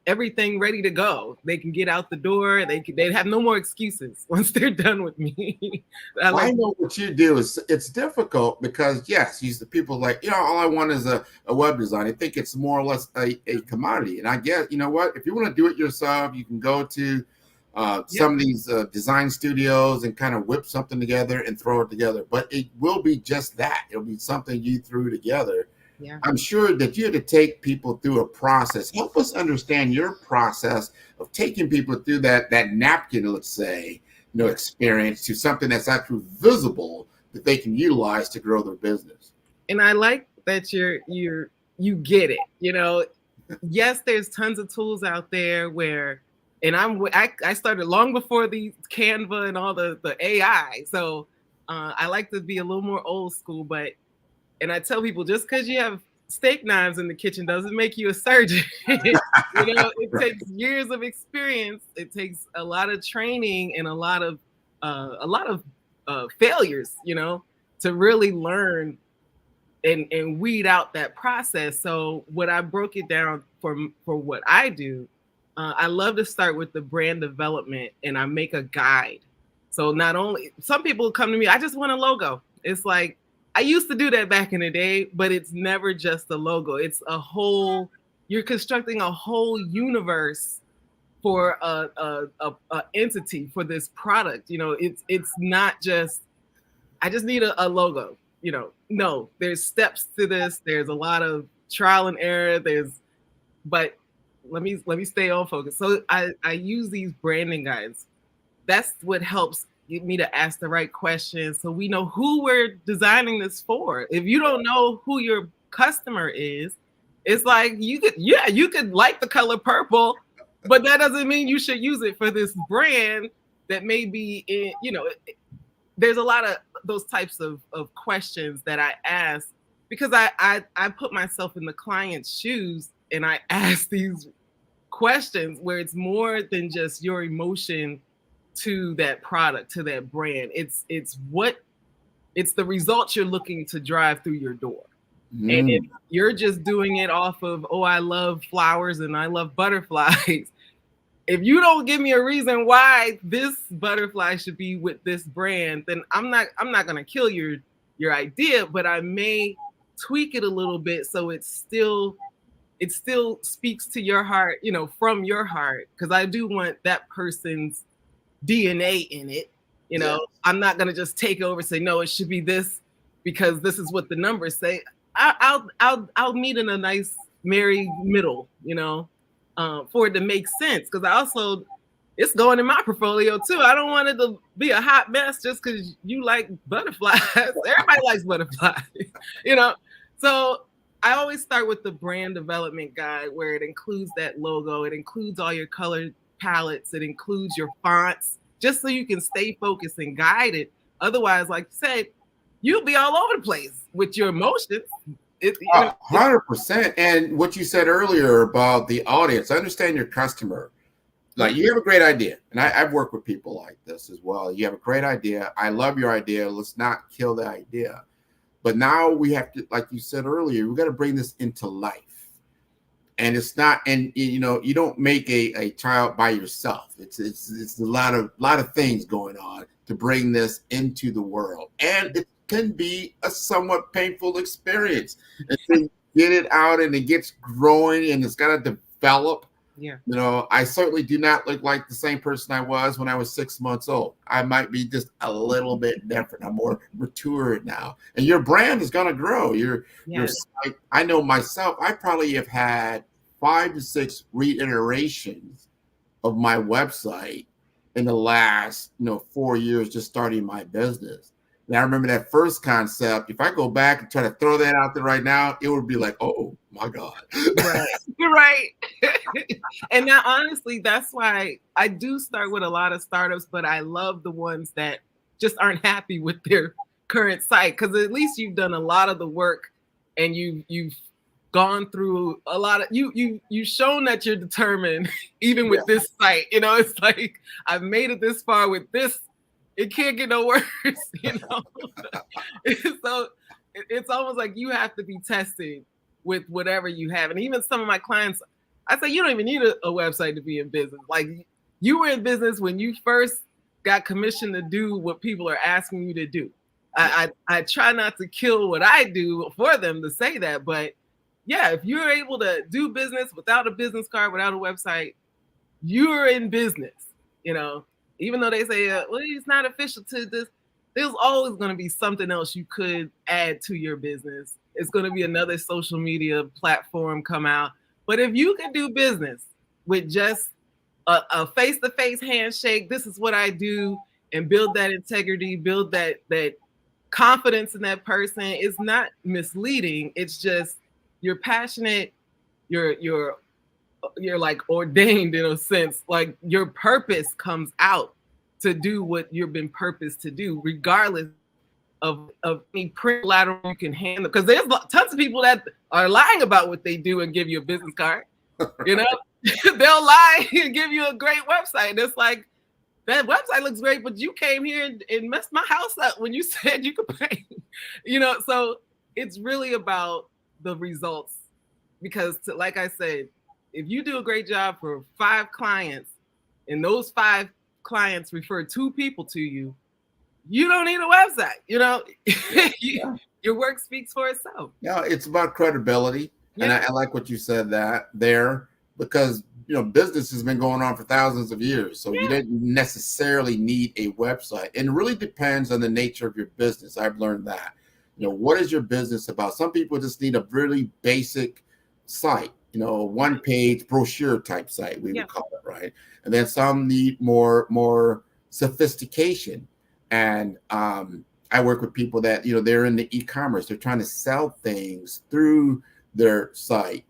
everything ready to go. They can get out the door. They have no more excuses once they're done with me. I know what you do is it's difficult because yes, the people like, all I want is a web design. I think it's more or less a commodity. And I guess, you know what, if you want to do it yourself, you can go to some of these design studios and kind of whip something together and throw it together. But it will be just that. It'll be something you threw together. Yeah. I'm sure that you had to take people through a process. Help us understand your process of taking people through that napkin, let's say, experience to something that's actually visible that they can utilize to grow their business. And I like that you get it. Yes, there's tons of tools out there where, and I started long before the Canva and all the AI. So I like to be a little more old school, and I tell people, just because you have steak knives in the kitchen doesn't make you a surgeon. It takes years of experience. It takes a lot of training and a lot of failures, to really learn and weed out that process. So what I broke it down for what I do, I love to start with the brand development, and I make a guide. So not only, some people come to me, I just want a logo. It's like, I used to do that back in the day, but it's never just a logo. It's you're constructing a whole universe for a entity for this product. It's not just, I just need a logo. No, there's steps to this. There's a lot of trial and error. But let me stay on focus. So I use these branding guides. That's what helps get me to ask the right questions so we know who we're designing this for. If you don't know who your customer is, it's like you could like the color purple, but that doesn't mean you should use it for this brand that may be in, there's a lot of those types of questions that I ask because I put myself in the client's shoes and I ask these questions where it's more than just your emotion to that product, to that brand. It's the results you're looking to drive through your door. And if you're just doing it off of, I love flowers and I love butterflies, if you don't give me a reason why this butterfly should be with this brand, then I'm not going to kill your idea, but I may tweak it a little bit so it still speaks to your heart, from your heart, because I do want that person's DNA in it. I'm not going to just take over and say, no, it should be this because this is what the numbers say. I'll meet in a nice merry middle, for it to make sense. Because it's going in my portfolio too. I don't want it to be a hot mess just because you like butterflies. Everybody likes butterflies, So I always start with the brand development guide where it includes that logo. It includes all your color palettes. It includes your fonts, just so you can stay focused and guided. Otherwise, like you said, you'll be all over the place with your emotions. 100%. And what you said earlier about the audience, I understand your customer. Like, you have a great idea. And I've worked with people like this as well. You have a great idea. I love your idea. Let's not kill the idea. But now we have to, like you said earlier, we got to bring this into life. And it's not, and you don't make a child by yourself. It's a lot of things going on to bring this into the world. And it can be a somewhat painful experience. And to get it out and it gets growing and it's got to develop. Yeah. I certainly do not look like the same person I was when I was 6 months old. I might be just a little bit different. I'm more mature now. And your brand is going to grow. Your site, I know myself, I probably have had 5 to 6 reiterations of my website in the last 4 years just starting my business. And I remember that first concept. If I go back and try to throw that out there right now, it would be like, oh my God. Right. You're right. And now, honestly, that's why I do start with a lot of startups, but I love the ones that just aren't happy with their current site, because at least you've done a lot of the work and you've gone through a lot of you've shown that you're determined even with this site. It's like, I've made it this far with this. It can't get no worse, So it's almost like you have to be tested with whatever you have. And even some of my clients, I say you don't even need a website to be in business. Like you were in business when you first got commissioned to do what people are asking you to do. I try not to kill what I do for them to say that, but yeah, if you're able to do business without a business card, without a website, you're in business. You know, even though they say, well, it's not official to this, there's always going to be something else you could add to your business. It's going to be another social media platform come out. But if you can do business with just a face-to-face handshake, this is what I do, and build that integrity, build that confidence in that person, it's not misleading. It's just you're passionate, you're like ordained in a sense, like your purpose comes out to do what you've been purposed to do, regardless of any print lateral you can handle. Because there's tons of people that are lying about what they do and give you a business card. You know, they'll lie and give you a great website. It's like, that website looks great, but you came here and messed my house up when you said you could pay. You know, so it's really about the results. Because like I said, if you do a great job for 5 clients and those 5 clients refer 2 people to you, you don't need a website. You know, your work speaks for itself. Yeah, it's about credibility. Yeah. And I like what you said there, because you know, business has been going on for thousands of years. So you didn't necessarily need a website. And it really depends on the nature of your business. I've learned that. You know, what is your business about? Some people just need a really basic site, you know, 1-page brochure type site, we would call it, right? And then some need more sophistication. And I work with people that, you know, they're in the e-commerce. They're trying to sell things through their site.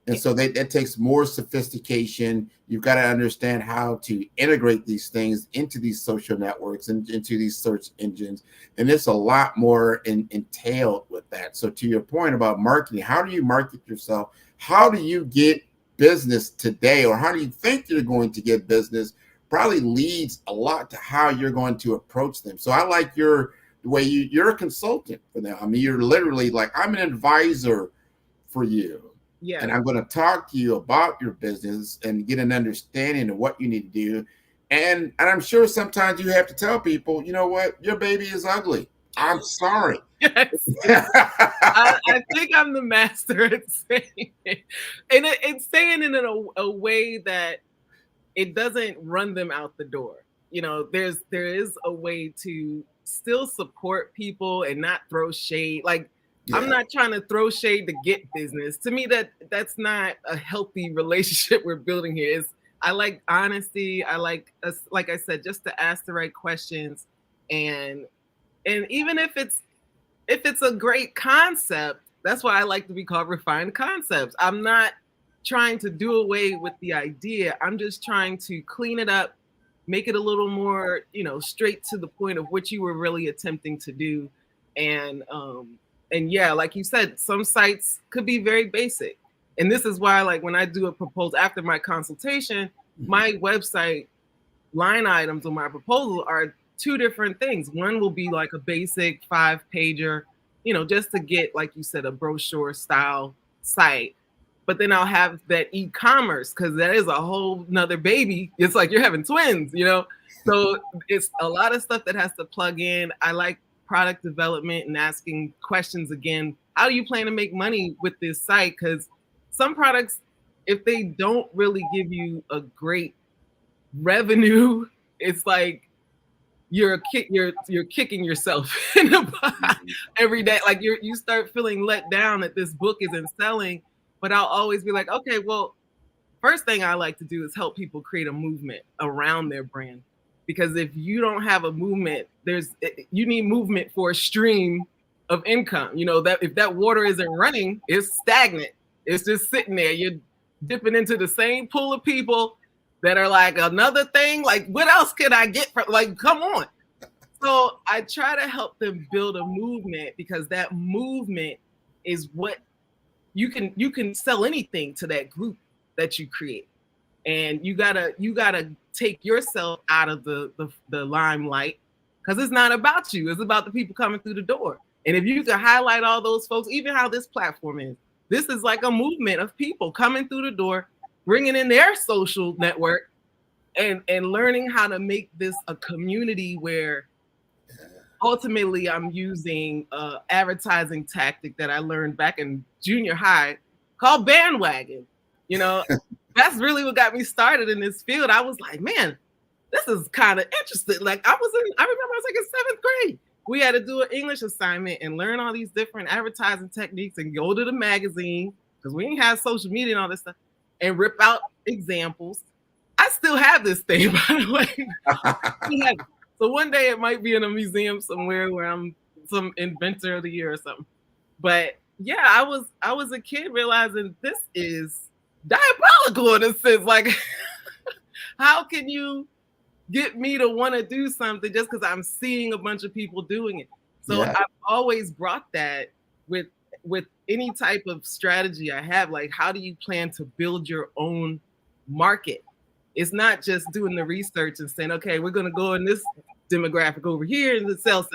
And so that takes more sophistication. You've got to understand how to integrate these things into these social networks and into these search engines. And there's a lot more entailed with that. So to your point about marketing, how do you market yourself? How do you get business today? Or how do you think you're going to get business? Probably leads a lot to how you're going to approach them. So I like the way you're a consultant for them. I mean, you're literally like, I'm an advisor for you. Yeah. And I'm going to talk to you about your business and get an understanding of what you need to do. And I'm sure sometimes you have to tell people, you know what, your baby is ugly. I'm sorry. Yes. I think I'm the master at saying it. And it's saying it in a way that it doesn't run them out the door. You know, there is a way to still support people and not throw shade. Like, I'm not trying to throw shade to get business. To me, that's not a healthy relationship we're building here. I like honesty. I like I said, just to ask the right questions, and even if it's a great concept, that's why I like to be called refined concepts. I'm not trying to do away with the idea. I'm just trying to clean it up, make it a little more, you know, straight to the point of what you were really attempting to do, and yeah, like you said, some sites could be very basic. And this is why, like, when I do a proposal after my consultation, my website line items on my proposal are 2 different things. One will be like a basic 5-pager, you know, just to get, like you said, a brochure style site. But then I'll have that e-commerce, because that is a whole nother baby. It's like you're having twins, you know? So it's a lot of stuff that has to plug in. I like product development and asking questions again. How do you plan to make money with this site? Because some products, if they don't really give you a great revenue, it's like you're kicking yourself in the butt every day. Like you start feeling let down that this book isn't selling. But I'll always be like, okay, well, first thing I like to do is help people create a movement around their brand. Because if you don't have a movement, you need movement for a stream of income. You know, that if that water isn't running, it's stagnant. It's just sitting there. You're dipping into the same pool of people that are like, another thing, like, what else can I get from, like, come on. So I try to help them build a movement, because that movement is what you can sell anything to that group that you create. And you gotta take yourself out of the limelight, because it's not about you. It's about the people coming through the door. And if you can highlight all those folks, even how this platform is, this is like a movement of people coming through the door, bringing in their social network and learning how to make this a community where ultimately I'm using advertising tactic that I learned back in junior high called bandwagon. You know, that's really what got me started in this field. I was like, man, this is kind of interesting. Like I remember I was like in 7th grade. We had to do an English assignment and learn all these different advertising techniques and go to the magazine because we didn't have social media and all this stuff and rip out examples. I still have this thing, by the way. So one day it might be in a museum somewhere where I'm some inventor of the year or something. But yeah, I was a kid realizing this is diabolical in a sense. Like, how can you get me to want to do something just because I'm seeing a bunch of people doing it? So I've always brought that with any type of strategy I have. Like, how do you plan to build your own market? It's not just doing the research and saying, okay, we're going to go in this demographic over here and sell.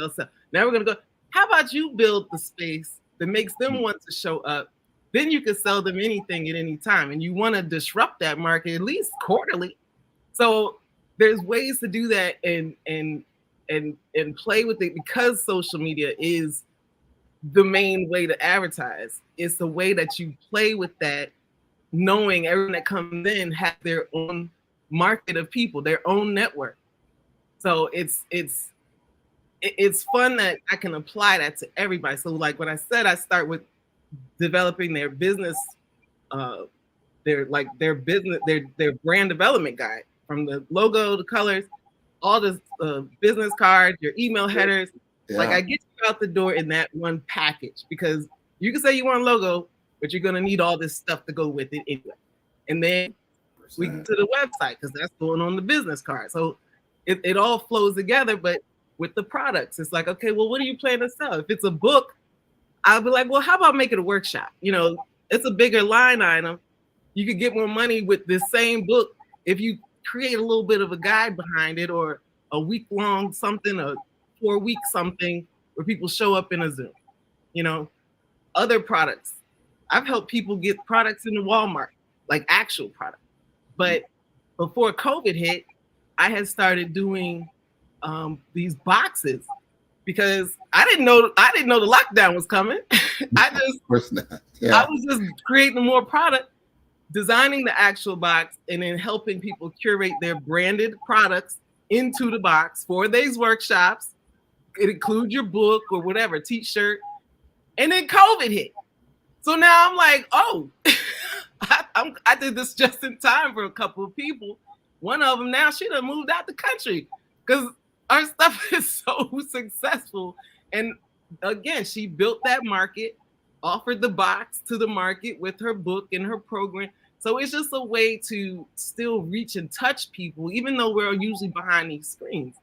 Now we're going to go, how about you build the space that makes them want to show up? Then you can sell them anything at any time. And you want to disrupt that market at least quarterly. So there's ways to do that and play with it, because social media is the main way to advertise. It's the way that you play with that, knowing everyone that comes in has their own market of people, their own network. So it's fun that I can apply that to everybody. So like what I said, I start with developing their business, their brand development guide, from the logo, the colors, all the business cards, your email headers. Yeah. Like I get you out the door in that one package, because you can say you want a logo, but you're gonna need all this stuff to go with it anyway. And then we get to the website, because that's going on the business card. So it all flows together. But with the products, it's like, okay, well, what do you plan to sell? If it's a book, I'll be like, well, how about make it a workshop? You know, it's a bigger line item. You could get more money with this same book if you create a little bit of a guide behind it, or a week-long something, a 4-week something where people show up in a Zoom. You know, other products. I've helped people get products in the Walmart, like actual products. But before COVID hit, I had started doing these boxes, because I didn't know the lockdown was coming. I was just creating more product, designing the actual box, and then helping people curate their branded products into the box for these workshops. It includes your book or whatever, t-shirt. And then COVID hit. So now I'm like, oh, I did this just in time for a couple of people. One of them now, she done moved out the country because our stuff is so successful. And again, she built that market, offered the box to the market with her book and her program. So it's just a way to still reach and touch people, even though we're usually behind these screens.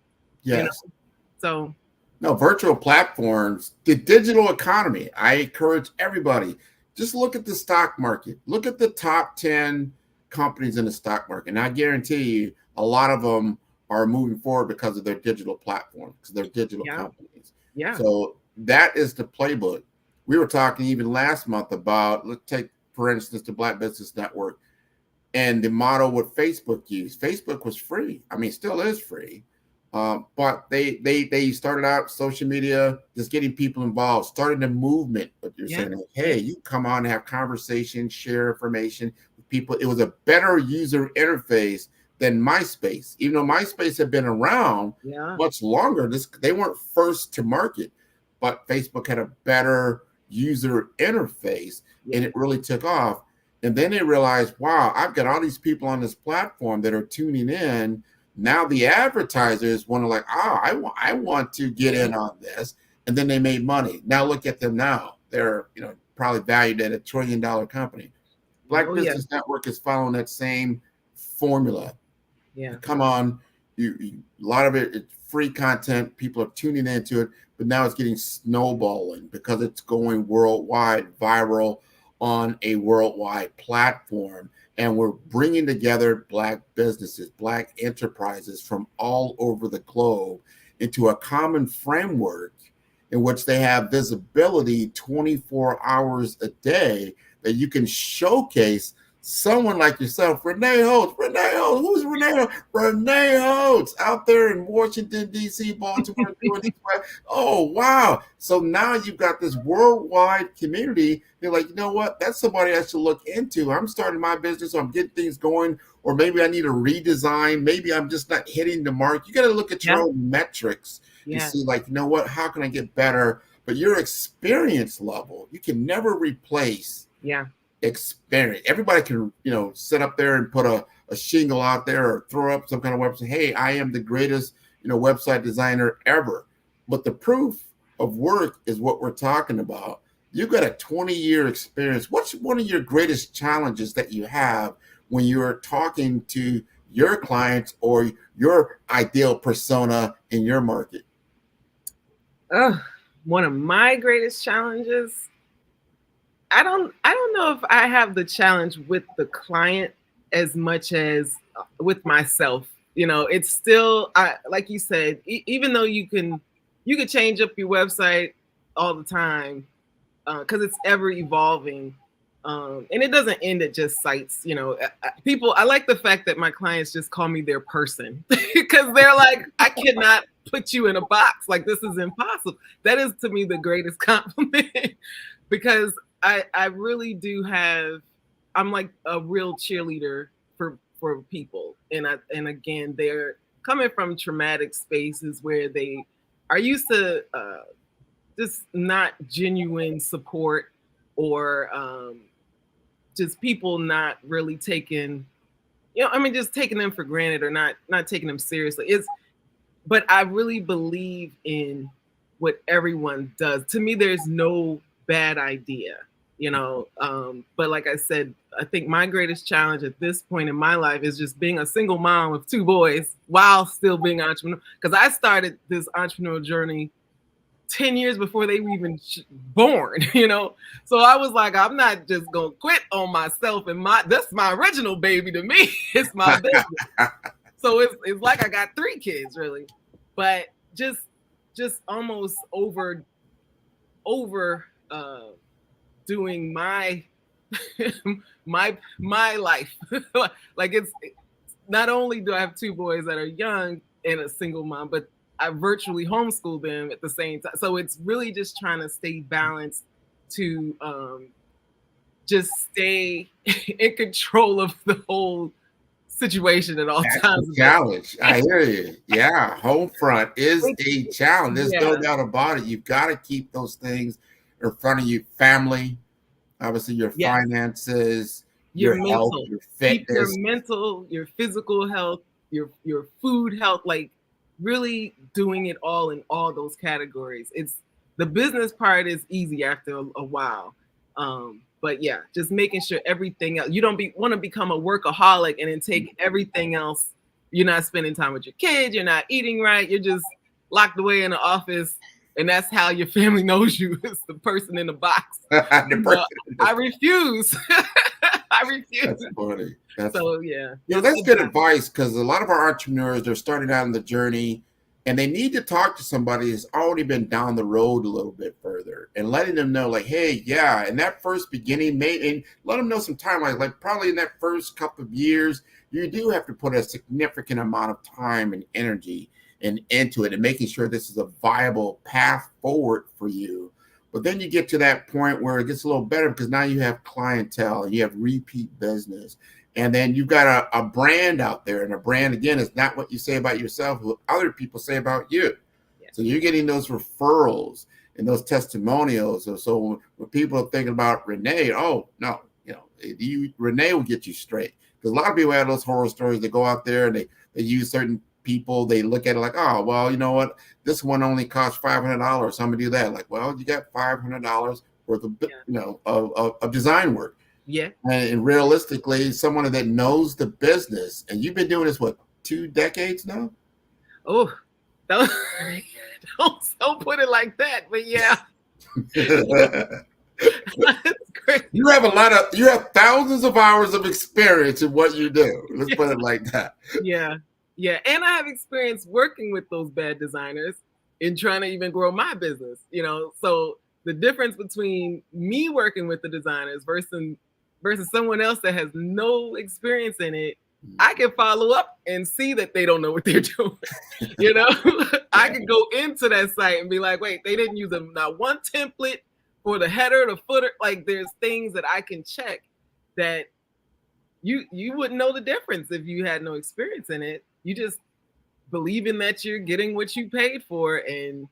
Yes. You know? So. No, virtual platforms, the digital economy. I encourage everybody, just look at the stock market. Look at the top 10 companies in the stock market. And I guarantee you, a lot of them are moving forward because of their digital platforms, because they're digital companies. Yeah. So that is the playbook. We were talking even last month about, let's take, for instance, the Black Business Network and the model what Facebook used. Facebook was free. I mean, still is free. But they started out social media, just getting people involved, starting a movement. But you're saying, like, hey, you come on and have conversations, share information with people. It was a better user interface than MySpace. Even though MySpace had been around much longer, they weren't first to market. But Facebook had a better user interface, and it really took off. And then they realized, wow, I've got all these people on this platform that are tuning in. Now the advertisers want to like, I want to get in on this. And then they made money. Now look at them now. They're, probably valued at $1 trillion company. Black Business Network is following that same formula. Yeah. Come on. A lot of it's free content. People are tuning into it, but now it's getting snowballing because it's going worldwide, viral on a worldwide platform. And we're bringing together Black businesses, Black enterprises from all over the globe into a common framework in which they have visibility 24 hours a day, that you can showcase someone like yourself, Renee Holtz. Renee Holtz, who's Renee Holtz? Renee Holtz out there in Washington, D.C., Baltimore, doing this. Oh, wow. So now you've got this worldwide community. You're like, you know what? That's somebody I should look into. I'm starting my business, or I'm getting things going, or maybe I need a redesign. Maybe I'm just not hitting the mark. You got to look at your own metrics and see, like, you know what? How can I get better? But your experience level, you can never replace experience. Everybody can, sit up there and put a shingle out there or throw up some kind of website. Hey, I am the greatest, website designer ever. But the proof of work is what we're talking about. You've got a 20-year experience. What's one of your greatest challenges that you have when you're talking to your clients or your ideal persona in your market? One of my greatest challenges, I don't know if I have the challenge with the client as much as with myself. It's still, like you said, even though you can change up your website all the time, because it's ever evolving, and it doesn't end at just sites. I like the fact that my clients just call me their person, because they're like, I cannot put you in a box. Like, this is impossible. That is, to me, the greatest compliment, because I really do I'm like a real cheerleader for people. And again, they're coming from traumatic spaces where they are used to just not genuine support, or just people not really taking, just taking them for granted, or not taking them seriously. But I really believe in what everyone does. To me, there's no bad idea, but like I said, I think my greatest challenge at this point in my life is just being a single mom with 2 boys while still being an entrepreneur. Because I started this entrepreneurial journey 10 years before they were even born, So I was like, I'm not just gonna quit on myself, and that's my original baby to me. It's my business. So it's like I got 3 kids, really, but just almost over doing my my life. Like, it's not only do I have 2 boys that are young and a single mom, but I virtually homeschool them at the same time. So it's really just trying to stay balanced to just stay in control of the whole situation at all times. Challenge. I hear you. Yeah, home front is a challenge. There's no doubt about it. You've got to keep those things in front of you. Family, obviously your finances, your health, your fitness, your mental, your physical health, your food health, like really doing it all in all those categories. It's the business part is easy after a while. But yeah, just making sure everything else, you don't want to become a workaholic and then take everything else. You're not spending time with your kids. You're not eating right. You're just locked away in the office. And that's how your family knows you, is the person in the box. I refuse. I refuse. That's funny. That's good advice, because a lot of our entrepreneurs, they're starting out on the journey and they need to talk to somebody who's already been down the road a little bit further, and letting them know, like, hey, yeah, in that first beginning, and let them know some timeline. Like, probably in that first couple of years, you do have to put a significant amount of time and energy into it, and making sure this is a viable path forward for you. But then you get to that point where it gets a little better, because now you have clientele and you have repeat business. And then you've got a brand out there, and a brand, again, is not what you say about yourself, what other people say about you. So you're getting those referrals and those testimonials. So when people are thinking about Renee, oh, no, Renee will get you straight. Because a lot of people have those horror stories. They go out there and they use certain people. They look at it like, oh, well, you know what? This one only costs $500. So I'm going to do that. Like, well, you got $500 worth of, of design work. Yeah. And realistically, someone that knows the business, and you've been doing this, what, 2 decades now? Oh, don't put it like that, but yeah. That's great. You have thousands of hours of experience in what you do. Let's put it like that. Yeah. Yeah. And I have experience working with those bad designers in trying to even grow my business, so the difference between me working with the designers versus versus someone else that has no experience in it, I can follow up and see that they don't know what they're doing. You know, I can go into that site and be like, wait, they didn't use not one template for the header, the footer. Like there's things that I can check that you wouldn't know the difference if you had no experience in it. You just believing that you're getting what you paid for, and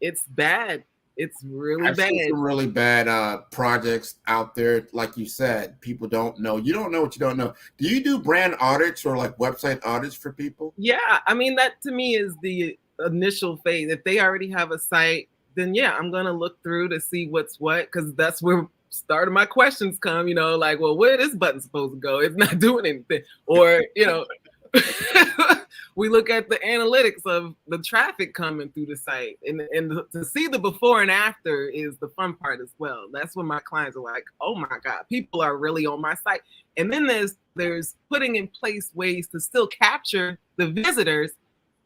it's bad. It's really I've bad. seen some really bad projects out there. Like you said, people don't know. You don't know what you don't know. Do you do brand audits or like website audits for people? Yeah, I mean, that to me is the initial phase. If they already have a site, then yeah, I'm gonna look through to see what's what, because that's where start of my questions come. You know, like, well, where this button supposed to go? It's not doing anything, or you know. We look at the analytics of the traffic coming through the site, and to see the before and after is the fun part as well. That's when my clients are like, oh my God, people are really on my site. And then there's putting in place ways to still capture the visitors,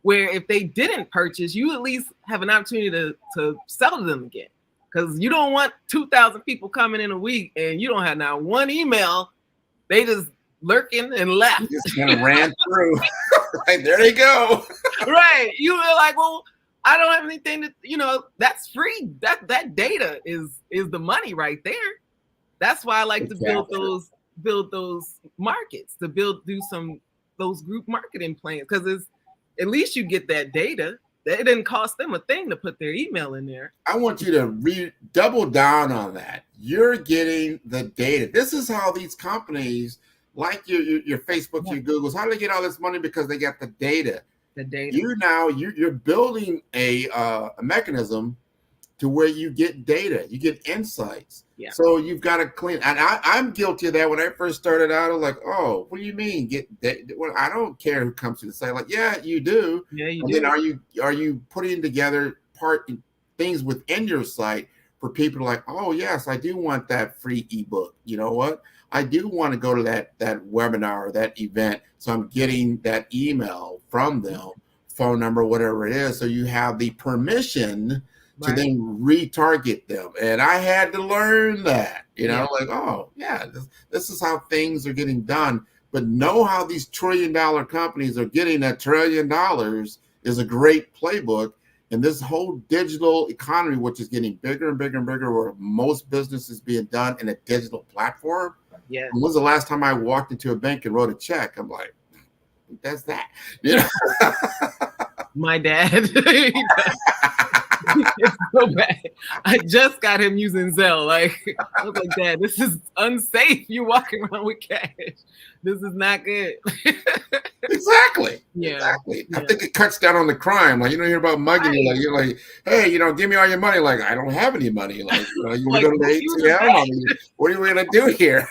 where if they didn't purchase, you at least have an opportunity to sell to them again. Because you don't want 2,000 people coming in a week and you don't have now one email. They just lurking and left. You just kind of ran through. Right, there they go. Right. You were like, well, I don't have anything to, you know, that's free. That data is the money right there. That's why I like to build those markets, to do those group marketing plans, because it's at least you get that data. It didn't cost them a thing to put their email in there. I want you to double down on that. You're getting the data. This is how these companies, like your Facebook, your Googles, how do they get all this money? Because they got the data. The data. You're building a mechanism to where you get data, you get insights. Yeah. So you've got to clean. And I'm guilty of that. When I first started out, I was like, oh, what do you mean get data? Well, I don't care who comes to the site. Like, yeah, you do. Yeah, you and do. Then are you putting together things within your site for people to like, oh yes, I do want that free ebook. You know what? I do want to go to that webinar or that event. So I'm getting that email from them, phone number, whatever it is. So you have the permission to then retarget them. And I had to learn that, you know, like, oh yeah, this is how things are getting done. But know how these $1 trillion companies are getting $1 trillion is a great playbook. And this whole digital economy, which is getting bigger and bigger and bigger, where most business is being done in a digital platform. Yeah. When was the last time I walked into a bank and wrote a check? I'm like, who does that? You know? My dad. It's so bad. I just got him using Zelle. Like, I was like, Dad, this is unsafe. You're walking around with cash. This is not good. Exactly. Yeah. Exactly. I think it cuts down on the crime. Like, you don't hear about mugging. You're like, hey, you know, give me all your money. Like, I don't have any money. Like, you want to go to the ATM? What are we going to do here?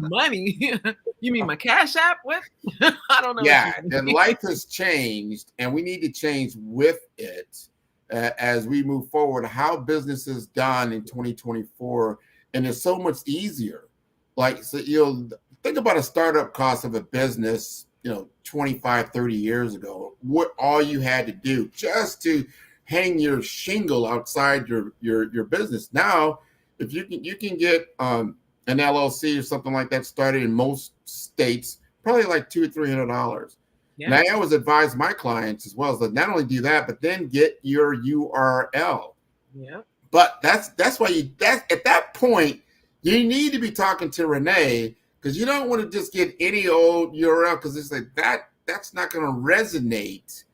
Money? You mean my Cash App? What? I don't know. Yeah. And life has changed, and we need to change with it. As we move forward, how business is done in 2024, and it's so much easier. Like, so, you know, think about a startup cost of a business, you know, 25, 30 years ago, what all you had to do just to hang your shingle outside your business. Now, if you can get an LLC or something like that started in most states, probably like $200 or $300. Yeah. Now, I always advise my clients as well, is not only do that, but then get your URL. Yeah. But that's why at that point, you need to be talking to Renee, because you don't want to just get any old URL, because it's like that's not going to resonate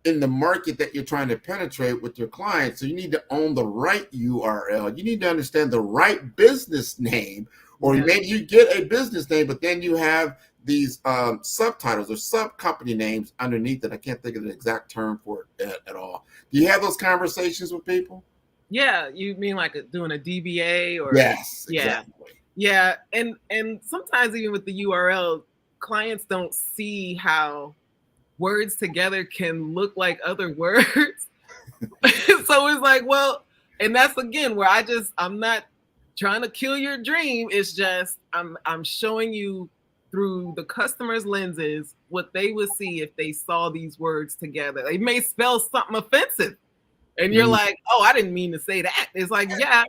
in the market that you're trying to penetrate with your clients. So you need to own the right URL. You need to understand the right business name, or maybe you get a business name, but then you have these subtitles or sub company names underneath it. I can't think of the exact term for it at all. Do you have those conversations with people? Yeah, you mean like doing a DBA or? Yes, exactly. Yeah, and sometimes even with the URL, clients don't see how words together can look like other words. So it's like, well, and that's again where I'm not trying to kill your dream. It's just I'm showing you through the customer's lenses what they would see if they saw these words together. They may spell something offensive, and you're like, oh, I didn't mean to say that. It's like, yeah,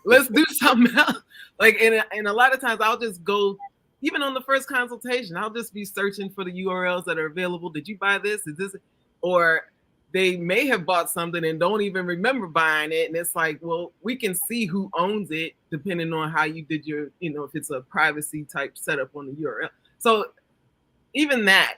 let's do something else. Like, and a lot of times I'll just go, even on the first consultation, I'll just be searching for the URLs that are available. Did you buy this? Is this, or they may have bought something and don't even remember buying it. And it's like, well, we can see who owns it depending on how you did your, if it's a privacy type setup on the URL. So even that,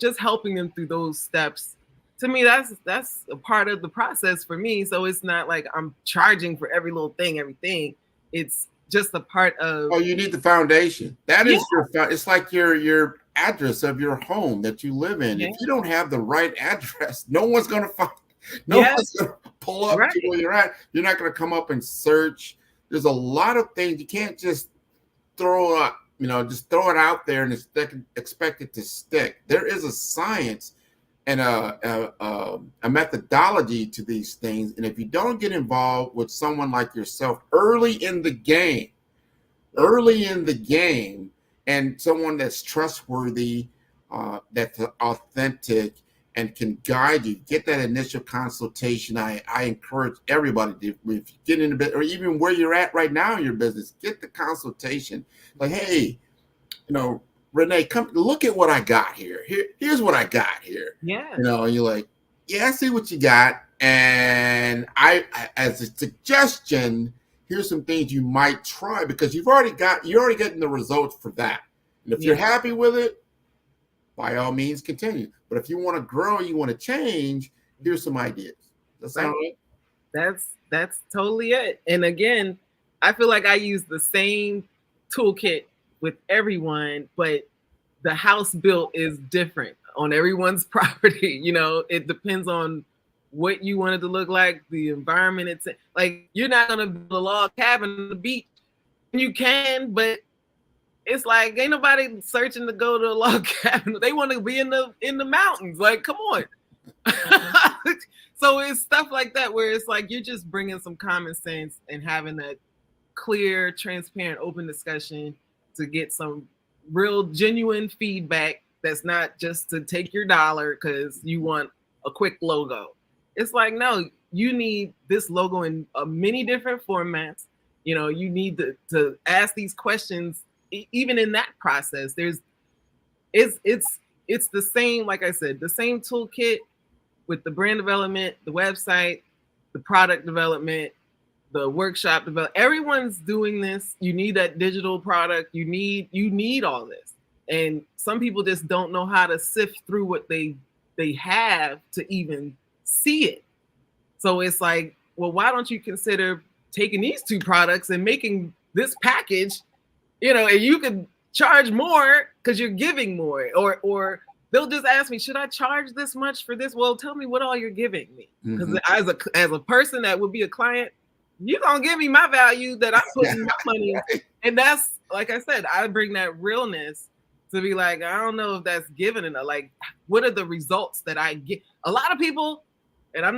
just helping them through those steps, to me, that's a part of the process for me. So it's not like I'm charging for every little thing, everything. It's just a part of. Oh, you need the foundation. That is it's like your address of your home that you live in. Yeah. If you don't have the right address, no one's going to find. One's going to pull up to where you're at. You're not going to come up and search. There's a lot of things you can't just throw up. Just throw it out there and expect it to stick. There is a science and a methodology to these things. And if you don't get involved with someone like yourself early in the game, and someone that's trustworthy, that's authentic, and can guide you, get that initial consultation. I encourage everybody to, if you get in a bit, or even where you're at right now in your business, get the consultation. Like, hey, Renee, come look at what I got here. Here's what I got here. Yeah. And you're like, yeah, I see what you got. And I as a suggestion, here's some things you might try, because you're already getting the results for that. And if you're happy with it, by all means, continue. But if you want to grow, you want to change, here's some ideas. Does that sound right? That's totally it. And again, I feel like I use the same toolkit with everyone, but the house built is different on everyone's property. It depends on what you want it to look like, the environment it's in. Like, you're not gonna build a log cabin on the beach. You can, but it's like ain't nobody searching to go to a log cabin. They want to be in the mountains. Like, come on. So it's stuff like that where it's like you're just bringing some common sense and having a clear, transparent, open discussion to get some real genuine feedback that's not just to take your dollar because you want a quick logo. It's like, no, you need this logo in many different formats. You need to ask these questions. Even in that process, it's the same, like I said, the same toolkit with the brand development, the website, the product development, the workshop development. Everyone's doing this. You need that digital product. You need all this. And some people just don't know how to sift through what they have to even see it. So it's like, well, why don't you consider taking these two products and making this package, and you can charge more because you're giving more, or they'll just ask me, should I charge this much for this? Well, tell me what all you're giving me. Because as a person that would be a client, you're going to give me my value that I'm putting my money in. And that's, like I said, I bring that realness to be like, I don't know if that's given enough. Like, what are the results that I get? A lot of people, and I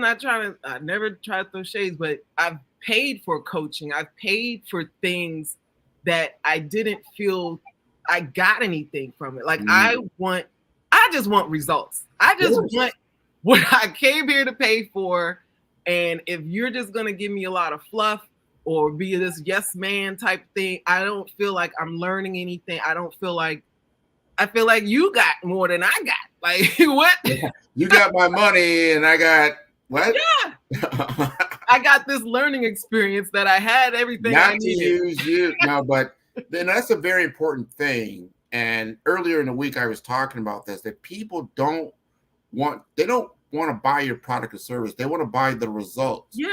never try to throw shades, but I've paid for coaching. I've paid for things that I didn't feel I got anything from it. Like, I just want results. I just want what I came here to pay for. And if you're just going to give me a lot of fluff or be this yes man type thing, I don't feel like I'm learning anything. I feel like you got more than I got. Like, what? Yeah. You got my money and I got what? Yeah. I got this learning experience that I had everything Not I needed. to use you. No, but then that's a very important thing. And earlier in the week, I was talking about this, that people don't want to buy your product or service. They want to buy the results. Yeah.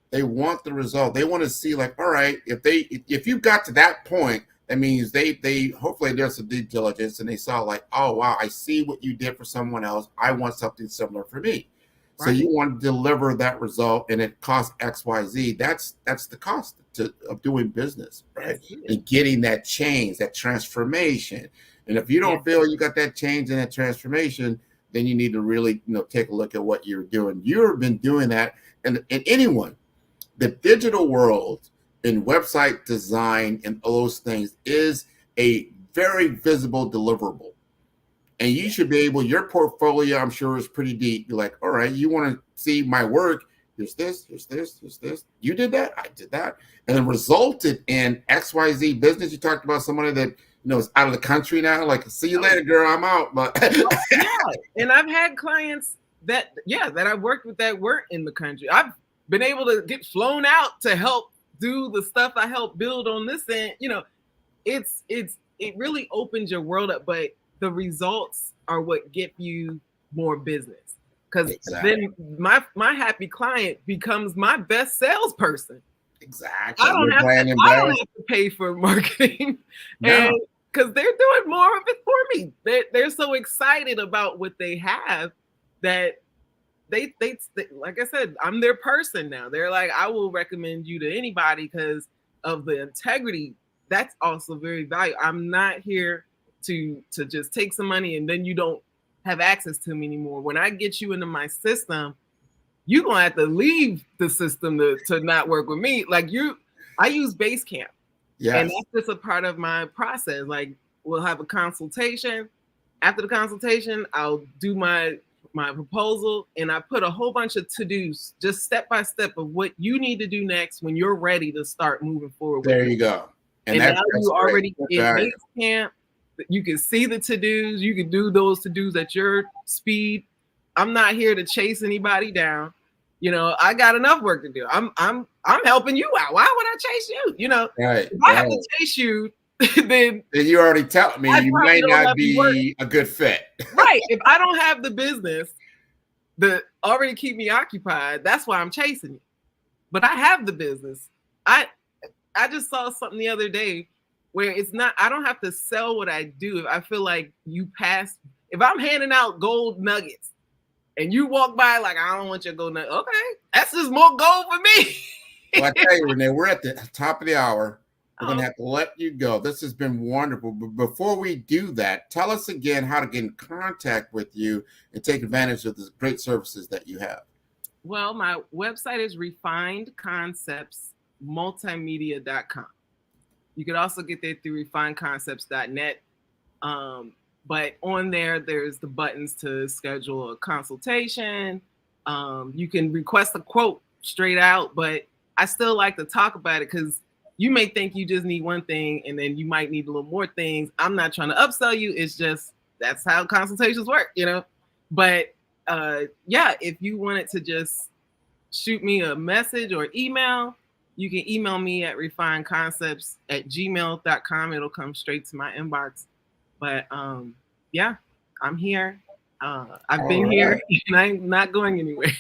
They want the result. They want to see, like, all right, if you got to that point, that means they hopefully there's some due diligence and they saw like, oh wow, I see what you did for someone else. I want something similar for me. Right. So you want to deliver that result and it costs XYZ. That's the cost of doing business, right? And getting that change, that transformation. And if you don't feel you got that change and that transformation, then you need to really, take a look at what you're doing. You've been doing that. And anyone, the digital world in website design and those things is a very visible deliverable. And you should be able, your portfolio, I'm sure, is pretty deep. You're like, all right, you want to see my work, here's this, here's this, here's this. You did that, I did that. And it resulted in XYZ business. You talked about somebody that is out of the country now. Like, see you later, girl, I'm out. But yeah. And I've had clients that I worked with that weren't in the country. I've been able to get flown out to help do the stuff I helped build on this end. It really opens your world up, but the results are what get you more business. Because then my happy client becomes my best salesperson. Exactly. I don't have to pay for marketing, and because they're doing more of it for me. They're so excited about what they have that they like I said, I'm their person now. They're like, I will recommend you to anybody because of the integrity. That's also very valuable. I'm not here to just take some money and then you don't have access to me anymore. When I get you into my system, you're gonna have to leave the system to not work with me. Like I use Basecamp. Yes. And that's just a part of my process. Like we'll have a consultation. After the consultation, I'll do my proposal and I put a whole bunch of to-dos, just step by step of what you need to do next when you're ready to start moving forward. There you go. And now you already in Basecamp. You can see the to-dos. You can do those to-dos at your speed. I'm not here to chase anybody down. I got enough work to do. I'm helping you out. Why would I chase you? Right. If I have to chase you, then you already tell me you may not be a good fit. Right. If I don't have the business that already keep me occupied, that's why I'm chasing you. But I have the business. I just saw something the other day where I don't have to sell what I do. If I feel like if I'm handing out gold nuggets and you walk by like, I don't want your gold nugget. Okay, that's just more gold for me. Well, I tell you, Renee, we're at the top of the hour. We're going to have to let you go. This has been wonderful. But before we do that, tell us again how to get in contact with you and take advantage of the great services that you have. Well, my website is refinedconceptsmultimedia.com. You could also get there through refinedconcepts.net. But on there's the buttons to schedule a consultation. You can request a quote straight out, but I still like to talk about it because you may think you just need one thing and then you might need a little more things. I'm not trying to upsell you. It's just, that's how consultations work, But if you wanted to just shoot me a message or email, you can email me at refinedconcepts@gmail.com. It'll come straight to my inbox. But I'm here. I've been here and I'm not going anywhere.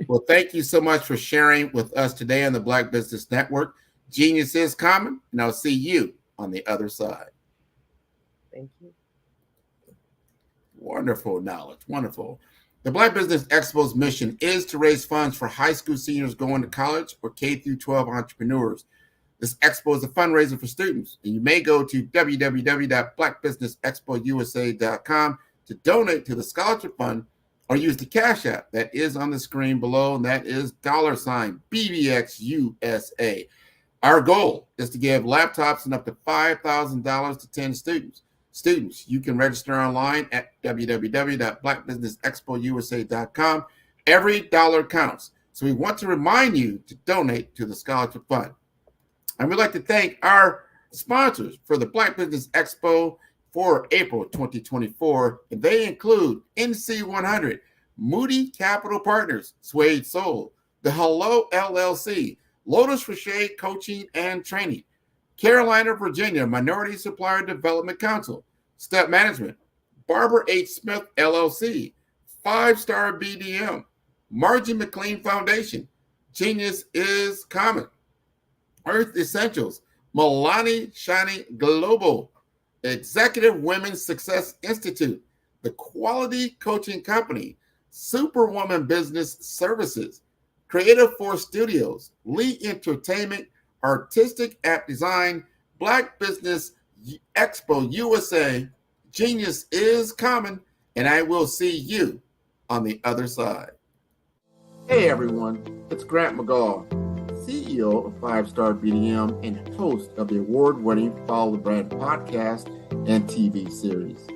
Well, thank you so much for sharing with us today on the Black Business Network. Genius is common, and I'll see you on the other side. Thank you. Wonderful knowledge. Wonderful. The Black Business Expo's mission is to raise funds for high school seniors going to college or K-12 entrepreneurs. This expo is a fundraiser for students, and you may go to www.blackbusinessexpousa.com to donate to the scholarship fund or use the Cash App that is on the screen below, and that is $BBXUSA. Our goal is to give laptops and up to $5,000 to 10 students. Students, you can register online at www.blackbusinessexpousa.com. Every dollar counts. So we want to remind you to donate to the scholarship fund. And we'd like to thank our sponsors for the Black Business Expo for April 2024. And they include NC100, Moody Capital Partners, Suede Soul, The Hello LLC, Lotus Rocher Coaching and Training, Carolina, Virginia Minority Supplier Development Council, Step Management, Barbara H. Smith LLC, 5-Star BDM, Margie McLean Foundation, Genius is Common, Earth Essentials, Milani Shani Global, Executive Women's Success Institute, The Quality Coaching Company, Superwoman Business Services, Creative Force Studios, Lee Entertainment, Artistic App Design, Black Business Expo USA, Genius is Common, and I will see you on the other side. Hey everyone, it's Grant McGaw, CEO of 5-Star BDM and host of the award-winning Follow the Brand podcast and TV series,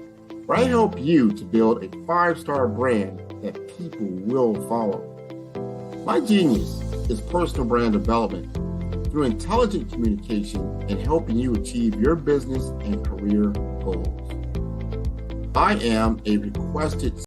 where I help you to build a 5-star brand that people will follow. My genius is personal brand development through intelligent communication and helping you achieve your business and career goals. I am a requested